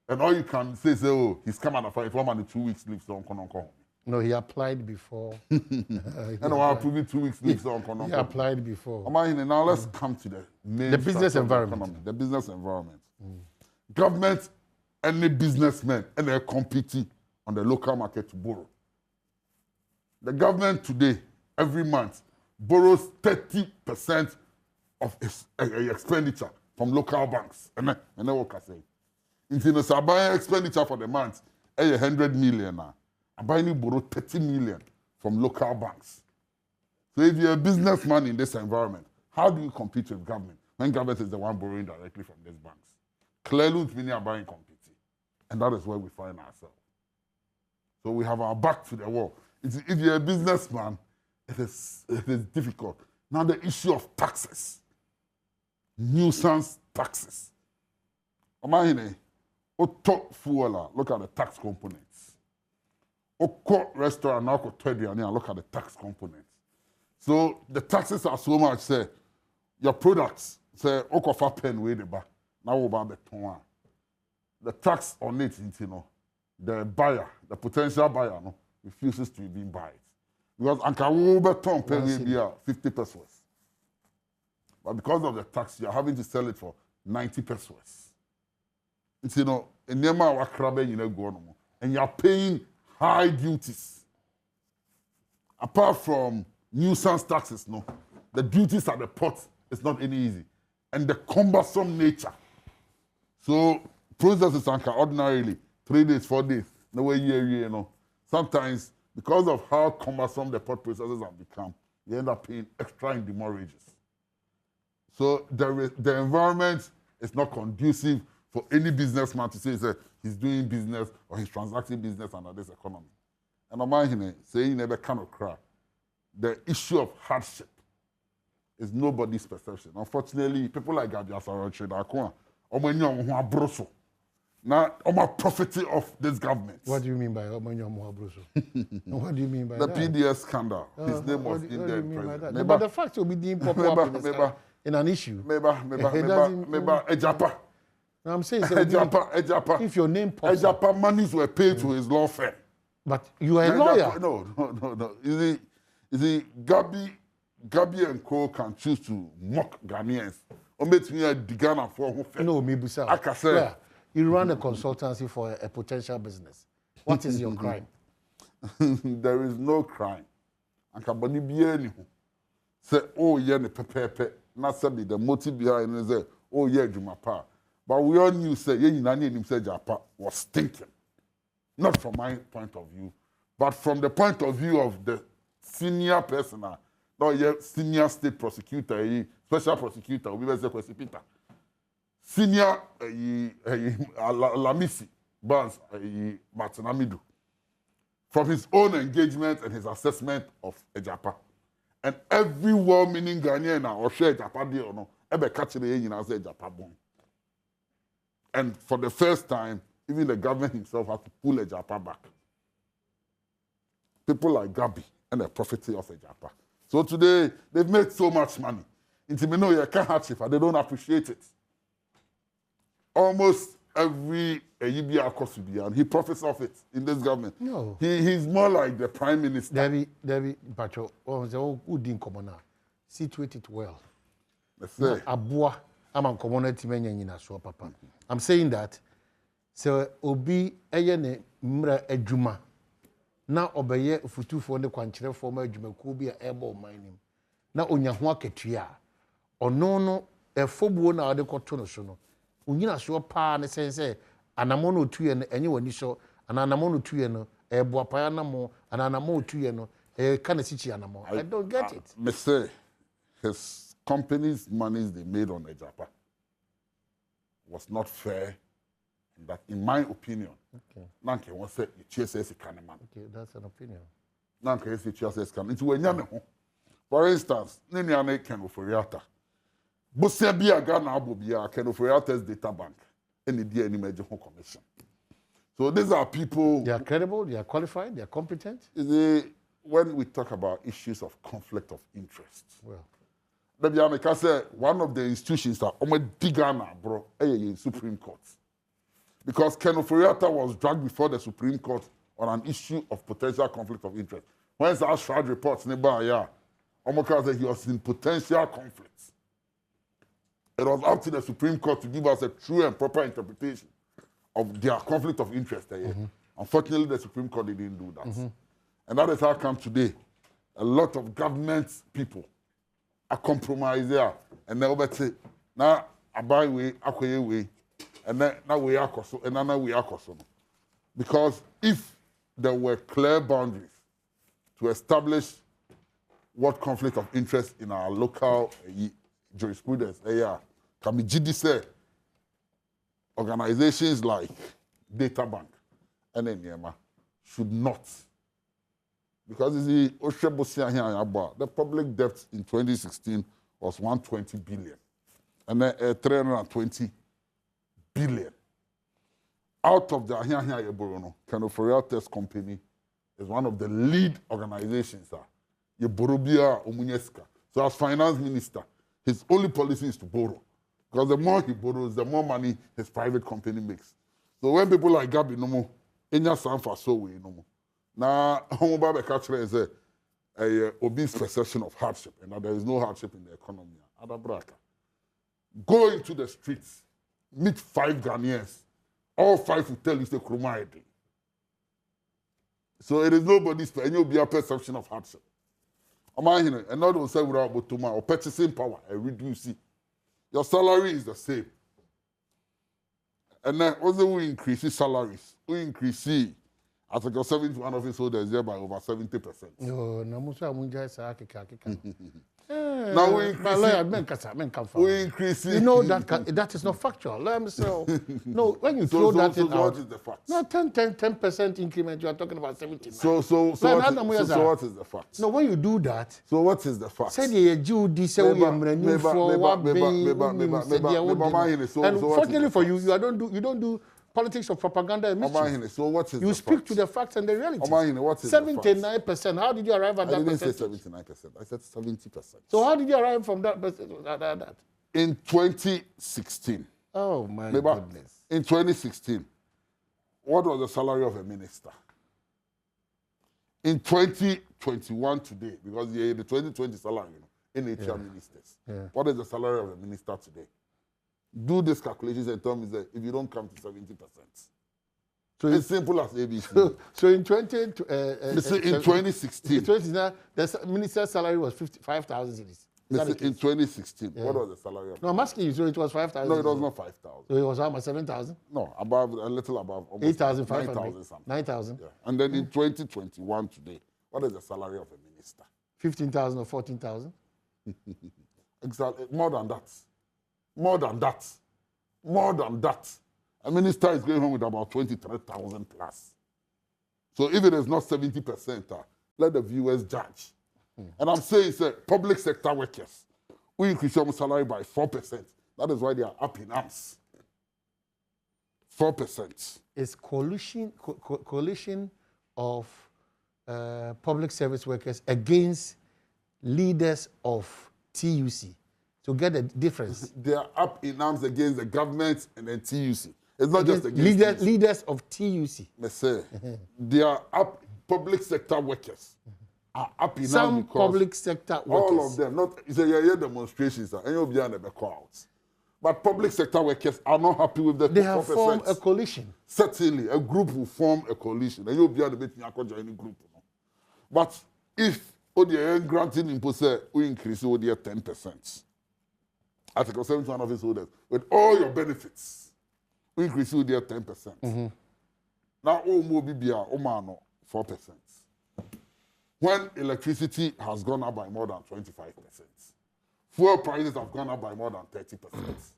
and all you can say is, oh, he's come under fire, 1 and 2 weeks leave, so on. No, he applied before. And I approved 2 weeks leave, so on. He applied before. Now let's come to the main the business environment. The business environment. Government, any businessmen, and they're competing on the local market to borrow. The government today, every month, borrows 30% of its expenditure from local banks. And then what I say? If you know, buying expenditure for the month, 100 million now. I borrow 30 million from local banks. So if you're a businessman in this environment, how do you compete with government when government is the one borrowing directly from these banks? Clearly, many are buying competing. And that is where we find ourselves. So we have our back to the wall. If you're a businessman, it is difficult. Now the issue of taxes, nuisance taxes. Look at the tax components. Restaurant now look at the tax components. So the taxes are so much. Say your products say pen way the back. Now about the tax on it, the buyer, the potential buyer, refuses to even buy it. Because Anka pay be 50 pesos. But because of the tax, you're having to sell it for 90 pesos. It's, and you're paying high duties. Apart from nuisance taxes, the duties at the port is not any easy. And the cumbersome nature. So processes are ordinarily 3 days, 4 days, no way, Sometimes, because of how cumbersome the port processes have become, you end up paying extra in demurrages. So the environment is not conducive for any businessman to say he's doing business or he's transacting business under this economy. And I'm saying never kind of cry. The issue of hardship is nobody's perception. Unfortunately, people like Gabi Asarache, now, I'm profiting of this government. What do you mean by Omanyo Bruso? What do you mean by the that? PDS scandal. His name was in there. But the fact will be being popular in an issue. Maybe Ejapa. I'm saying Ejapa. If your name pops Ejapa monies were paid to his law firm. But you are a lawyer. No. You see, Gabi and Co can choose to mock Ghanaians. No, Mibusa. I can say. You run a consultancy for a potential business. What is your crime? There is no crime. And Kabani Bieni say, oh, yeah, the motive behind it is, oh, yeah, Jumapa. But we all knew say Japan was stinking. Not from my point of view, but from the point of view of the senior person, senior state prosecutor, special prosecutor, we were Peter. Senior Lamisi Barnes Martinamidu. From his own engagement and his assessment of Japan. And every well-meaning Ghanaian or share Japan deal or no, ever catch the Japan bomb. And for the first time, even the government himself had to pull a Japan back. People like Gabi and the property of a Japan. So today, they've made so much money. Until we know you can't hardship, and they don't appreciate it. Almost every UBR cost and he profits off it in this government. No. He's more like the prime minister. David Pacho, who didn't come on now. Situate it well. Let's say. Abua, I'm on community many so papa. I'm saying that. So obi eyene mra adwuma na obeye futufo ne kwanchere forma adwuma ko bi a ebo mining na onya ho akatua ono no efobuo na ade koto no so no onyina so pa ne sense anamo no tuye no enye wani so anamo no tuye no ebo apaya na mo anamo tuye no kana sichi anamo. I don't get it. Me say his company's monies they made on Japan was not fair. That, in my opinion, Nanke wants to say it's a man. Okay, that's an opinion. Nanke is a for instance, Niniane Kenoforiata. Busebia Ghana Abobia, Kenoforiata's data bank, and the DNA major commission. So these are people. They are credible, they are qualified, they are competent. When we talk about issues of conflict of interest, well, say one of the institutions that Ghana, bro, in Supreme Court. Because Ken Oforiatta was dragged before the Supreme Court on an issue of potential conflict of interest. When our Shroud reports, Omoka said he was in potential conflicts. It was up to the Supreme Court to give us a true and proper interpretation of their conflict of interest. Unfortunately, the Supreme Court didn't do that. And that is how come today. A lot of government people are compromised there. And they'll say, now, I buy way, I way. And then now we are so, and now we are so. Because if there were clear boundaries to establish what conflict of interest in our local jurisprudence, can be GDC organizations like Data Bank and NEMA should not. Because the public debt in 2016 was 120 billion, and then 320 billion. Out of the Kenoforial Test Company is one of the lead organizations. So as finance minister, his only policy is to borrow. Because the more he borrows, the more money his private company makes. So when people like Gabi no more, Enya Sanfa so we no more. Now, Homobabe Kachre is a obese perception of hardship, and that there is no hardship in the economy. Go into the streets. Meet 5 Ghanaians. All 5 will tell you say Kruma. So it is nobody's perception of hardship. And not on say without Botuma or purchasing power and reduce it. Your salary is the same. And then also we increase salaries. We increase Article 71 of his holders there by over 70%. No, Namusa Munja Kika. Now we increase. You know that is not factual. Let me say, no, when you throw that in out, what is the fact? No, 10% increment. You are talking about 79. So what is the fact? No, when you do that. So what is the fact? Say the Jew say we are new for what and fortunately for you, you don't do politics of propaganda and mischief. So what is you speak to the facts and the reality. 79%. How did you arrive at that percentage? I didn't say 79%. I said 70%. So how did you arrive from that percentage? In 2016. Oh my goodness. In 2016, what was the salary of a minister? In 2021 today, because the 2020 salary, NHR ministers. What is the salary of a minister today? Do these calculations and tell me that if you don't come to 70%. So it's simple as ABC. So in 2016, the minister's salary was 55,000 cities. In 2016, what was the salary of? No, I'm asking you, so it was 5,000? No, it was not 5,000. So it was how much, 7,000? No, a little above. 8,500? 9,000 something. 9,000? Yeah. And then in 2021 today, what is the salary of a minister? 15,000 or 14,000? Exactly. More than that. More than that. More than that. A minister is going home with about 23,000 plus. So if it is not 70%, let the viewers judge. And I'm saying, public sector workers, we increase your salary by 4%. That is why they are up in arms. 4%. It's coalition of public service workers against leaders of TUC. To get the difference. They are up in arms against the government and then TUC. It's not just against leaders of TUC. They are up, public sector workers are up in arms. Some public sector workers. All of them. Not, it's a demonstrations, and you'll be on the crowds. But public sector workers are not happy with the 4%. They have formed a coalition. Certainly, a group will form a coalition, and you'll be on the meeting any group. But if ODA granting impose, we increase ODA 10%. Article 71 office holders, with all your benefits, we increase you there 10%. Now, all 4%. When electricity has gone up by more than 25%, fuel prices have gone up by more than 30%.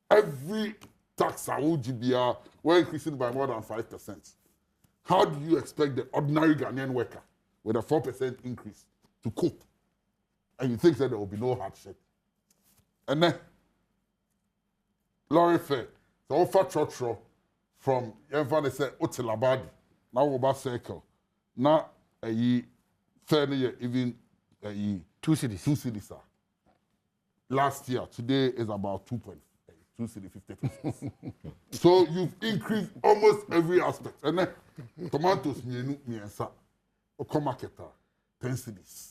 Every tax we're increasing by more than 5%. How do you expect the ordinary Ghanaian worker with a 4% increase to cope? And you think that there will be no hardship? And then, lorry fare, so offer trotro from Yenfane say Otilabadi, now Oba Circle, now a fair even a 2 cities. 2 cities. Last year, today is about 2 cities, 50%. So you've increased almost every aspect. And then, tomatoes, miensa, okomaketa, 10 cities.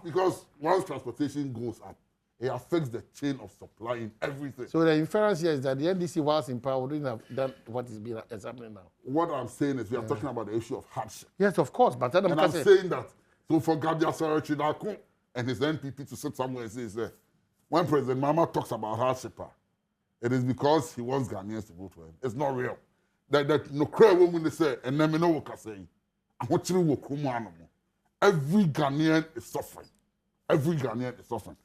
Because once transportation goes up, it affects the chain of supply in everything. So the inference here is that the NDC, whilst in power, wouldn't have done what is happening now. What I'm saying is we are talking about the issue of hardship. Yes, of course. But and I'm saying that, so for Gadia Sarachidako and his NPP to sit somewhere and say, when President Mama talks about hardship, it is because he wants Ghanaians to vote for him. It's not real. That no cry woman say, and then me know what I say. I want you to work home. Every Ghanaian is suffering. Every Ghanaian is suffering.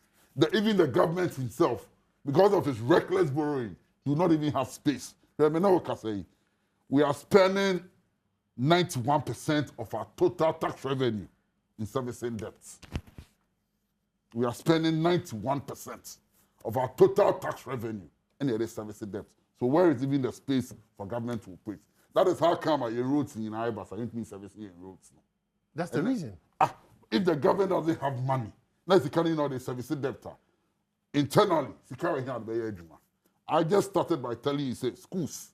Even the government himself, because of his reckless borrowing, do not even have space. We are spending 91% of our total tax revenue in servicing debts. We are spending 91% of our total tax revenue in the servicing debts. So where is even the space for government to operate? That is how come your roads in Ibas are not servicing in roads. That's the reason. If the government doesn't have money, let's see, the servicing debt. Internally, I just started by telling you, say, schools,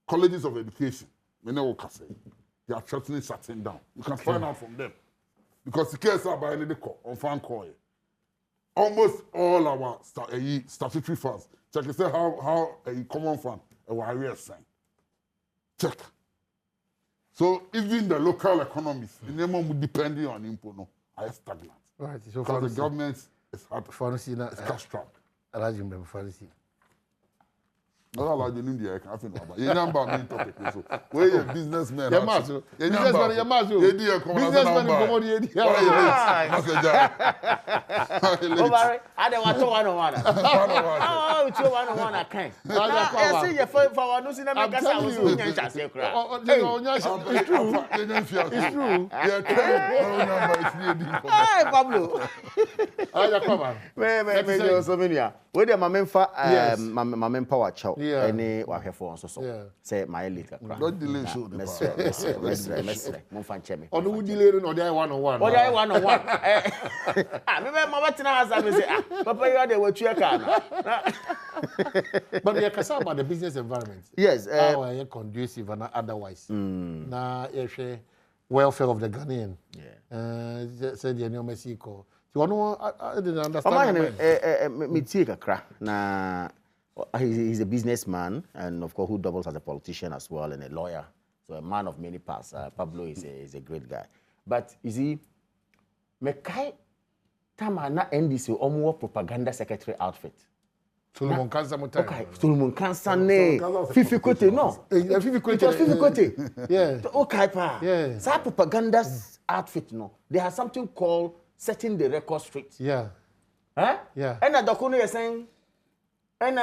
colleges of education, they are threatening shutting down. You can find out from them. Because the case are by any on fan call. Almost all our statutory funds, check and say how a common fund, a warrior sign. Check. So even the local economies, the name depending on input, are stagnant. Right. So because the government is hard. It's cash strapped. No, I like the India. I can't find out. You number main topic. So where you businessmen? You must. Businessmen. You must. Businessmen. Over. I don't want to one. Oh, it's 101. I can't. I see you for one. No, see, I'm going to say, it's true. It's true. Hey, Pablo. Where the mamen power chow. Any what for so say my later. Don't delay show. Mon fan chemi. On who delay no dey 101. What dey 101? Me mama tina house and say papa you dey what you can. But we are concerned about the business environment. Yes, how are you conducive and otherwise. Na welfare of the Ghanaian. Said the new Mexico. You know, I didn't understand. Me take a crack. Na he's a businessman and of course who doubles as a politician as well and a lawyer. So a man of many parts. Pablo is a great guy. But you see, mekai tama na NDC omo propaganda secretary outfit. Solomon Kansa mo time. Okay, Solomon Kansa ne Fifi Kote no. Fifi Kote. It was Fifi Kote. Yeah. Okay pa. Yeah. Sa propaganda outfit no. They have something called setting the record straight. Yeah. Huh? Yeah. And a docuno you're saying and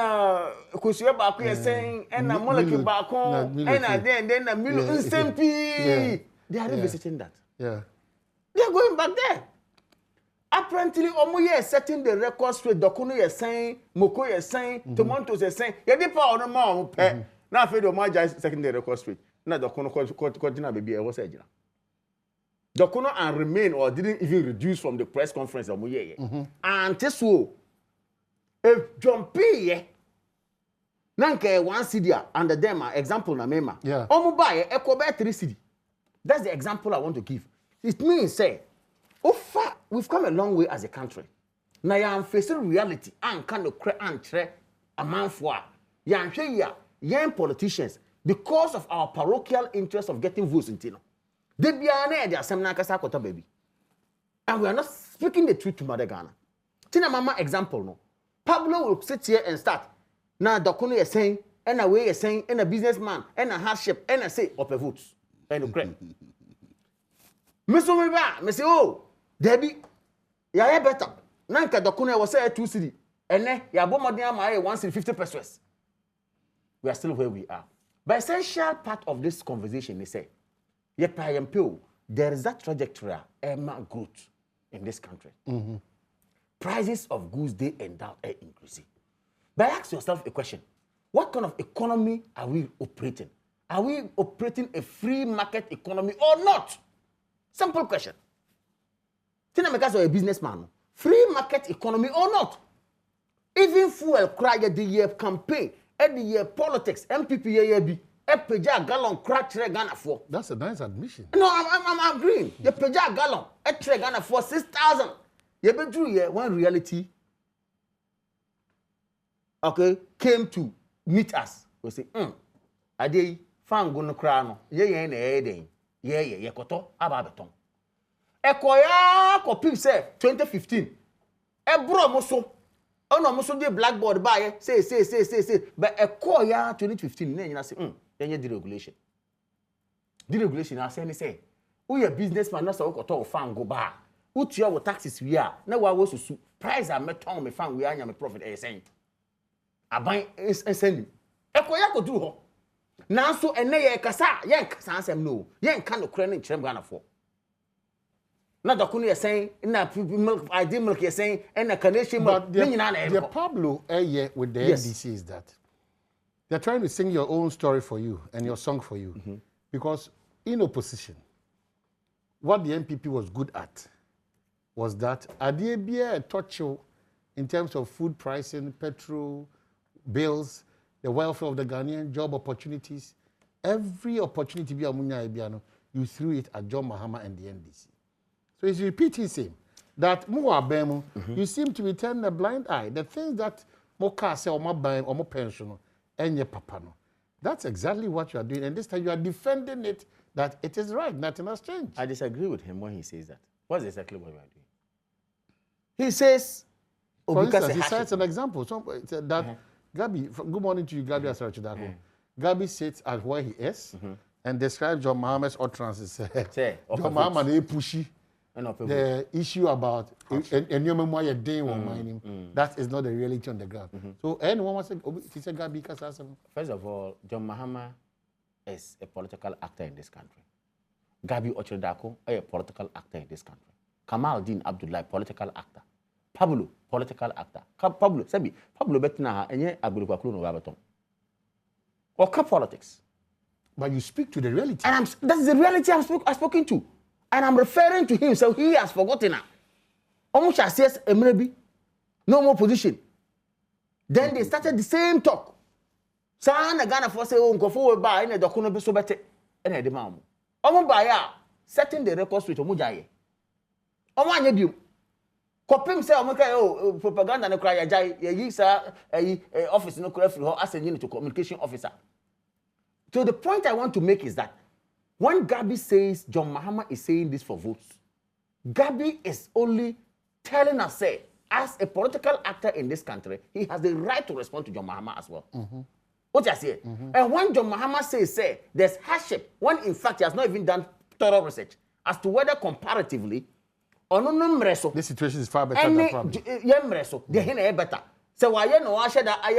Kusia Baku you're saying and a Moleki Bako and then a Milo Instempi. They are revisiting that. Yeah. They are going back there. Apparently, Omoye is setting the record straight. Dokuno is saying, Moko is saying, Tomontos is saying, you did power no more. Now, if you don't mind, setting the record straight. Now, Dokuno continue baby. I was saying, Dokuno and remain or didn't even reduce from the press conference of Omoye. And this will, if John P. Nanke one city under them, example na mema. Yeah. Omobaye ekobe 3 city. That's the example I want to give. It means say. We've come a long way as a country. Now you are facing reality and kind of a man for young politicians because of our parochial interest of getting votes in Tino. They be an baby. And we are not speaking the truth to Mother Ghana. Tina Mama example no. Pablo will sit here and start. Now Dokuno is saying, and a way is saying, and a businessman, and a hardship, and a say of a votes. And a credit. Me say, oh, Debbie, ya better. Nanka Dokuno was say 2 city. And then ya bombardier my 1 city 50 pesos. We are still where we are. But essential part of this conversation is say, there is that trajectory growth in this country. Prices of goods they end out are increasing. But ask yourself a question: what kind of economy are we operating? Are we operating a free market economy or not? Simple question. Tina Mekas or a businessman, free market economy or not? Even fuel cry the year campaign, at the year politics, MPP be a peja gallon crack Ghana for. That's a nice admission. No, I'm agreeing. The peja gallon at Ghana for 6,000. You be true here one reality. Okay, came to meet us. We say, Ade fan go no cry no. Ye na e ye koto aba beton. Ekoya ko pip say 2015. E bro mo so. Ono mo so dey blackboard ba say but ekoya 2015 na nyina say yenye deregulation. Deregulation na say we a businessman na so koto fan go ba. Utua wo taxes we are na wa wo susu price am meton me fan we anya me profit e say. Aban send. Ekoya ko duru ho. Nanso ene ye kasa ye nkasa ansem no ye nka no kure ne nkyerem Ghana for na Dokuno ye saying na milk ID milk ye saying and na Canadian milk the Pablo with the NDC is that they're trying to sing your own story for you and your song for you because in opposition what the MPP was good at was that Adebia touch in terms of food pricing, petrol bills, the welfare of the Ghanaian, job opportunities, every opportunity you threw it at John Mahama and the NDC. So he's repeating same. That you seem to be turning a blind eye. The things that Moka say or more pension and your papa no. That's exactly what you are doing. And this time you are defending it that it is right, nothing has changed. I disagree with him when he says that. What's exactly what you are doing? He says, for instance, he cites an example. That Gabi, good morning to you, Gabi Asarachidako. Gabi sits at where he is and describes John Mahama's utterances. John Mahama is pushy. The issue about that is not the reality on the ground. So anyone wants to say Gabi Kasasam? First of all, John Mahama is a political actor in this country. Gabi Ochredako is a political actor in this country. Kamal Din Abdullah, political actor. Pablo, political actor. Pablo betina enye agulukwakulo no babaton. Oka politics. But you speak to the reality. And that's the reality I've spoken to. And I'm referring to him, so he has forgotten now. Almost says maybe no more position. Then they started the same talk. Sana Ghana for say nkofo ba ina Dokuno be so bete ina de mamu. Omo ba ya setting the record straight omo jaye. Omo anya biom. Kopim say omo propaganda no cry jai yi sa office no cry free as a unit to communication officer. So the point I want to make is that when Gabi says John Mahama is saying this for votes, Gabi is only telling us, say, as a political actor in this country, he has the right to respond to John Mahama as well. What you say? And when John Mahama says, say, there's hardship, when in fact he has not even done thorough research as to whether comparatively, this situation is far better than probably. They're better. So why no I said that I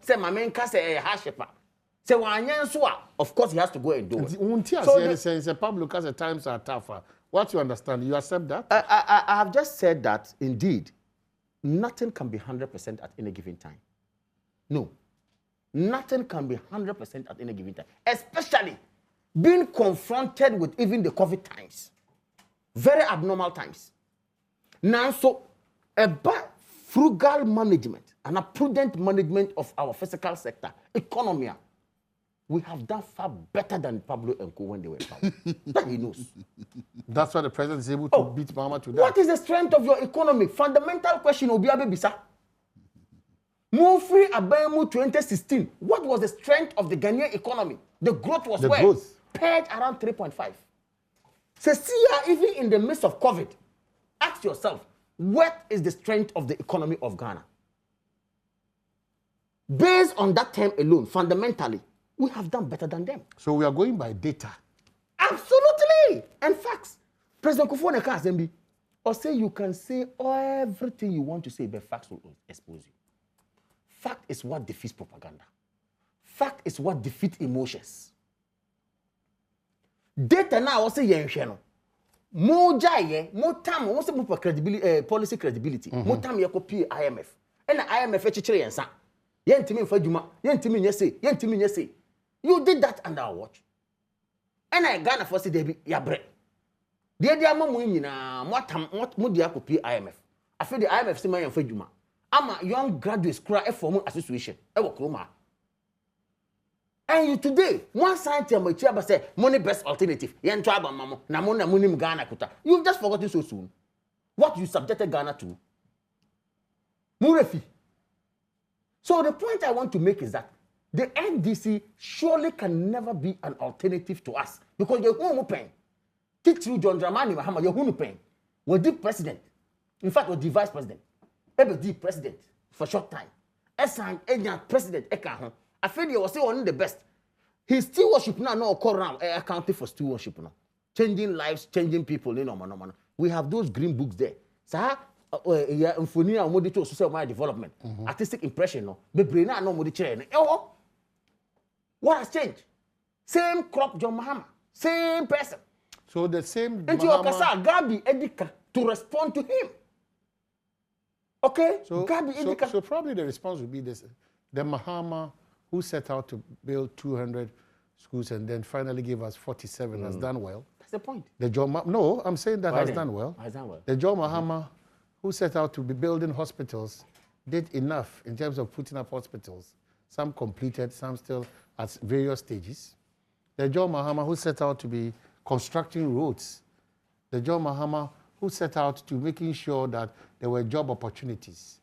say my main case a hardship. So of course he has to go and do it. So the Pablo because the times are tougher. What you understand? You accept that? I have just said that indeed nothing can be 100% at any given time. No. Nothing can be 100% at any given time. Especially being confronted with even the COVID times. Very abnormal times. Now, so about frugal management and a prudent management of our physical sector, economy, we have done far better than Pablo and Co when they were power. That he knows. That's why the president is able to beat Mahama to that. What is the strength of your economy? Fundamental question, Obiabe Bisa. Move free Abemu 2016. What was the strength of the Ghanaian economy? The growth was pegged around 3.5. So see, even in the midst of COVID, ask yourself, what is the strength of the economy of Ghana? Based on that term alone, fundamentally, we have done better than them. So we are going by data. Absolutely. And facts. President Kufuor Neka Assembly, or say you can say everything you want to say, but facts will expose you. Fact is what defeats propaganda. Fact is what defeats emotions. Data now also yenhwe more jaye more time won say more credibility policy credibility more time ye copy IMF and IMF chichere yensa yentimi mfa djuma yentimi nyese you did that under our watch and I Ghana for say dey be ya bre dey dey amamu nyina mo dia copy IMF afi the IMF say man yemfa djuma ama young graduates kura e form association e wo kroma. And you today, one side tell me say money best alternative. You've just forgotten so soon. What you subjected Ghana to. Murefi. So the point I want to make is that the NDC surely can never be an alternative to us. Because you're home paying. Take through John Dramani Mahama, you're home paying. We're the president. In fact, we're the vice president. Maybe the president for short time. Esan agent president Ekahon. I feel he was still one of the best. His stewardship now no occur around accounting for stewardship now. Changing lives, changing people, you know. We have those green books there. So Infonia Modito social development, artistic impression, no. The brain no modi. What has changed? Same crop John Mahama, same person. So the same and Mahama... Gabi Edika to respond to him. Okay? So, Gabi Edika. So probably the response would be this. The Mahama who set out to build 200 schools and then finally gave us 47 has done well. That's the point. The no, I'm saying that has done well. Has done well. The John Mahama who set out to be building hospitals did enough in terms of putting up hospitals. Some completed, some still at various stages. The John Mahama who set out to be constructing roads. The John Mahama who set out to making sure that there were job opportunities,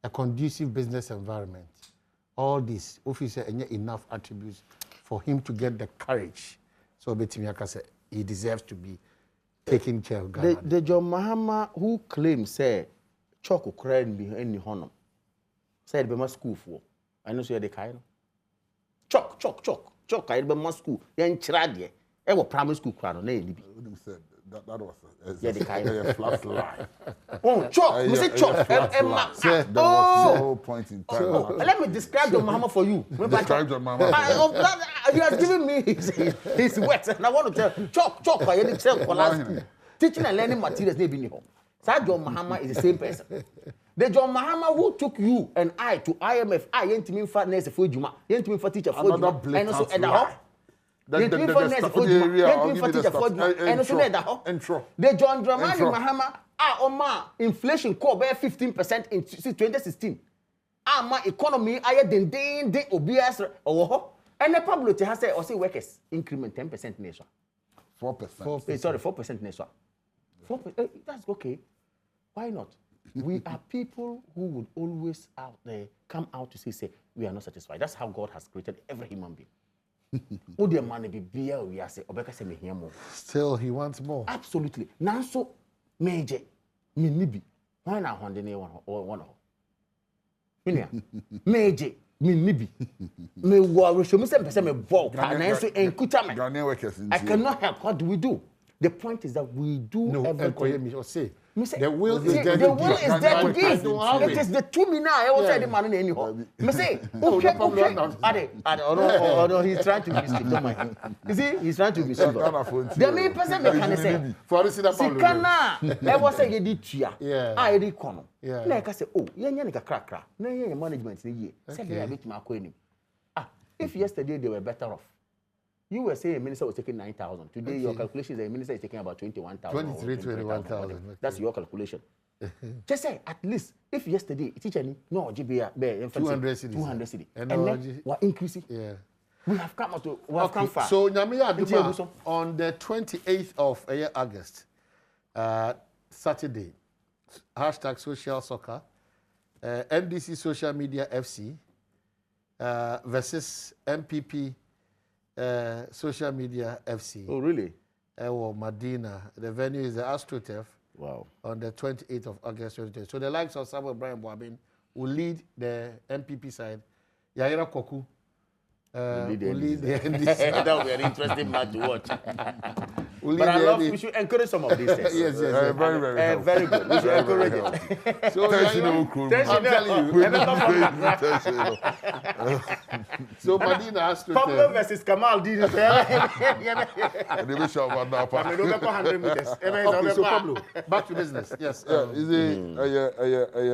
a conducive business environment. All this, officer, enough attributes for him to get the courage. So Betimiaka said he deserves to be taking care of Ghana. The John Mahama who claims say Choko Kren be any honor. Said be my school for. I know so the kind. Chok I be my school. Yen chradie. E wo primary school kwano na elibi. That was a flat lie. Oh, Chok. You say Chok. There was no point in time. Let me describe John Mahama for you. Describe John Mahama. He has given me his words. And I want to tell Chok. I didn't tell for teaching and learning materials. So John Mahama is the same person. The John Mahama who took you and I to IMF, I ain't mean for nurse for Juma, ain't mean for teacher for Juma, and also at the home. The John Dramani Mahama Oma inflation core by 15% in 2016. My economy higher than day obvious and the public has said or say workers increment 10% nation. 4%. Sorry, 4% nation. 4%. That's okay. Why not? We are people who would always out there come out to say we are not satisfied. That's how God has created every human being. Still, he wants more. Absolutely. Now, so Major, me nibi. Why na honde ne one ho? Minia. Major, me nibi. Me wo show me say me ball pa na so enkuta me. Ghanaian workers in I cannot help. What do we do? The point is that we do everything. The will is there. The will is there to give. It is the 2 million I also said the man in any hall. Me say, okay. No, he's trying to be stupid. Don't mind. You see, he's trying to be stupid. The main person me can say. For this that problem. Sikana, I was say yedi tia. I dey kono. Na I say, oh, yen yen kakra. Na yen management ni ye. Say they bit ma ko enim. If yesterday they were better off. You were saying a minister was taking 9,000. Today, your calculation is a minister is taking about 21,000. 21,000. That's your calculation. Just say, at least, if yesterday, teacher, no, GBA, 200 cities. 200 cities. And then, we're increasing. Yeah. We have come to, we have come far. So, Nyamiya, on the 28th of August, Saturday, hashtag social soccer, NDC social media FC versus MPP social media FC. Oh, really? Medina. The venue is the AstroTurf. Wow. On the 28th of August 2020. So the likes of Samuel Brian Boabin will lead the MPP side. Yaira Koku will lead the NDC. That will be an interesting match to watch. But I love, we should encourage some of these things. Yes. Very good. We should encourage it. So, I'm telling you. So, Medina has to Pablo versus Kamal. Okay, so Pablo, back to business. Yes. Is it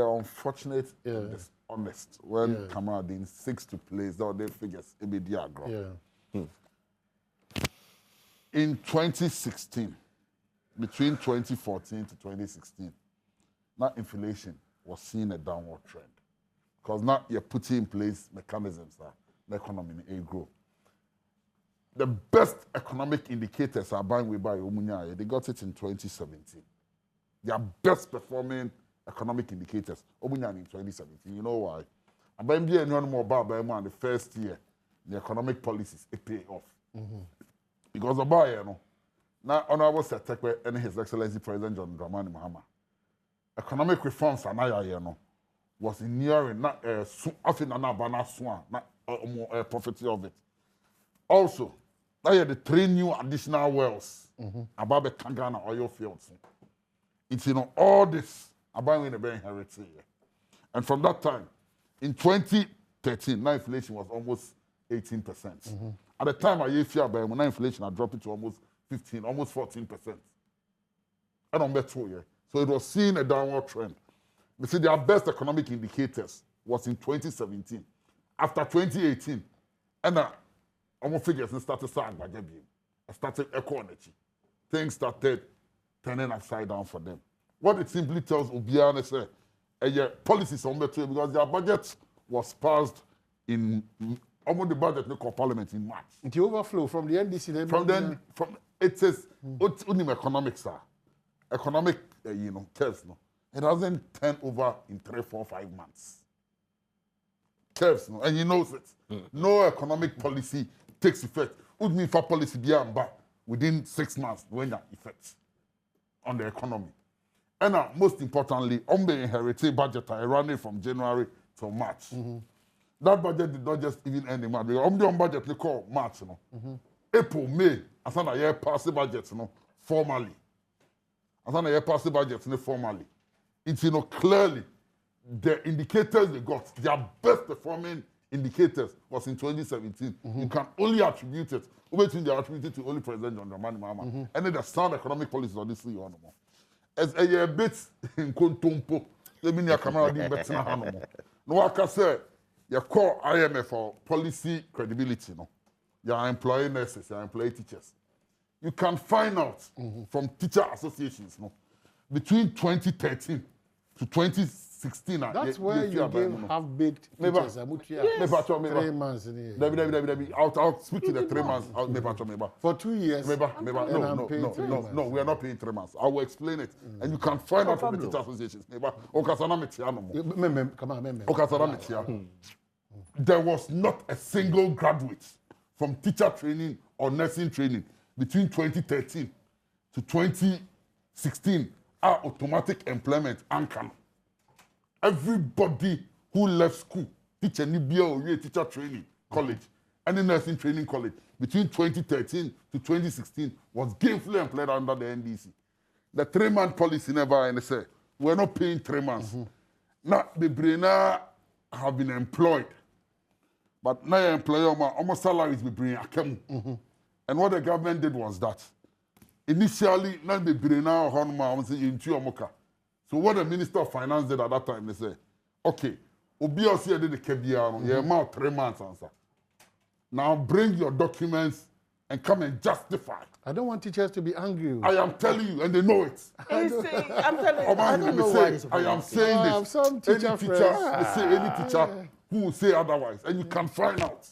unfortunate and dishonest when Kamal Dean seeks to place all their figures in the diagram? In 2016, between 2014 to 2016, now inflation was seeing a downward trend. Because now you're putting in place mechanisms that the economy will grow. The best economic indicators are buying way by Omunya. They got it in 2017. Their best performing economic indicators, Omunya in 2017. You know why? I'm buying more about the first year, the economic policies, it pay off. Because the buyer, now Honorable Setekwe and His Excellency President John Dramani Mahama, economic reforms are now was in nearing not often banana swan, not profit of it. Also, now you have the 3 new additional wells about the Kangana oil fields. It's all this about when the inherited. And from that time, in 2013, now inflation was almost 18%. At the time, when inflation had dropped it to almost 15, almost 14%. I don't bet so it was seeing a downward trend. You see, their best economic indicators was in 2017. After 2018, and almost figures started saying, I started echoing it. Things started turning upside down for them. What it simply tells Obiane is policies on better because their budget was passed in almost the budget of Parliament in March. The overflow from the NDC. From it says economics economic curves it doesn't turn over in 3, 4, 5 months. Curves and he knows it. No economic policy takes effect. Would mean for policy within 6 months when that effects on the economy. And most importantly, on the inherited budget running from January to March. That budget did not just even end in March. Because the budget they call March, April, May, as an year pass the budget, formally. As an year pass the budget, formally. It's clearly the indicators they got, their best performing indicators was in 2017. You can only attribute it. Waiting they attributed to only President John Dramani Mahama. And then the sound economic policies on this year. As a year bit in Kontompo, let me come out in better. No, I can say. You call IMF for policy credibility. You employee nurses, you employee teachers. You can find out from teacher associations between 2013 to 2016. That's where you gave half-baked teachers. Yes. 3 months. I'll speak to the 3 months. For 2 years. No, we are not paying 3 months. I will explain it. And you can find out from the teacher associations. There was not a single graduate from teacher training or nursing training between 2013 to 2016 automatic employment anchor. Everybody who left school, teacher Nibia or teacher training college, any nursing training college, between 2013 to 2016 was gainfully employed under the NDC. The 3-month policy never and say we're not paying 3 months. Now the brainer have been employed, but now your employer almost salaries be bring and what the government did was that initially now the brainer honma say into omoka. So what the Minister of Finance did at that time, they say, okay, Obi did the KBR, yeah, about 3 months answer. Now bring your documents and come and justify. I don't want teachers to be angry. I am telling you, and they know it. I'm telling you, I don't know why this is I am saying this. Some teacher any teacher who will say otherwise, and you can find out.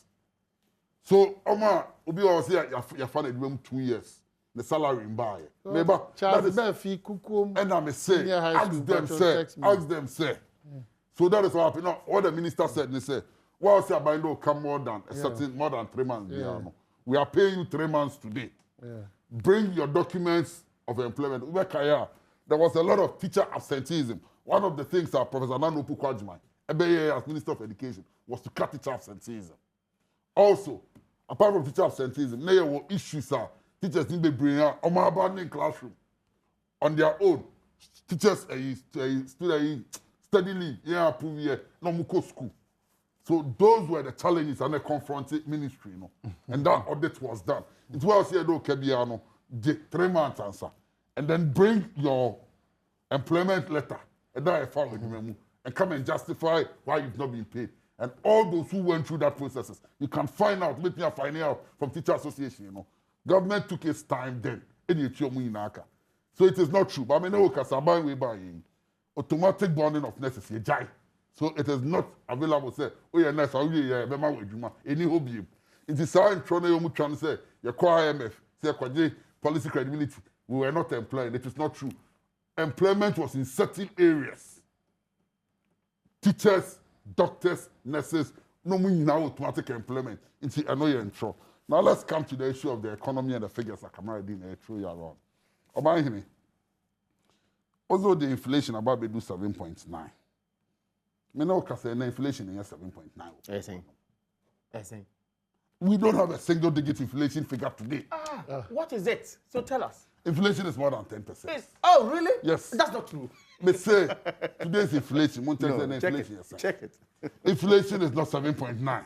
So, Oma, Obi was here, you found it 2 years. The salary in buy. Neighbor, and I'm saying, ask them, say. So that is what happened. Now, what the minister said, they say, well, say about no come more than a certain more than 3 months. We are paying you 3 months today. Bring your documents of employment. There was a lot of teacher absenteeism. One of the things that Professor Nano Pukwajman, as Minister of Education, was to cut teacher absenteeism. Also, apart from teacher absenteeism, there were issues. Teachers need to bring out in classroom on their own. Teachers study leave, no muko school. So those were the challenges and the confronted ministry, and that audit was done. It was here, Kebiano, 3 months answer, and then bring your employment letter, and that I found with you, and come and justify why you've not been paid. And all those who went through that processes, you can find out, let me find out from Teacher Association, Government took its time then. So it is not true. But I mean, automatic bonding of necessary. So it is not available. Say, oh yeah, nice. Any hobby. It is how in Toronto you trying to say you call IMF, say policy credibility. We were not employed. It is not true. Employment was in certain areas. Teachers, doctors, nurses, no mean now automatic employment. I know you're in trouble. Now let's come to the issue of the economy and the figures that Kamara didn't throw you around. Obahini, although the inflation about to do 7.9, me know because the inflation is 7.9. Yes. We don't have a single digit inflation figure today. What is it? So tell us. Inflation is more than 10%. Oh, really? Yes. That's not true. Me say today's inflation. Check it. Inflation is not 7.9.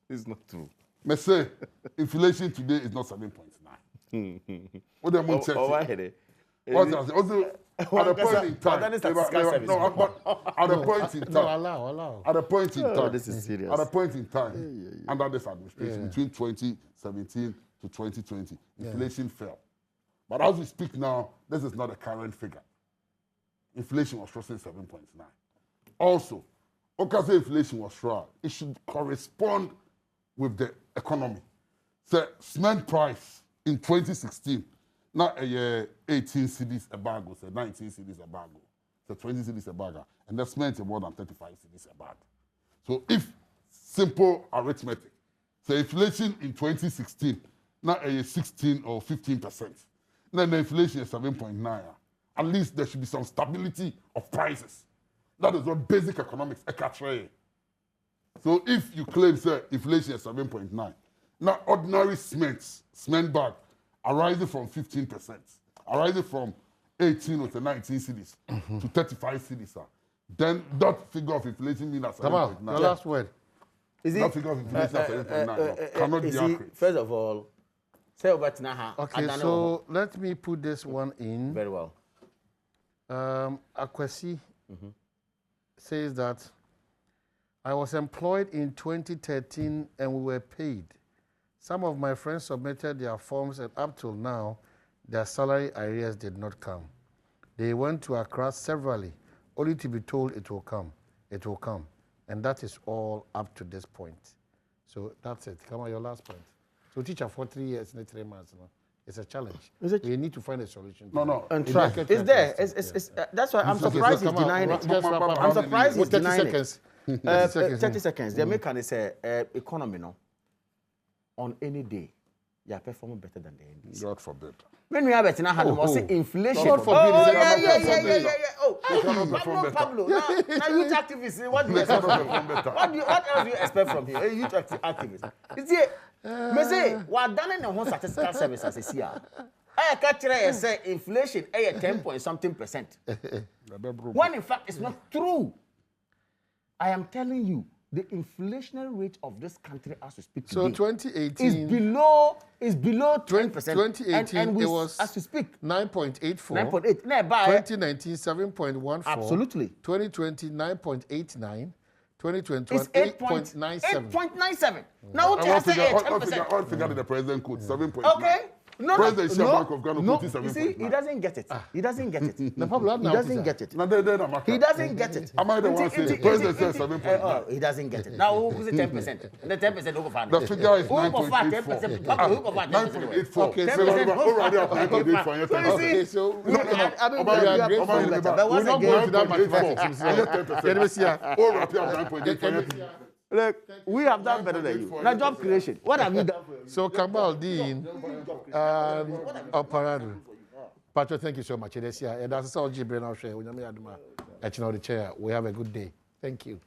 It's not true. Me say inflation today is not 7.9. What do you check? What else? Also, at a point in time. No, but at a point in time. No, allow. At a point in time. This is serious. At a point in time, under this administration, between 2017 to 2020, inflation fell. But as we speak now, this is not a current figure. Inflation was crossing 7.9. Also, because inflation was strong, it should correspond with the economy. So, cement price in 2016, not a 18 cedis a bag, or 19 cedis a bag, so 20 cedis a bag, and the cement is more than 35 cedis a bag. So, if simple arithmetic, so inflation in 2016, not a 16 or 15%, then the inflation is 7.9. At least there should be some stability of prices. That is what basic economics is. So if you claim, say, inflation is 7.9, now ordinary cement bag, arising from 15%, arising from 18 to 19 cedis to 35 cedis, then that figure of inflation means that 7.9. The last word. Is it? That figure of inflation at 7.9 cannot be accurate. First of all, say about Naha. Okay, so let me put this one in. Very well. Akwesi says that I was employed in 2013 and we were paid. Some of my friends submitted their forms and up till now, their salary arrears did not come. They went to Accra severally, only to be told it will come. It will come. And that is all up to this point. So that's it. Come on, your last point. So teacher for 3 years in 3 months. It's a challenge. We need to find a solution. No. And try. It's there. That's why I'm surprised he's denying it. I'm surprised he's denying it. 30 seconds. The American is economy, no? On any day, you are performing better than the NDC. God forbid. When we have it now, was inflation. God forbid. Yeah. Oh, Pablo. Now youth activists, what do you expect from here? What else do you expect from here? Youth activists. You see, me say, what done in the whole statistical service as a CR. I catch say inflation 10 point something percent. When in fact it's not true. I am telling you, the inflationary rate of this country as we speak today. So 2018 is below 10%. 2018 and it was as we speak 9.84. 9.8. 2019 7.14. Absolutely. 2020 9.89. 2021 it's 8.97. 8.97. Now what you say 10%? All figure the president quote 7.9. Okay. No, Bank of Ghana no. You see, he doesn't get it. He doesn't get it. He doesn't get it. He doesn't get it. Am I the one saying president says 7.9? He doesn't get it. Now who say 10%? The 10% over fund. The figure is 9.84. 9.84. Okay, so already applied to this for okay, so we are grateful. We're not going to that mathematics. Look, we have done better than you. Now, job creation. What have you done for you? So, Kamal Dean, Oparado. Patrick, thank you so much. And that's all Jibril now share. We have a good day. Thank you.